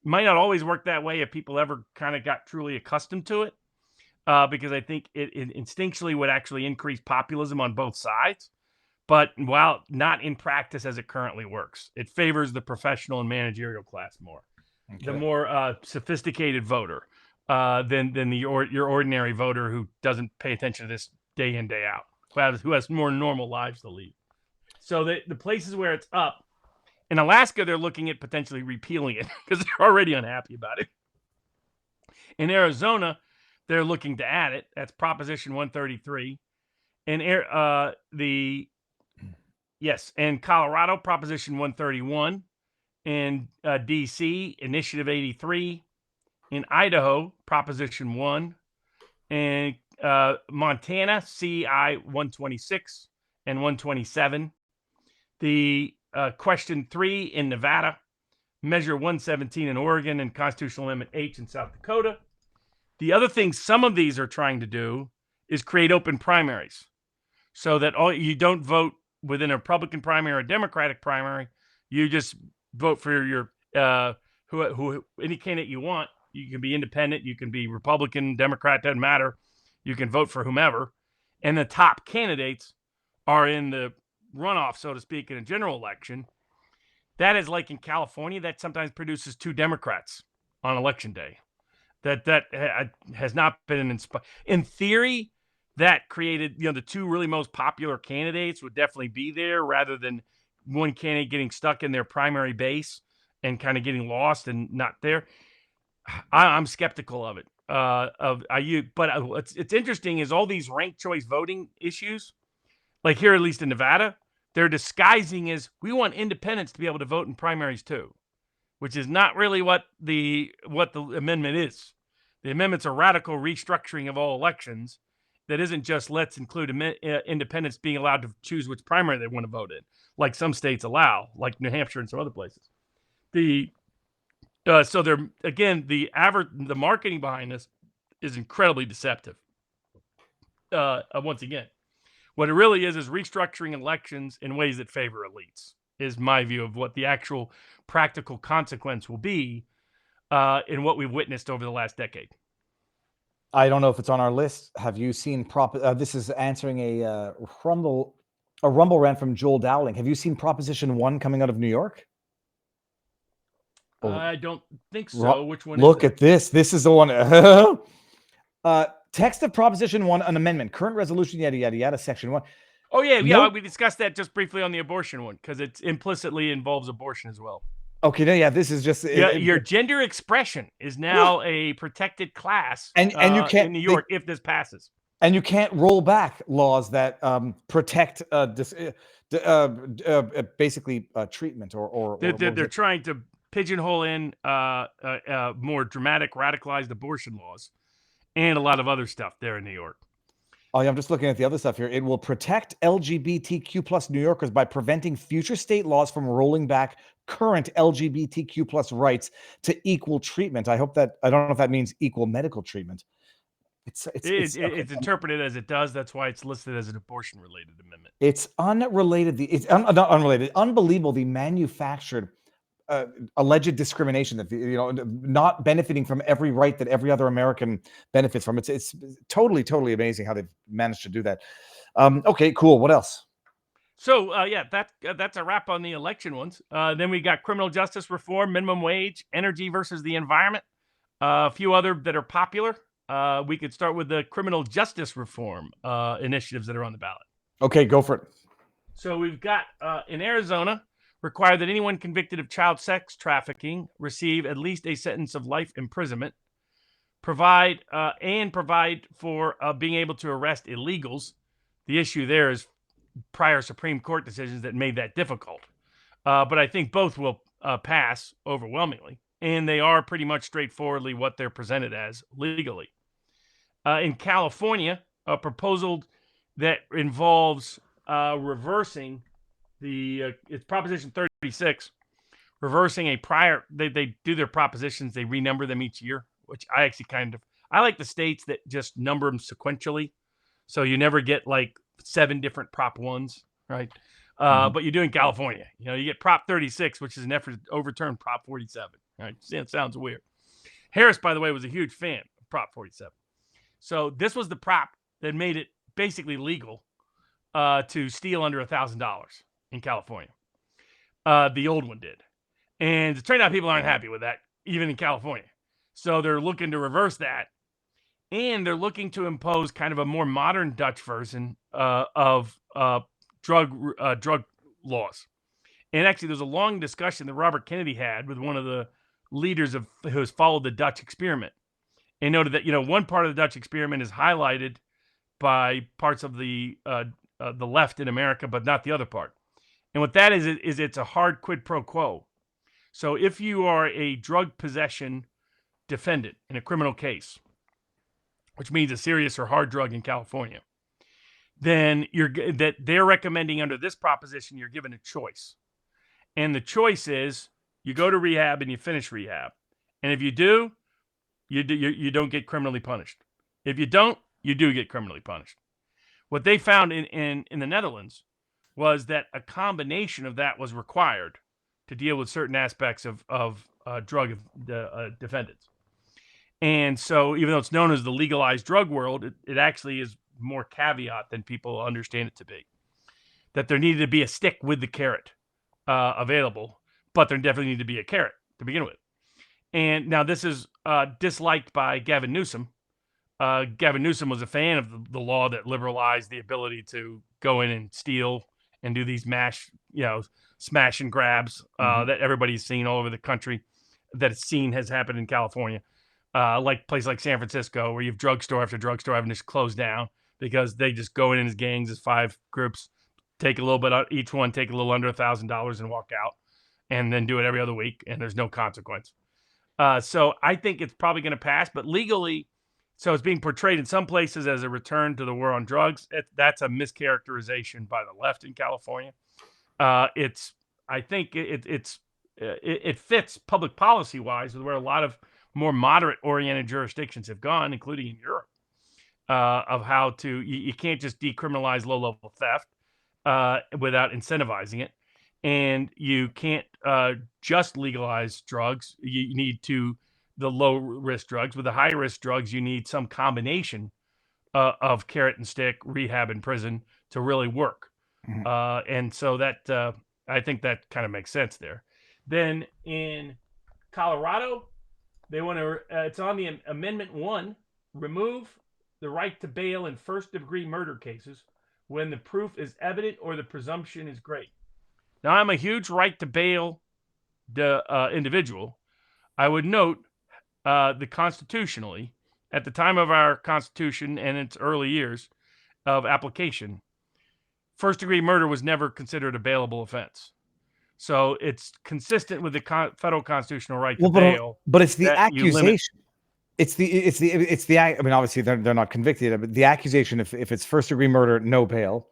Might not always work that way if people ever kind of got truly accustomed to it, because I think it instinctually would actually increase populism on both sides. But while not in practice as it currently works, it favors the professional and managerial class more, the more sophisticated voter than your ordinary voter who doesn't pay attention to this day in, day out, who has more normal lives to lead. So the places where it's up, in Alaska, they're looking at potentially repealing it because they're already unhappy about it. In Arizona, they're looking to add it. That's Proposition 133. In Colorado, Proposition 131. In D.C., Initiative 83. In Idaho, Proposition 1. In Montana, CI 126 and 127. The Question 3 in Nevada, Measure 117 in Oregon, and Constitutional Amendment H in South Dakota. The other thing some of these are trying to do is create open primaries so that you don't vote within a Republican primary or a Democratic primary. You just vote for your any candidate you want. You can be independent, you can be Republican, Democrat, doesn't matter. You can vote for whomever. And the top candidates are in the runoff, so to speak, in a general election. That is like in California, that sometimes produces two Democrats on election day. That has not been in theory. That created, the two really most popular candidates would definitely be there rather than one candidate getting stuck in their primary base and kind of getting lost and not there. I'm skeptical of it. But it's interesting is all these ranked choice voting issues, like here, at least in Nevada, they're disguising as we want independents to be able to vote in primaries too, which is not really what the amendment is. The amendment's a radical restructuring of all elections that isn't just let's include independents being allowed to choose which primary they want to vote in, like some states allow, like New Hampshire and some other places. So they're, again, the marketing behind this is incredibly deceptive. Once again, what it really is restructuring elections in ways that favor elites, is my view of what the actual practical consequence will be in what we've witnessed over the last decade. I don't know if it's on our list. Have you seen this is answering a rumble rant from Joel Dowling. Have you seen Proposition 1 coming out of New York? I don't think so. Which one? Look at this. This is the one. Text of Proposition 1, an amendment, current resolution, yada, yada, yada, Section 1. Oh, yeah. We discussed that just briefly on the abortion one because it implicitly involves abortion as well. Okay, yeah, this is just... your gender expression is now a protected class and you can't, in New York if this passes. And you can't roll back laws that protect basically treatment or they're trying to pigeonhole in more dramatic, radicalized abortion laws and a lot of other stuff there in New York. Oh, yeah, I'm just looking at the other stuff here. It will protect LGBTQ plus New Yorkers by preventing future state laws from rolling back current LGBTQ plus rights to equal treatment. I don't know if that means equal medical treatment. It's interpreted as it does. That's why it's listed as an abortion-related amendment. It's unrelated. It's not unrelated. Unbelievable. The manufactured alleged discrimination that not benefiting from every right that every other American benefits from. It's totally amazing how they've managed to do that. Okay, cool. What else? So that's a wrap on the election ones. Then we got criminal justice reform, minimum wage, energy versus the environment, a few other that are popular. We could start with the criminal justice reform initiatives that are on the ballot. Okay, go for it. So we've got in Arizona, require that anyone convicted of child sex trafficking receive at least a sentence of life imprisonment. Provide for being able to arrest illegals. The issue there is prior Supreme Court decisions that made that difficult. But I think both will pass overwhelmingly. And they are pretty much straightforwardly what they're presented as legally. In California, a proposal that involves reversing it's Proposition 36, reversing a prior, they do their propositions, they renumber them each year, which I actually I like the states that just number them sequentially. So you never get like 7 different Prop 1s, right? But you do in California. You get Prop 36, which is an effort to overturn Prop 47. Right? It sounds weird. Harris, by the way, was a huge fan of Prop 47. So this was the prop that made it basically legal to steal under $1,000 in California. The old one did. And it turned out people aren't happy with that, even in California. So they're looking to reverse that. And they're looking to impose kind of a more modern Dutch version of drug laws. And actually, there's a long discussion that Robert Kennedy had with one of the leaders who has followed the Dutch experiment, and noted that one part of the Dutch experiment is highlighted by parts of the left in America, but not the other part. And what that is it's a hard quid pro quo. So if you are a drug possession defendant in a criminal case, which means a serious or hard drug in California, then they're recommending under this proposition, you're given a choice. And the choice is you go to rehab and you finish rehab. And if you do, you don't get criminally punished. If you don't, you do get criminally punished. What they found in the Netherlands was that a combination of that was required to deal with certain aspects of drug defendants. And so even though it's known as the legalized drug world, it actually is more caveat than people understand it to be. That there needed to be a stick with the carrot available, but there definitely needed to be a carrot to begin with. And now this is disliked by Gavin Newsom. Gavin Newsom was a fan of the law that liberalized the ability to go in and steal and do these smash and grabs that everybody's seen all over the country, that it's seen has happened in California. Like places like San Francisco, where you have drugstore after drugstore having to close down because they just go in as gangs, as 5 groups, take a little bit out each one, take a little under $1,000 and walk out, and then do it every other week, and there's no consequence. So I think it's probably going to pass, but legally, so it's being portrayed in some places as a return to the war on drugs. That's a mischaracterization by the left in California. I think it fits public policy wise with where a lot of more moderate oriented jurisdictions have gone, including in Europe, of how you can't just decriminalize low level theft without incentivizing it. And you can't just legalize drugs. You need the low risk drugs. With the high risk drugs, you need some combination of carrot and stick, rehab and prison to really work. And so that I think that kind of makes sense there. Then in Colorado, they want to, it's on the Amendment 1, remove the right to bail in first-degree murder cases when the proof is evident or the presumption is great. Now, I'm a huge right to bail individual. I would note that constitutionally, at the time of our Constitution and its early years of application, first-degree murder was never considered a bailable offense. So it's consistent with the federal constitutional right to bail. But it's the accusation. It's the. I mean, obviously they're not convicted, but the accusation, if it's first-degree murder, no bail.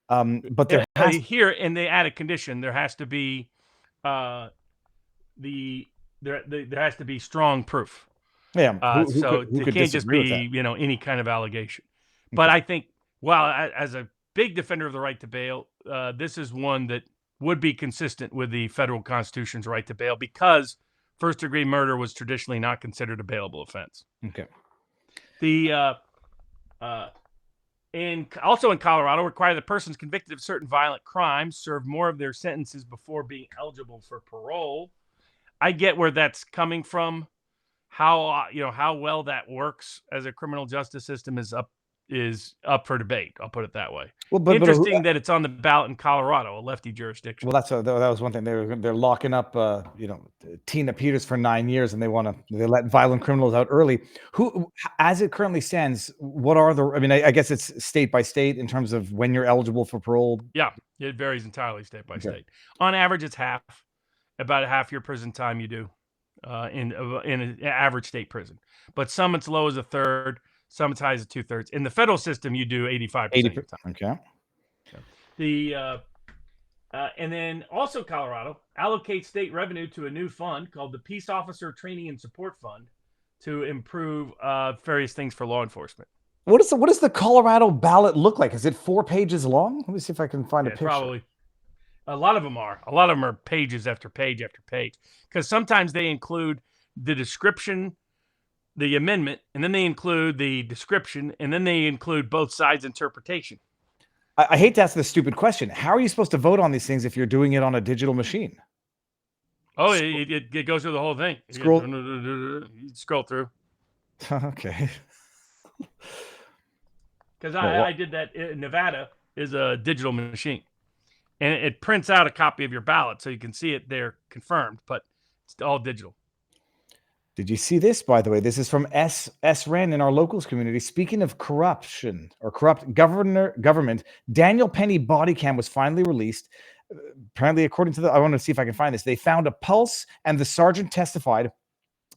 But there here, and they add a condition. There has to be there has to be strong proof. Yeah. So who it could can't just disagree with be, that? any kind of allegation. But I think, well, as a big defender of the right to bail, this is one that would be consistent with the federal Constitution's right to bail because first-degree murder was traditionally not considered a bailable offense. Okay. Also in Colorado, require that persons convicted of certain violent crimes serve more of their sentences before being eligible for parole. I get where that's coming from. How well that works as a criminal justice system is up for debate. I'll put it that way. Well, but interesting that it's on the ballot in Colorado, a lefty jurisdiction. Well, that was one thing. They're locking up, Tina Peters for 9 years, and they let violent criminals out early. Who, as it currently stands, what are the? I mean, I guess it's state by state in terms of when you're eligible for parole. Yeah, it varies entirely state by state. On average, it's about half your prison time you do in an average state prison. But some it's low as a third, some it's high as a 2/3. In the federal system, you do 85% of the time. Okay. And then also Colorado allocates state revenue to a new fund called the Peace Officer Training and Support Fund to improve various things for law enforcement. What does the Colorado ballot look like? Is it 4 pages long? Let me see if I can find a picture. Probably. A lot of them are pages after page after page, because sometimes they include the description, the amendment, and then they include the description, and then they include both sides' interpretation. I hate to ask this stupid question. How are you supposed to vote on these things if you're doing it on a digital machine? Oh, it goes through the whole thing. You scroll through. Okay. Because I did that in Nevada is a digital machine. And it prints out a copy of your ballot so you can see it there confirmed, but it's all digital. Did you see this, by the way? This is from SRN in our locals community. Speaking of corruption or corrupt government, Daniel Penny body cam was finally released. Apparently, according to I want to see if I can find this. They found a pulse, and the sergeant testified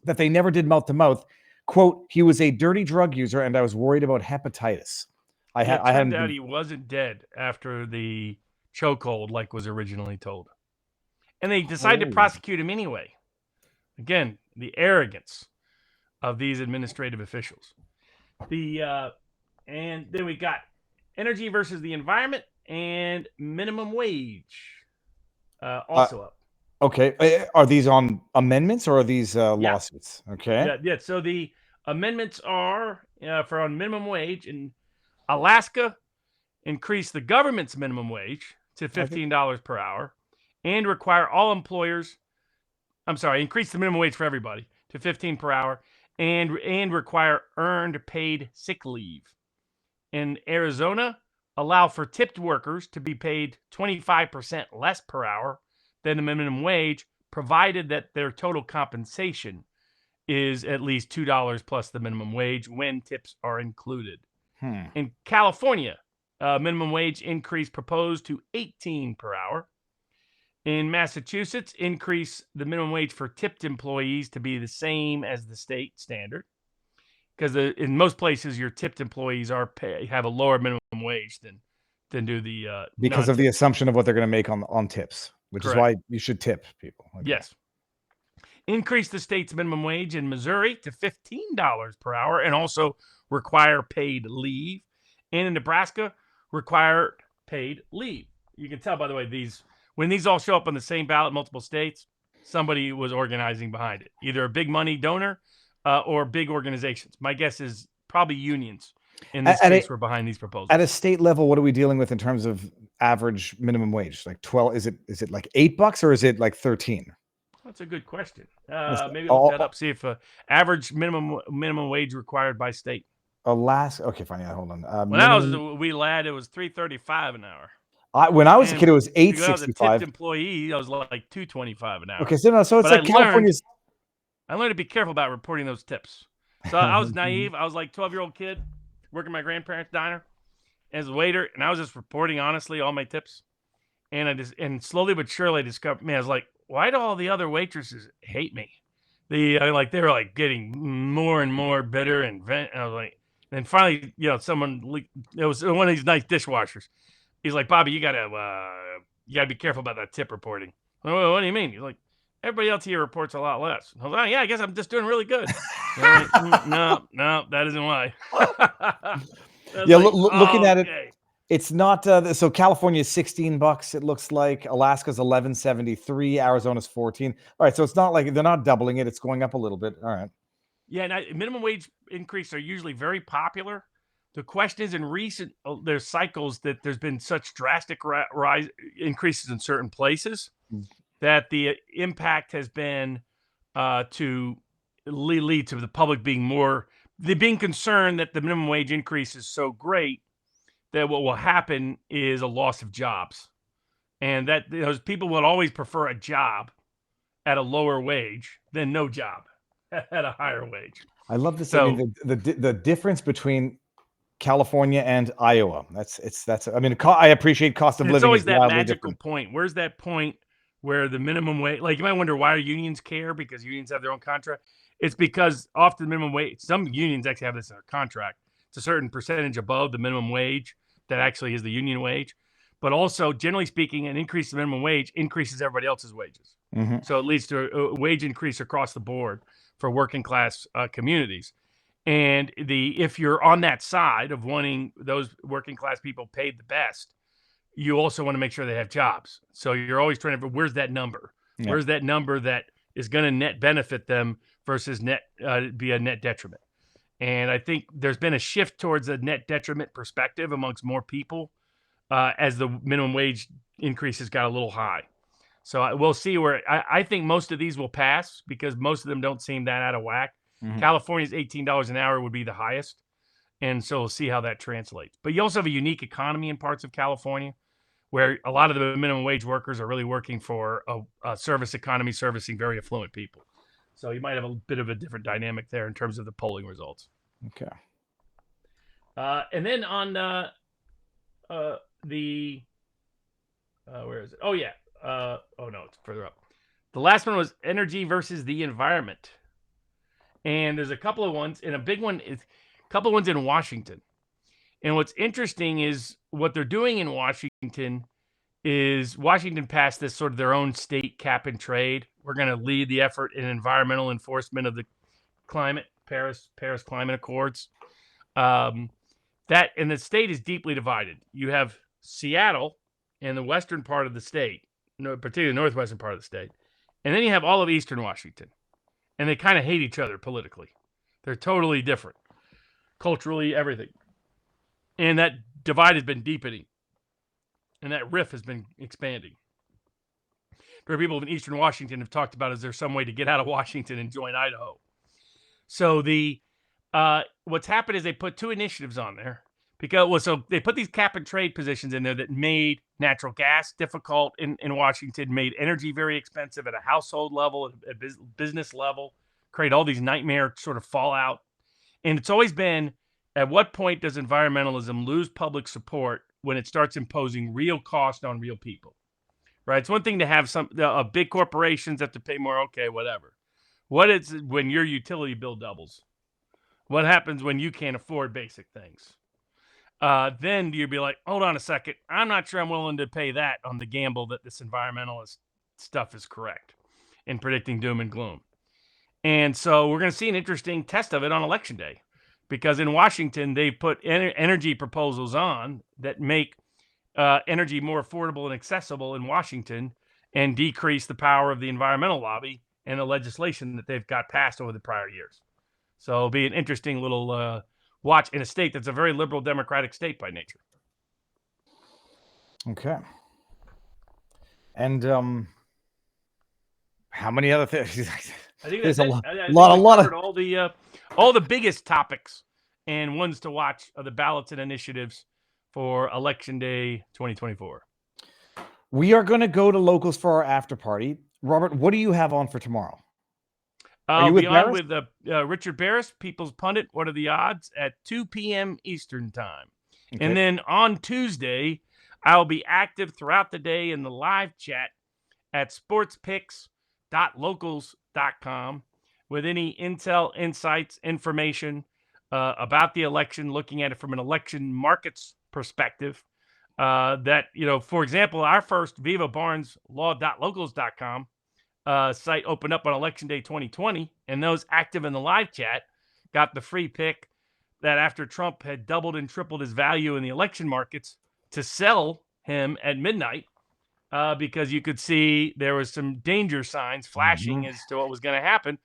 that they never did mouth to mouth. Quote, he was a dirty drug user, and I was worried about hepatitis. It turned out he wasn't dead after the chokehold like was originally told. And they decided to prosecute him anyway. Again, the arrogance of these administrative officials. And then we got energy versus the environment and minimum wage also up. Okay. Are these on amendments or are these lawsuits? Okay. Yeah. So the amendments are for on minimum wage in Alaska, increase the government's minimum wage to $15 per hour and require all employers, increase the minimum wage for everybody to $15 per hour and require earned paid sick leave. In Arizona, allow for tipped workers to be paid 25% less per hour than the minimum wage, provided that their total compensation is at least $2 plus the minimum wage when tips are included. In California, minimum wage increase proposed to $18 per hour. In Massachusetts, increase the minimum wage for tipped employees to be the same as the state standard. Because in most places, your tipped employees have a lower minimum wage than do the because of the assumption of what they're going to make on tips, which is why you should tip people. Okay. Yes. Increase the state's minimum wage in Missouri to $15 per hour and also require paid leave. And in Nebraska, require paid leave. You can tell, by the way, when these all show up on the same ballot in multiple states, somebody was organizing behind it, either a big money donor or big organizations. My guess is probably unions in this case were behind these proposals. At a state level, what are we dealing with in terms of average minimum wage? Like 12? Is it like $8 or is it like 13? That's a good question. Maybe look that up. See if average minimum wage required by state. Alaska. Okay, fine. Yeah, hold on. When I was a wee lad, it was $3.35 an hour. When I was a kid, it was $8.65. When I was a tipped employee, I was like $2.25 an hour. Okay, so it's like California's. I learned to be careful about reporting those tips. So I was naive. I was like 12-year-old kid working my grandparents' diner as a waiter, and I was just reporting honestly all my tips. And slowly but surely I discovered, I was like, why do all the other waitresses hate me? They were like getting more and more bitter and I was like, and finally, it was one of these nice dishwashers. He's like, Bobby, you gotta be careful about that tip reporting. What do you mean? He's like, everybody else here reports a lot less. I was like, yeah, I guess I'm just doing really good. Like, no, that isn't why. Yeah, looking at it, it's not. So California is $16. It looks like Alaska's $11.73. Arizona's $14. All right, so it's not like they're not doubling it. It's going up a little bit. All right. Yeah, and minimum wage increases are usually very popular. The question is, in recent there's cycles that there's been such drastic rise increases in certain places that the impact has been to lead to the public being concerned that the minimum wage increase is so great that what will happen is a loss of jobs, and that those people will always prefer a job at a lower wage than no job at a higher wage. I love this. So, I mean, the difference between California and Iowa. That's. I mean, I appreciate cost of living. It's always that magical point. Where's that point where the minimum wage? Like, you might wonder why unions care, because unions have their own contract. It's because often the minimum wage. Some unions actually have this in their contract. It's a certain percentage above the minimum wage that actually is the union wage. But also, generally speaking, an increase in minimum wage increases everybody else's wages. Mm-hmm. So it leads to a wage increase across the board for working class communities. And if you're on that side of wanting those working class people paid the best, you also want to make sure they have jobs. So you're always trying to, where's that number? Yeah. Where's that number that is going to net benefit them versus be a net detriment? And I think there's been a shift towards a net detriment perspective amongst more people as the minimum wage increases got a little high. So we'll see where I think most of these will pass, because most of them don't seem that out of whack. Mm-hmm. California's $18 an hour would be the highest. And so we'll see how that translates. But you also have a unique economy in parts of California where a lot of the minimum wage workers are really working for a service economy servicing very affluent people. So you might have a bit of a different dynamic there in terms of the polling results. Okay. And then on where is it? Oh, yeah. Oh, no, it's further up. The last one was energy versus the environment. And there's a couple of ones, and a big one is a couple of ones in Washington. And what's interesting is what they're doing in Washington is Washington passed this sort of their own state cap and trade. We're going to lead the effort in environmental enforcement of the Paris Climate Accords. And the state is deeply divided. You have Seattle in the western part of the state, particularly the northwestern part of the state. And then you have all of eastern Washington. And they kind of hate each other politically. They're totally different. Culturally, everything. And that divide has been deepening. And that rift has been expanding. There are people in eastern Washington have talked about, is there some way to get out of Washington and join Idaho? So what's happened is they put two initiatives on there. So they put these cap and trade positions in there that made natural gas difficult in Washington, made energy very expensive at a household level, at business level, create all these nightmare sort of fallout. And it's always been, at what point does environmentalism lose public support when it starts imposing real cost on real people? Right? It's one thing to have big corporations have to pay more. Okay, whatever. What is when your utility bill doubles? What happens when you can't afford basic things? Then you'd be like, hold on a second. I'm not sure I'm willing to pay that on the gamble that this environmentalist stuff is correct in predicting doom and gloom. And so we're going to see an interesting test of it on Election Day, because in Washington, they put energy proposals on that make energy more affordable and accessible in Washington and decrease the power of the environmental lobby and the legislation that they've got passed over the prior years. So it'll be an interesting little watch in a state that's a very liberal Democratic state by nature. Okay. And how many other things? I think there's a lot of all the biggest topics and ones to watch are the ballots and initiatives for Election Day 2024. We are going to go to locals for our after party. Robert, what do you have on for tomorrow? I'll be on with Richard Barris, People's Pundit. What are the odds? At 2 p.m. Eastern time. Okay. And then on Tuesday, I'll be active throughout the day in the live chat at sportspicks.locals.com with any intel, insights, information about the election, looking at it from an election markets perspective. For example, our first Viva Barnes Law.locals.com site opened up on Election Day 2020, and those active in the live chat got the free pick that after Trump had doubled and tripled his value in the election markets to sell him at midnight because you could see there was some danger signs flashing as to what was going to happen.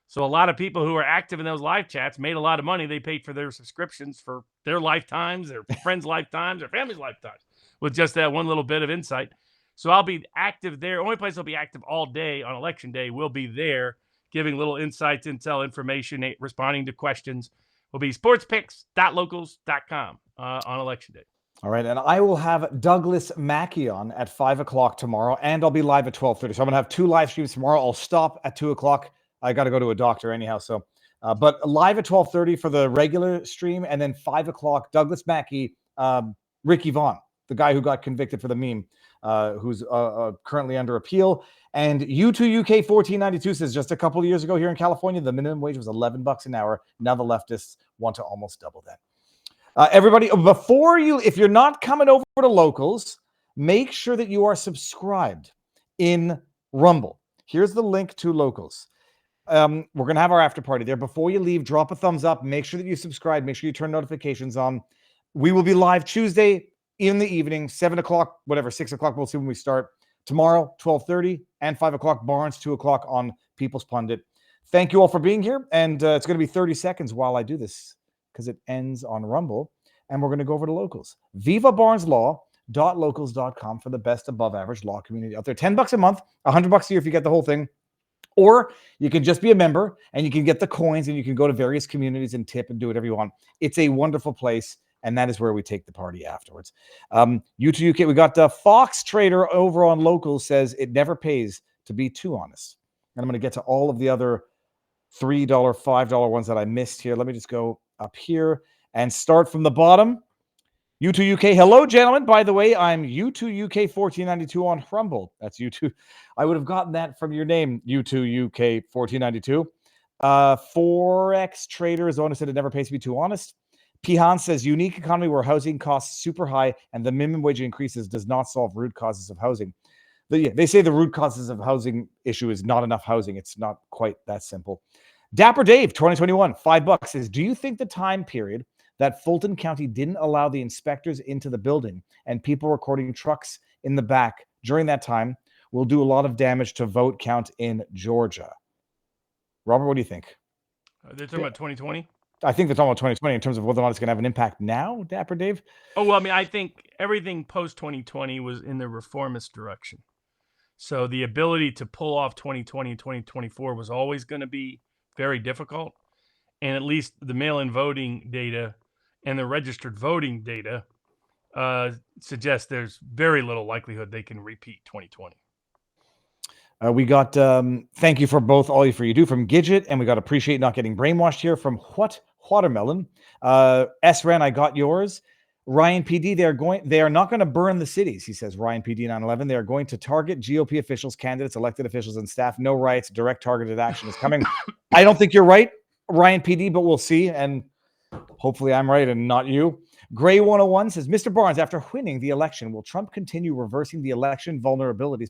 So a lot of people who were active in those live chats made a lot of money. They paid for their subscriptions for their lifetimes, their friends' lifetimes, their family's lifetimes with just that one little bit of insight. So I'll be active there. Only place I'll be active all day on Election Day will be there, giving little insights, intel, information, responding to questions. Will be sportspicks.locals.com on Election Day. All right, and I will have Douglas Mackey on at 5 o'clock tomorrow, and I'll be live at 12:30. So I'm going to have 2 live streams tomorrow. I'll stop at 2 o'clock. I got to go to a doctor anyhow. So, but live at 12:30 for the regular stream, and then 5 o'clock, Douglas Mackey, Ricky Vaughn, the guy who got convicted for the meme, who's currently under appeal. And U2UK 1492 says just a couple of years ago here in California, the minimum wage was $11 an hour. Now the leftists want to almost double that. Everybody, before you, if you're not coming over to Locals, make sure that you are subscribed in Rumble. Here's the link to Locals. We're going to have our after party there. Before you leave, drop a thumbs up. Make sure that you subscribe. Make sure you turn notifications on. We will be live Tuesday in the evening, 7 o'clock, whatever, 6 o'clock. We'll see when we start. Tomorrow, 12:30 and 5 o'clock. Barnes, 2 o'clock on People's Pundit. Thank you all for being here. And it's going to be 30 seconds while I do this, because it ends on Rumble, and we're going to go over to Locals. VivaBarnesLaw.locals.com for the best above average law community out there. $10 a month, $100 a year if you get the whole thing. Or you can just be a member and you can get the coins and you can go to various communities and tip and do whatever you want. It's a wonderful place, and that is where we take the party afterwards. U2UK, we got Fox Trader over on Locals says it never pays to be too honest. And I'm going to get to all of the other $3, $5 ones that I missed here. Let me just go up here and start from the bottom. U2UK, hello, gentlemen. By the way, I'm U2UK 1492 on Rumble. That's U2. I would have gotten that from your name, U2UK 1492. Forex Trader Zona said it never pays to be too honest. Pihan says unique economy where housing costs super high and the minimum wage increases does not solve root causes of housing. They say the root causes of housing issue is not enough housing. It's not quite that simple. Dapper Dave, 2021, $5 says, do you think the time period that Fulton County didn't allow the inspectors into the building and people recording trucks in the back during that time will do a lot of damage to vote count in Georgia? Robert, what do you think? They're talking about 2020? I think they're talking about 2020 in terms of whether or not it's going to have an impact now, Dapper Dave. Oh, well, I mean, I think everything post-2020 was in the reformist direction. So the ability to pull off 2020 and 2024 was always going to be very difficult. And at least the mail-in voting data and the registered voting data suggest there's very little likelihood they can repeat 2020. We got thank you for both, all you for you do from Gidget, and we got appreciate not getting brainwashed here from Watermelon. S-Ran, I got yours. Ryan PD, they are not going to burn the cities, he says. Ryan PD 911. They are going to target GOP officials, candidates, elected officials, and staff. No riots, direct targeted action is coming. I don't think you're right, Ryan PD, but we'll see. And hopefully I'm right and not you. Gray 101 says, Mr. Barnes, after winning the election, will Trump continue reversing the election vulnerabilities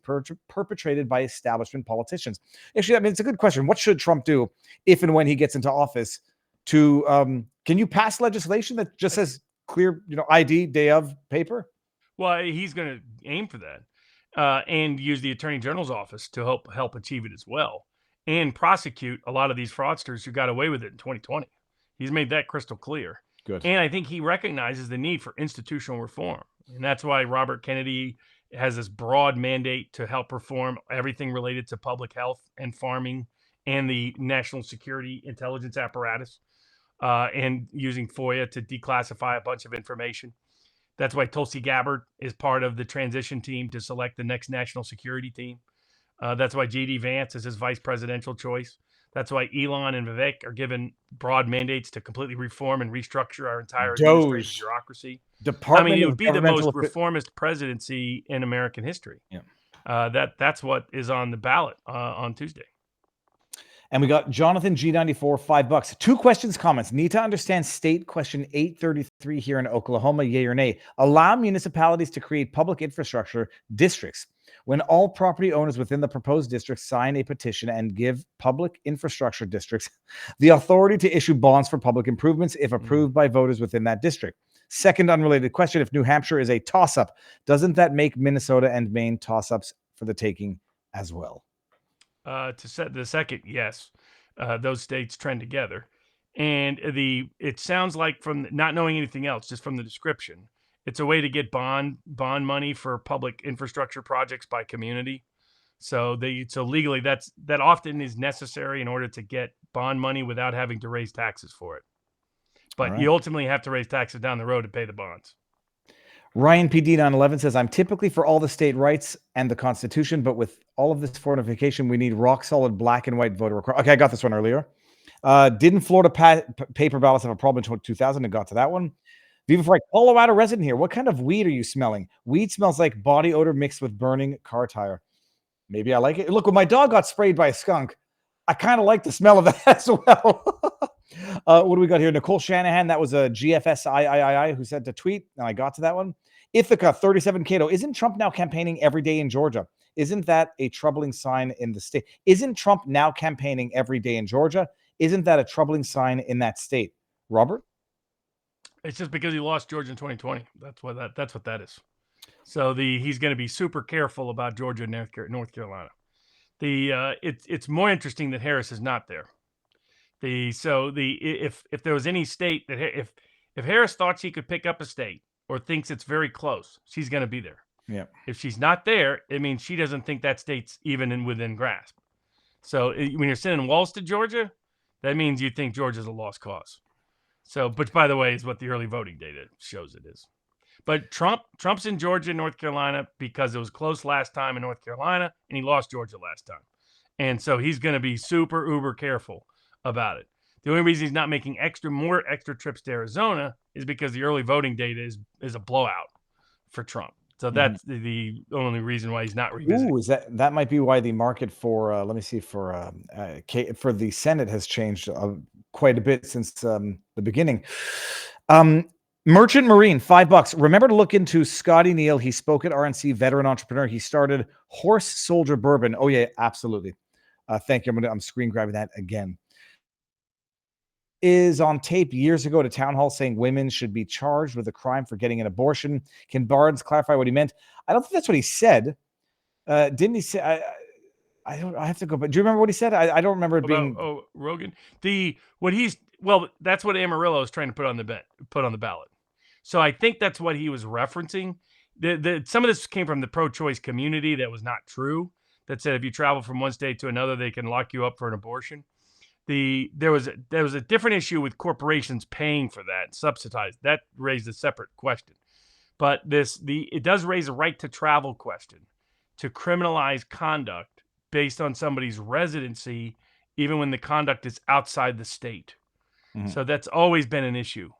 perpetrated by establishment politicians? Actually, I mean, it's a good question. What should Trump do if and when he gets into office to, can you pass legislation that just says clear, ID day of paper? Well, he's going to aim for that and use the Attorney General's office to help achieve it as well, and prosecute a lot of these fraudsters who got away with it in 2020. He's made that crystal clear. Good. And I think he recognizes the need for institutional reform. And that's why Robert Kennedy has this broad mandate to help reform everything related to public health and farming and the national security intelligence apparatus, and using FOIA to declassify a bunch of information. That's why Tulsi Gabbard is part of the transition team to select the next national security team. That's why J.D. Vance is his vice presidential choice. That's why Elon and Vivek are given broad mandates to completely reform and restructure our entire administrative bureaucracy. Department it would be the most reformist presidency in American history. Yeah. That's what is on the ballot on Tuesday. And we got Jonathan G94, $5. 2 questions, comments. Need to understand state question 833 here in Oklahoma, yay or nay. Allow municipalities to create public infrastructure districts when all property owners within the proposed district sign a petition and give public infrastructure districts the authority to issue bonds for public improvements if approved by voters within that district. Second unrelated question, if New Hampshire is a toss-up, doesn't that make Minnesota and Maine toss-ups for the taking as well? To set the second, yes, those states trend together, and it sounds like, from not knowing anything else, just from the description, it's a way to get bond money for public infrastructure projects by community. So legally that often is necessary in order to get bond money without having to raise taxes for it. But you ultimately have to raise taxes down the road to pay the bonds. Ryan PD 911 says, I'm typically for all the state rights and the Constitution, but with all of this fortification, we need rock solid black and white voter requirement. Okay, I got this one earlier. Didn't Florida paper ballots have a problem in 2000? And got to that one. Viva Fright, Colorado resident here. What kind of weed are you smelling? Weed smells like body odor mixed with burning car tire. Maybe I like it. Look, when my dog got sprayed by a skunk, I kind of like the smell of that as well. What do we got here? Nicole Shanahan, that was a GFSIII who sent a tweet, and I got to that one. Ithaca, 37 Cato. Isn't Trump now campaigning every day in Georgia? Isn't that a troubling sign in the state? Isn't Trump now campaigning every day in Georgia? Isn't that a troubling sign in that state? Robert? It's just because he lost Georgia in 2020. That's what that is. So he's going to be super careful about Georgia and North Carolina. It's more interesting that Harris is not there. If there was any state that if Harris thought she could pick up a state or thinks it's very close, she's going to be there. Yeah. If she's not there, it means she doesn't think that state's even within grasp. So when you're sending Walz to Georgia, that means you think Georgia's a lost cause. So, which by the way is what the early voting data shows it is. But Trump's in Georgia and North Carolina because it was close last time in North Carolina, and he lost Georgia last time. And so he's going to be super uber careful about it. The only reason he's not making more extra trips to Arizona is because the early voting data is a blowout for Trump. So that's the only reason why he's not revisiting. Ooh, that might be why the market for for the Senate has changed quite a bit since the beginning. Merchant Marine, $5. Remember to look into Scotty Neal. He spoke at RNC, veteran entrepreneur. He started Horse Soldier Bourbon. Oh yeah, absolutely. Thank you. I'm screen grabbing that again. Is on tape years ago at a town hall saying women should be charged with a crime for getting an abortion. Can Barnes clarify what he meant? I don't think that's what he said. Didn't he say? I have to go. But do you remember what he said? I don't remember it being. Oh, Rogan. That's what Amarillo is trying to put on the ballot. So I think that's what he was referencing. Some of this came from the pro-choice community that was not true. That said, if you travel from one state to another, they can lock you up for an abortion. There was a different issue with corporations paying for that, subsidized. That raised a separate question. But it does raise a right to travel question, to criminalize conduct based on somebody's residency, even when the conduct is outside the state. Mm-hmm. So that's always been an issue.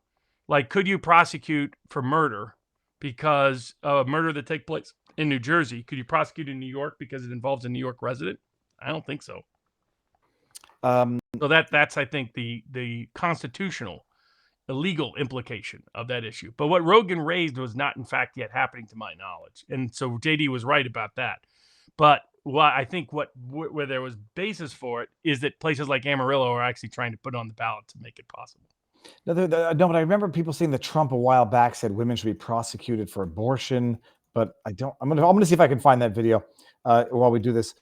Like, could you prosecute for murder because of murder that takes place in New Jersey? Could you prosecute in New York because it involves a New York resident? I don't think so. So that's I think the constitutional, illegal implication of that issue. But what Rogan raised was not in fact yet happening to my knowledge, and so JD was right about that. But I think where there was basis for it is that places like Amarillo are actually trying to put it on the ballot to make it possible. No, but I remember people saying that Trump a while back said women should be prosecuted for abortion, but I don't. I'm gonna see if I can find that video while we do this.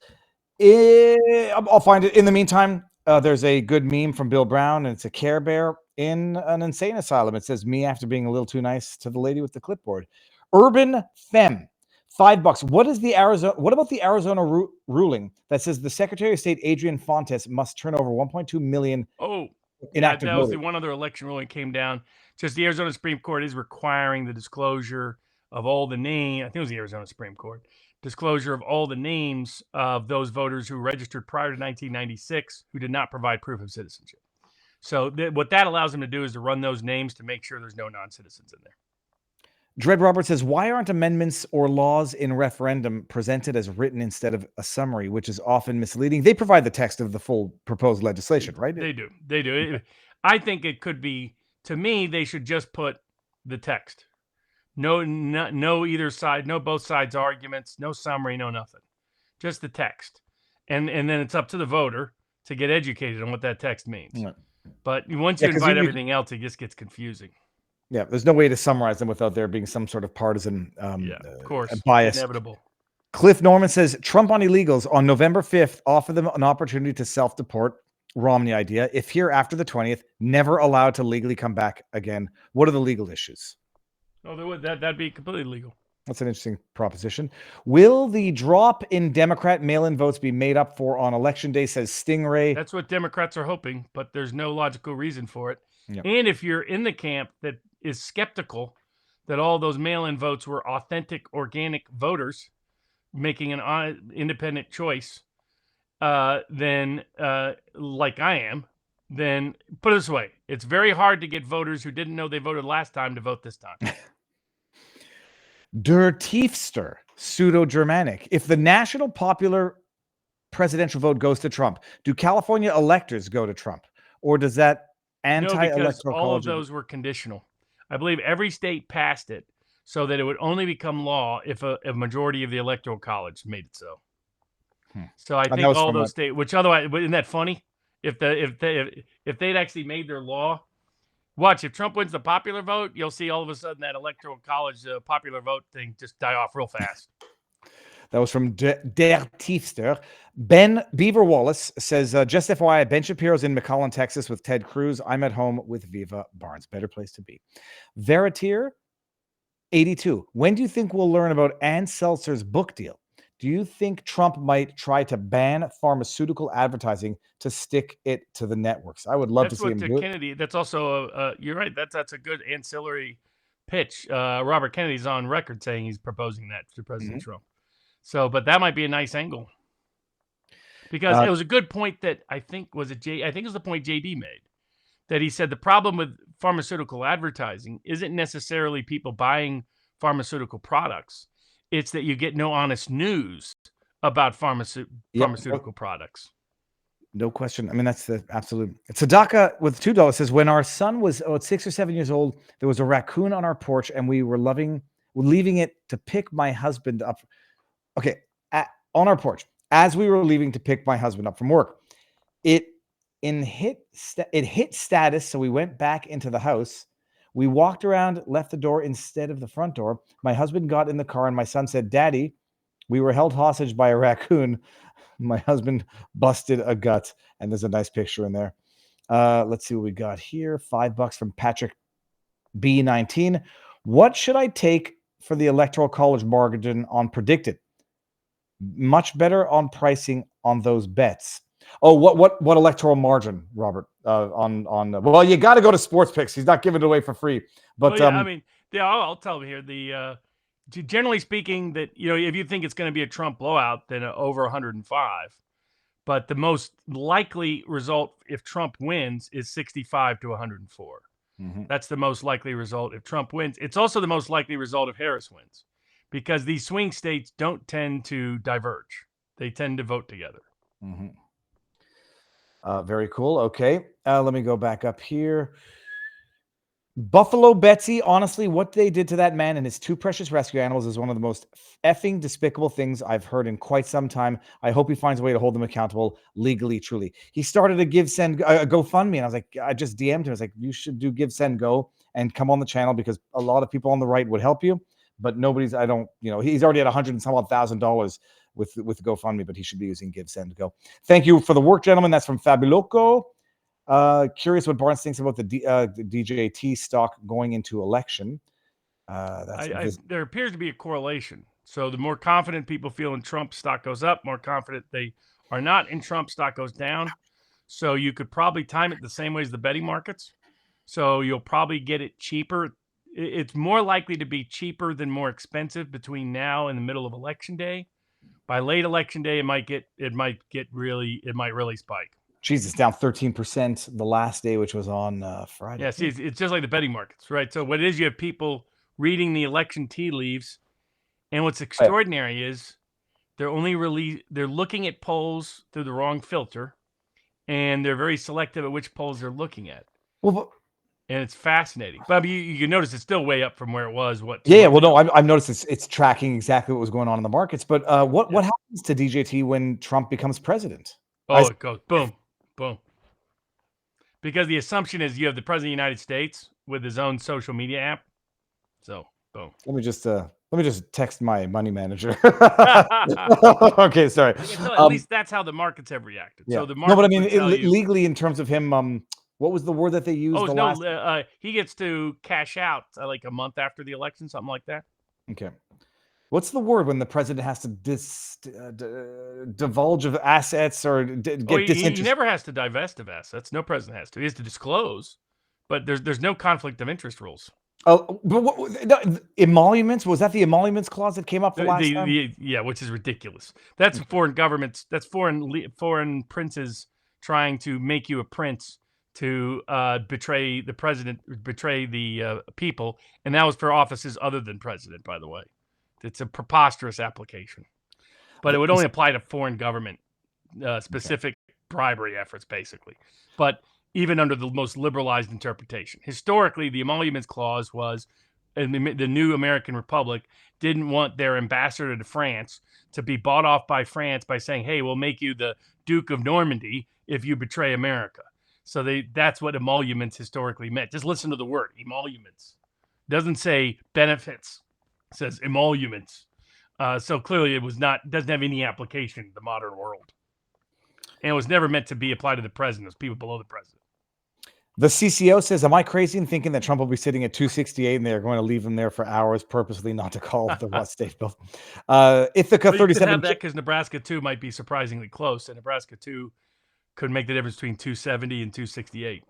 I'll find it. In the meantime, there's a good meme from Bill Brown, and it's a Care Bear in an insane asylum. It says, "Me after being a little too nice to the lady with the clipboard." Urban Femme, $5. What about the Arizona ruling that says the Secretary of State Adrian Fontes must turn over 1.2 million? That was the one other election ruling came down. Just the Arizona Supreme Court is requiring the disclosure of all the names. I think it was the Arizona Supreme Court. Disclosure of all the names of those voters who registered prior to 1996 who did not provide proof of citizenship. So what that allows them to do is to run those names to make sure there's no non-citizens in there. Dread Robert says, why aren't amendments or laws in referendum presented as written instead of a summary, which is often misleading? They provide the text of the full proposed legislation, right? They do. They do. I think it could be, to me, they should just put the text. No either side, no both sides arguments, no summary, no nothing. Just the text. And then it's up to the voter to get educated on what that text means. Yeah. But once you invite everything else, it just gets confusing. Yeah, there's no way to summarize them without there being some sort of partisan of course, bias. Inevitable. Cliff Norman says, Trump on illegals on November 5th offered them an opportunity to self-deport. Romney idea. If here after the 20th, never allowed to legally come back again. What are the legal issues? Oh, that'd be completely legal. That's an interesting proposition. Will the drop in Democrat mail-in votes be made up for on Election Day, says Stingray. That's what Democrats are hoping, but there's no logical reason for it. Yep. And if you're in the camp that is skeptical that all those mail-in votes were authentic, organic voters making an independent choice, then like I am, then put it this way. It's very hard to get voters who didn't know they voted last time to vote this time. Der Tiefster, pseudo-Germanic. If the national popular presidential vote goes to Trump, do California electors go to Trump? Or does that anti-electoral because all college... of those were conditional. I believe every state passed it so that it would only become law if a majority of the electoral college made it so. So I think all those states, which otherwise, isn't that funny? If they'd actually made their law, watch, if Trump wins the popular vote, you'll see all of a sudden that electoral college popular vote thing just die off real fast. That was from Der Tiefster. Ben Beaver Wallace says, just FYI, Ben Shapiro's in McAllen, Texas with Ted Cruz. I'm at home with Viva Barnes. Better place to be. Veritier 82. When do you think we'll learn about Ann Seltzer's book deal? Do you think Trump might try to ban pharmaceutical advertising to stick it to the networks? I would love to see him do Kennedy, that's also, you're right, that's a good ancillary pitch. Robert Kennedy's on record saying he's proposing that to President Trump. So, but that might be a nice angle. Because it was a good point that I think it was the point JD made. That he said the problem with pharmaceutical advertising isn't necessarily people buying pharmaceutical products. It's that you get no honest news about pharmaceutical products. No question. I mean, that's the absolute. Sadaka with $2 says, when our son was 6 or 7 years old, there was a raccoon on our porch and we were leaving it to pick my husband up. Okay. On our porch, as we were leaving to pick my husband up from work, it hit status. So we went back into the house. We walked around, left the door instead of the front door. My husband got in the car and my son said, Daddy, we were held hostage by a raccoon. My husband busted a gut. And there's a nice picture in there. Let's see what we got here. $5 from Patrick B19. What should I take for the Electoral College margin on predicted? Much better on pricing on those bets. Oh, what electoral margin, Robert? Well, you got to go to Sports Picks. He's not giving it away for free. But well, yeah, I mean, I'll tell you here. Generally speaking, that if you think it's going to be a Trump blowout, then over 105. But the most likely result if Trump wins is 65 to 104. That's the most likely result if Trump wins. It's also the most likely result if Harris wins, because these swing states don't tend to diverge; they tend to vote together. Very cool. Okay. Let me go back up here. Buffalo Betsy, honestly, what they did to that man and his two precious rescue animals is one of the most effing despicable things I've heard in quite some time. I hope he finds a way to hold them accountable legally, truly. He started a GoFundMe, and I was like, I just DM'd him. I was like, you should do Give, Send, Go and come on the channel, because a lot of people on the right would help you, but he's already at $100 and some odd $1,000 with GoFundMe, but he should be using Give, Send, Go. Thank you for the work, gentlemen. That's from Fabuloco. Curious what Barnes thinks about the DJT stock going into election. There appears to be a correlation. So the more confident people feel in Trump, stock goes up. More confident they are not in Trump, stock goes down. So you could probably time it the same way as the betting markets. So you'll probably get it cheaper. It's more likely to be cheaper than more expensive between now and the middle of election day. By late election day, it might really spike. Jesus, down 13% the last day, which was on Friday. Yeah, see, it's just like the betting markets, right? So what it is, you have people reading the election tea leaves. And what's extraordinary is they're looking at polls through the wrong filter, and they're very selective at which polls they're looking at. Well, and it's fascinating. But you can notice it's still way up from where it was. Well, no, I've noticed it's tracking exactly what was going on in the markets. But what happens to DJT when Trump becomes president? It goes boom, boom. Because the assumption is you have the president of the United States with his own social media app. So boom. Let me just text my money manager. Okay, sorry. At least that's how the markets have reacted. Yeah. So the no, but I mean markets legally in terms of him. What was the word that they used? He gets to cash out like a month after the election, something like that. Okay. What's the word when the president has to divulge of assets or get disinterested? He never has to divest of assets. No president has to. He has to disclose, but there's no conflict of interest rules. Oh, but emoluments, was that the emoluments clause that came up the last time? Yeah, which is ridiculous. That's foreign governments. That's foreign princes trying to make you a prince to betray the president, betray the people, and that was for offices other than president, by the way. It's a preposterous application, but it would only apply to foreign government specific bribery efforts, basically. But even under the most liberalized interpretation, historically, the emoluments clause was the new American Republic didn't want their ambassador to France to be bought off by France by saying, "Hey, we'll make you the Duke of Normandy if you betray America." So that's what emoluments historically meant. Just listen to the word emoluments. It doesn't say benefits. It says emoluments. So clearly it doesn't have any application in the modern world. And it was never meant to be applied to the president. It was people below the president. The CCO says, am I crazy in thinking that Trump will be sitting at 268 and they're going to leave him there for hours purposely not to call the state bill? Ithaca 37. Have that because Nebraska 2 might be surprisingly close, and Nebraska 2 could make the difference between 270 and 268.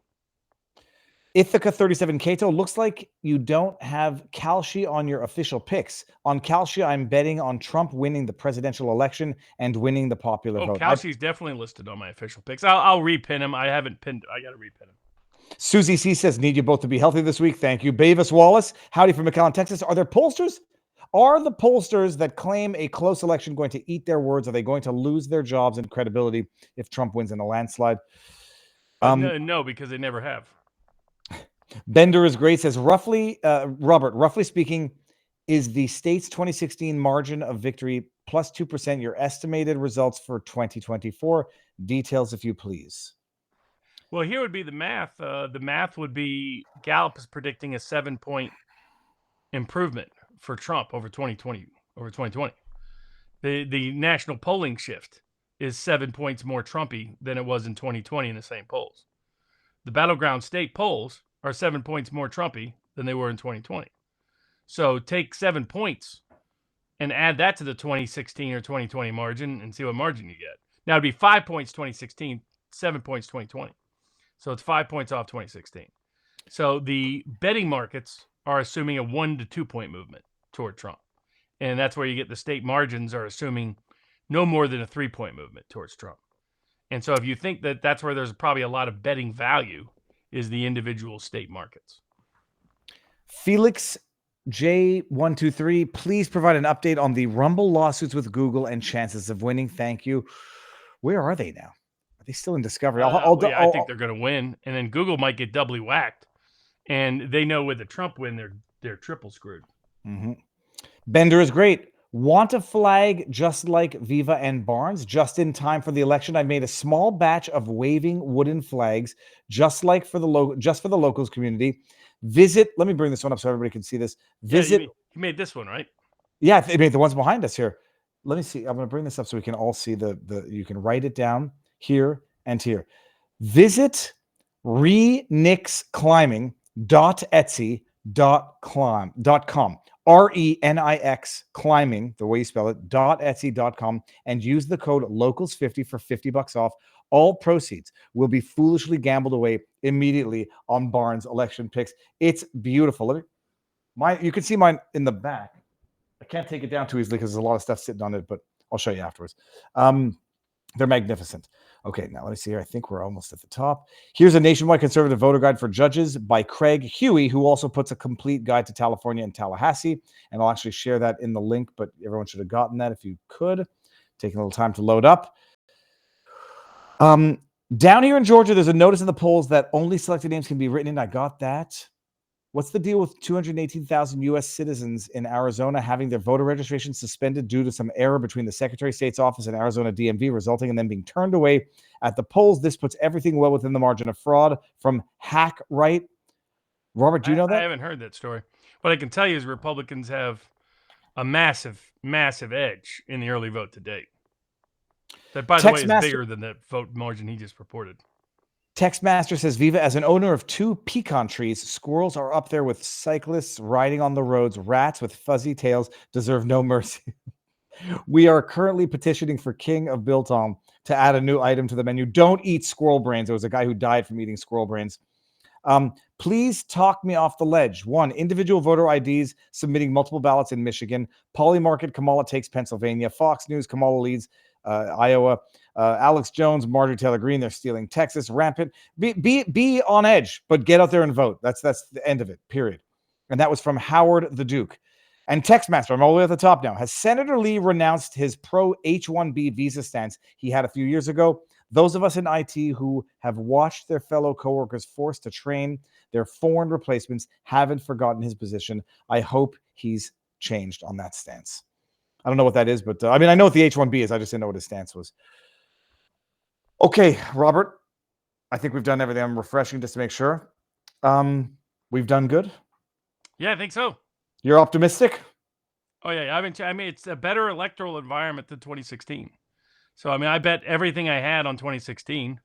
Ithaca 37 Cato, looks like you don't have Kalshi on your official picks. On Kalshi, I'm betting on Trump winning the presidential election and winning the popular vote. Kalshi's definitely listed on my official picks. I'll repin him. I haven't pinned. I got to repin him. Susie C says, need you both to be healthy this week. Thank you. Bavis Wallace, howdy from McAllen, Texas. Are there pollsters? Are the pollsters that claim a close election going to eat their words? Are they going to lose their jobs and credibility if Trump wins in a landslide? No, because they never have. Bender is great, says, Robert, roughly speaking, is the state's 2016 margin of victory plus 2% your estimated results for 2024? Details, if you please. Well, here would be the math. The math would be Gallup is predicting a 7-point improvement for Trump over 2020. The national polling shift is 7 points more Trumpy than it was in 2020 in the same polls. The battleground state polls are 7 points more Trumpy than they were in 2020. So take 7 points and add that to the 2016 or 2020 margin and see what margin you get. Now it'd be 5 points 2016, 7 points 2020. So it's 5 points off 2016. So the betting markets are assuming a 1 to 2 point movement toward Trump. And that's where you get the state margins are assuming no more than a 3 point movement towards Trump. And so if you think that that's where there's probably a lot of betting value is the individual state markets. Felix J123, please provide an update on the Rumble lawsuits with Google and chances of winning. Thank you. Where are they now? Are they still in discovery? I think they're going to win, and then Google might get doubly whacked. And they know with a Trump win, they're triple screwed. Mm-hmm. Bender is great. Want a flag just like Viva and Barnes? Just in time for the election, I made a small batch of waving wooden flags, just for the locals community. Visit. Let me bring this one up so everybody can see this. Visit. You made this one, right? Yeah, they made the ones behind us here. Let me see. I'm going to bring this up so we can all see the. You can write it down here and here. Visit renixclimbing.etsy.com. RENIX climbing, the way you spell it, .etsy.com, and use the code LOCALS50 for $50 off. All proceeds will be foolishly gambled away immediately on Barnes election picks. It's beautiful. You can see mine in the back. I can't take it down too easily because there's a lot of stuff sitting on it, but I'll show you afterwards. They're magnificent. Okay, now let me see here. I think we're almost at the top. Here's a nationwide conservative voter guide for judges by Craig Huey, who also puts a complete guide to California and Tallahassee. And I'll actually share that in the link, but everyone should have gotten that if you could. Taking a little time to load up. Down here in Georgia, there's a notice in the polls that only selected names can be written in. I got that. What's the deal with 218,000 U.S. citizens in Arizona having their voter registration suspended due to some error between the Secretary of State's office and Arizona DMV, resulting in them being turned away at the polls? This puts everything well within the margin of fraud from Hack Right. Robert, do you know that? I haven't heard that story. What I can tell you is Republicans have a massive, massive edge in the early vote to date. That, by the way, is bigger than the vote margin he just reported. Textmaster says, Viva, as an owner of 2 pecan trees, squirrels are up there with cyclists riding on the roads. Rats with fuzzy tails deserve no mercy. We are currently petitioning for King of Biltong to add a new item to the menu. Don't eat squirrel brains. There was a guy who died from eating squirrel brains. Please talk me off the ledge. 1, individual voter IDs submitting multiple ballots in Michigan. Polymarket, Kamala takes Pennsylvania. Fox News, Kamala leads Iowa. Alex Jones, Marjorie Taylor Greene, they're stealing Texas. Rampant. Be on edge, but get out there and vote. That's the end of it, period. And that was from Howard the Duke. And Textmaster, I'm all the way at the top now. Has Senator Lee renounced his pro-H-1B visa stance he had a few years ago? Those of us in IT who have watched their fellow coworkers forced to train their foreign replacements haven't forgotten his position. I hope he's changed on that stance. I don't know what that is, but I mean, I know what the H-1B is. I just didn't know what his stance was. Okay, Robert, I think we've done everything. I'm refreshing just to make sure. We've done good. Yeah, I think so. You're optimistic? Oh, yeah. I mean, it's a better electoral environment than 2016. So, I mean, I bet everything I had on 2016.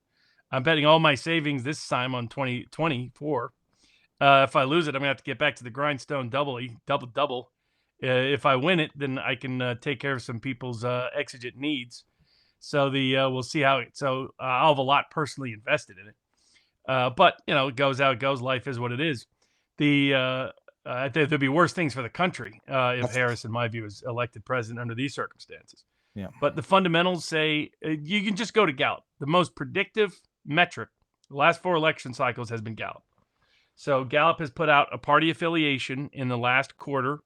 I'm betting all my savings this time on 2024. If I lose it, I'm going to have to get back to the grindstone double. If I win it, then I can take care of some people's exigent needs. So we'll see how it. So I'll have a lot personally invested in it. But it goes how it goes. Life is what it is. There'll be worse things for the country if Harris, in my view, is elected president under these circumstances. Yeah. But the fundamentals say you can just go to Gallup. The most predictive metric the last 4 election cycles has been Gallup. So Gallup has put out a party affiliation in the last quarter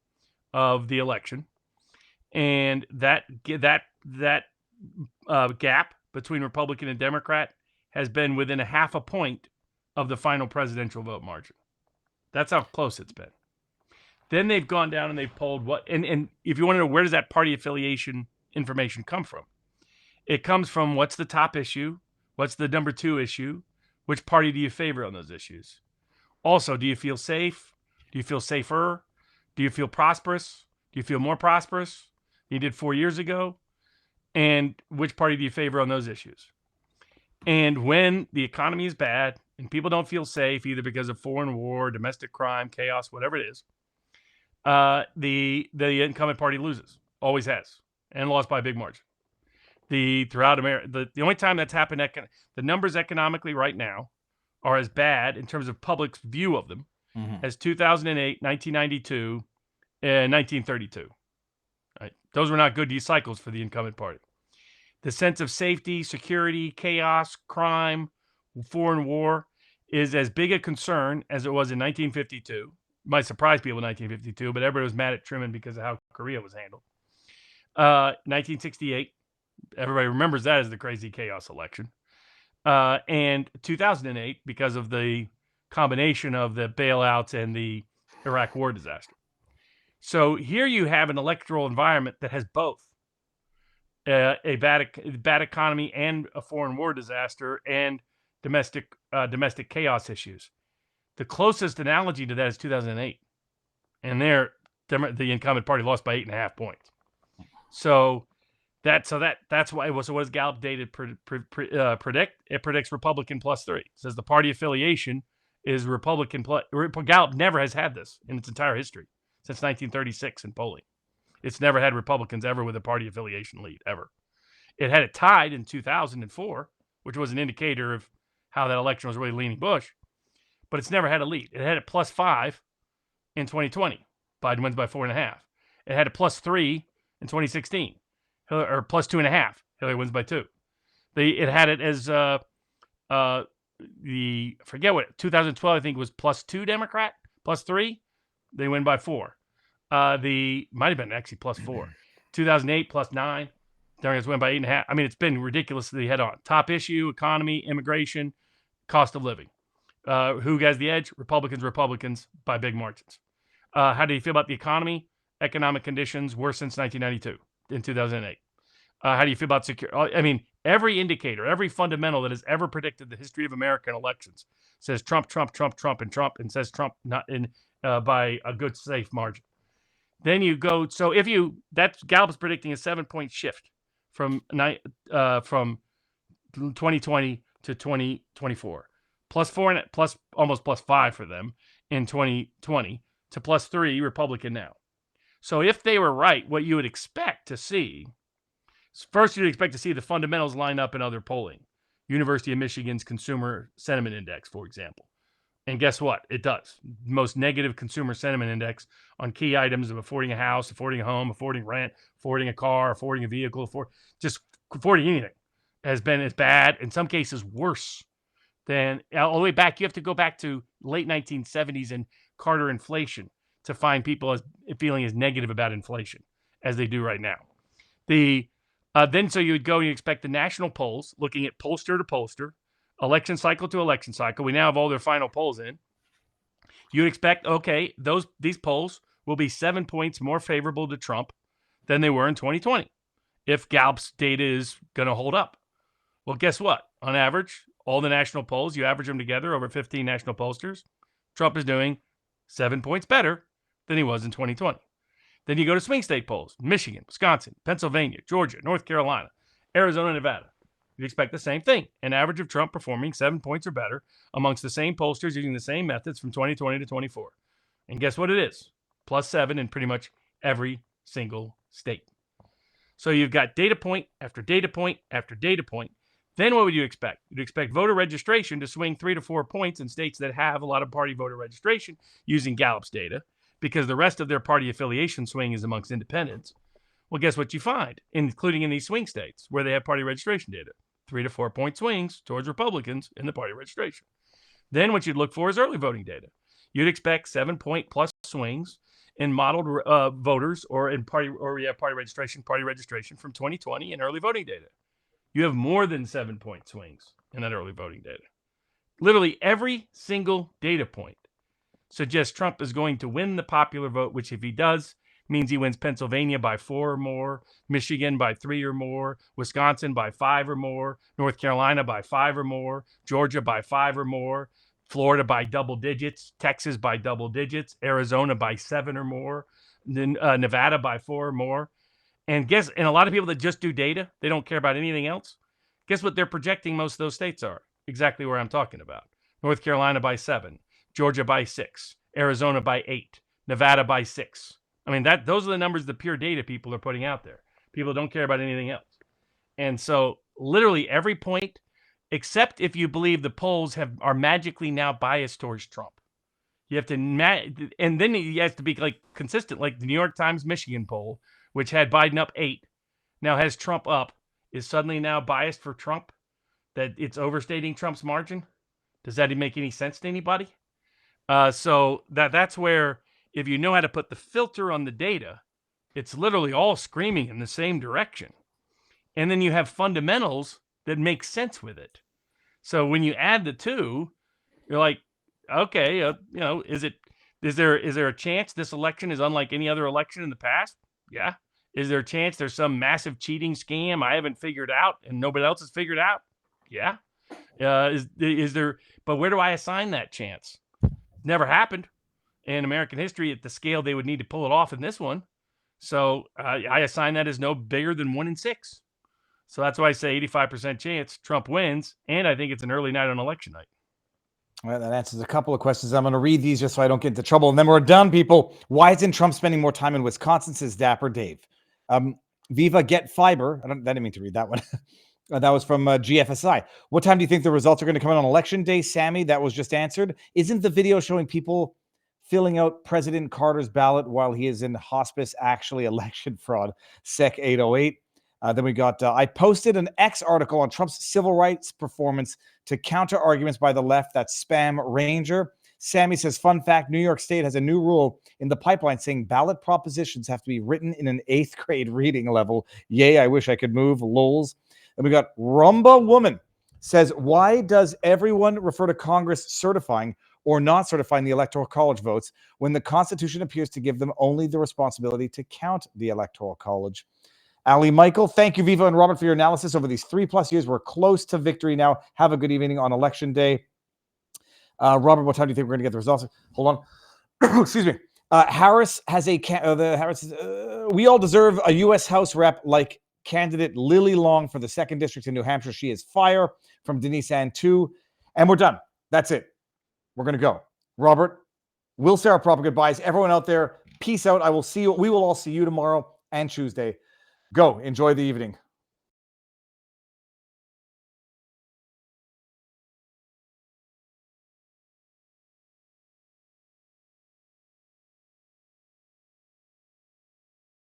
of the election, and that gap between Republican and Democrat has been within a half a point of the final presidential vote margin. That's how close it's been. Then they've gone down and they've polled what, and if you want to know where does that party affiliation information come from, it comes from what's the top issue, what's the number 2 issue, which party do you favor on those issues. Also, do you feel safe? Do you feel safer? Do you feel prosperous? Do you feel more prosperous than you did 4 years ago? And which party do you favor on those issues? And when the economy is bad and people don't feel safe, either because of foreign war, domestic crime, chaos, whatever it is, the incumbent party loses. Always has. And lost by a big margin. Throughout America, the only time that's happened, the numbers economically right now are as bad in terms of public's view of them as 2008, 1992, and 1932. Right? Those were not good cycles for the incumbent party. The sense of safety, security, chaos, crime, foreign war is as big a concern as it was in 1952. Might surprise people in 1952, but everybody was mad at Truman because of how Korea was handled. 1968, everybody remembers that as the crazy chaos election. And 2008, because of the combination of the bailouts and the Iraq war disaster. So here you have an electoral environment that has both a bad economy and a foreign war disaster and domestic chaos issues. The closest analogy to that is 2008, and there the incumbent party lost by 8.5 points. So that's why. So what does Gallup data predict? It predicts Republican +3. It says the party affiliation is Republican plus. Gallup never has had this in its entire history since 1936 in polling. It's never had Republicans ever with a party affiliation lead ever. It had it tied in 2004, which was an indicator of how that election was really leaning Bush, but it's never had a lead. It had it +5 in 2020. Biden wins by 4.5. It had a +3 in 2016, or +2.5. Hillary wins by 2. It had it as I forget what 2012 I think was +2 Democrat, +3. They win by 4. The might have been actually +4. 2008 +9. Democrats win by 8.5. I mean, it's been ridiculously head on. Top issue: economy, immigration, cost of living. Who has the edge? Republicans by big margins. How do you feel about the economy? Economic conditions worse since 1992 in 2008. How do you feel about security? I mean, every indicator, every fundamental that has ever predicted the history of American elections says Trump, Trump, Trump, Trump, and Trump, and says Trump not in by a good safe margin. Then you go. So if you Gallup's predicting a 7-point shift from 2020 to 2024, +4 and almost +5 for them in 2020 to +3 Republican now. So if they were right, what you would expect to see, first you'd expect to see the fundamentals line up in other polling. University of Michigan's Consumer Sentiment Index, for example. And guess what? It does. Most negative consumer sentiment index on key items of affording a house, affording a home, affording rent, affording a car, affording a vehicle, just affording anything has been as bad, in some cases worse than all the way back. You have to go back to late 1970s and Carter inflation to find people as feeling as negative about inflation as they do right now. Then so you would go and you expect the national polls, looking at pollster to pollster, election cycle to election cycle. We now have all their final polls in. You'd expect, okay, these polls will be 7 points more favorable to Trump than they were in 2020 if Gallup's data is going to hold up. Well, guess what? On average, all the national polls, you average them together over 15 national pollsters, Trump is doing 7 points better than he was in 2020. Then you go to swing state polls, Michigan, Wisconsin, Pennsylvania, Georgia, North Carolina, Arizona, Nevada. You'd expect the same thing, an average of Trump performing 7 points or better amongst the same pollsters using the same methods from 2020 to 24. And guess what it is? +7 in pretty much every single state. So you've got data point after data point after data point. Then what would you expect? You'd expect voter registration to swing 3 to 4 points in states that have a lot of party voter registration using Gallup's data, because the rest of their party affiliation swing is amongst independents. Well, guess what you find, including in these swing states where they have party registration data? 3 to 4 point swings towards Republicans in the party registration. Then what you'd look for is early voting data. You'd expect 7-point plus swings in modeled voters or in party registration from 2020 in early voting data. You have more than 7-point swings in that early voting data. Literally every single data point suggests Trump is going to win the popular vote, which if he does, means he wins Pennsylvania by 4 or more, Michigan by 3 or more, Wisconsin by 5 or more, North Carolina by 5 or more, Georgia by 5 or more, Florida by double digits, Texas by double digits, Arizona by 7 or more, Nevada by 4 or more. And a lot of people that just do data, they don't care about anything else. Guess what they're projecting most of those states are? Exactly where I'm talking about. North Carolina by 7, Georgia by 6, Arizona by 8, Nevada by 6. I mean, those are the numbers the pure data people are putting out there. People don't care about anything else. And so literally every point, except if you believe the polls are magically now biased towards Trump. You have to, and then he has to be like consistent, like the New York Times Michigan poll, which had Biden up 8, now has Trump up, is suddenly now biased for Trump, that it's overstating Trump's margin. Does that make any sense to anybody? So that's where, if you know how to put the filter on the data, it's literally all screaming in the same direction. And then you have fundamentals that make sense with it. So when you add the two, you're like, okay, is there a chance this election is unlike any other election in the past? Yeah. Is there a chance there's some massive cheating scam I haven't figured out and nobody else has figured out? Yeah. Is there? But where do I assign that chance? Never happened in American history at the scale they would need to pull it off in this one. So I assign that as no bigger than 1 in 6. So that's why I say 85% chance Trump wins. And I think it's an early night on election night. Well, that answers a couple of questions. I'm going to read these just so I don't get into trouble. And then we're done, people. Why isn't Trump spending more time in Wisconsin, says Dapper Dave. Viva, get fiber. I didn't mean to read that one. That was from GFSI. What time do you think the results are going to come in on election day, Sammy? That was just answered. Isn't the video showing people filling out President Carter's ballot while he is in hospice actually election fraud? Sec 808. Then we got, I posted an X article on Trump's civil rights performance to counter arguments by the left. That's Spam Ranger. Sammy says, fun fact, New York State has a new rule in the pipeline saying ballot propositions have to be written in an 8th grade reading level. Yay, I wish I could move. Lols. And we got Rumba Woman says, why does everyone refer to Congress certifying or not certifying the Electoral College votes when the Constitution appears to give them only the responsibility to count the Electoral College? Ali Michael, thank you, Viva and Robert, for your analysis over these 3+ years. We're close to victory now. Have a good evening on Election Day. Robert, what time do you think we're going to get the results? Hold on. Excuse me. Harris has we all deserve a U.S. House rep like candidate Lily Long for the 2nd District in New Hampshire. She is fire, from Denise Ann 2. And we're done. That's it. We're going to go. Robert, we'll say our proper goodbyes. Everyone out there, peace out. We will all see you tomorrow and Tuesday. Go. Enjoy the evening.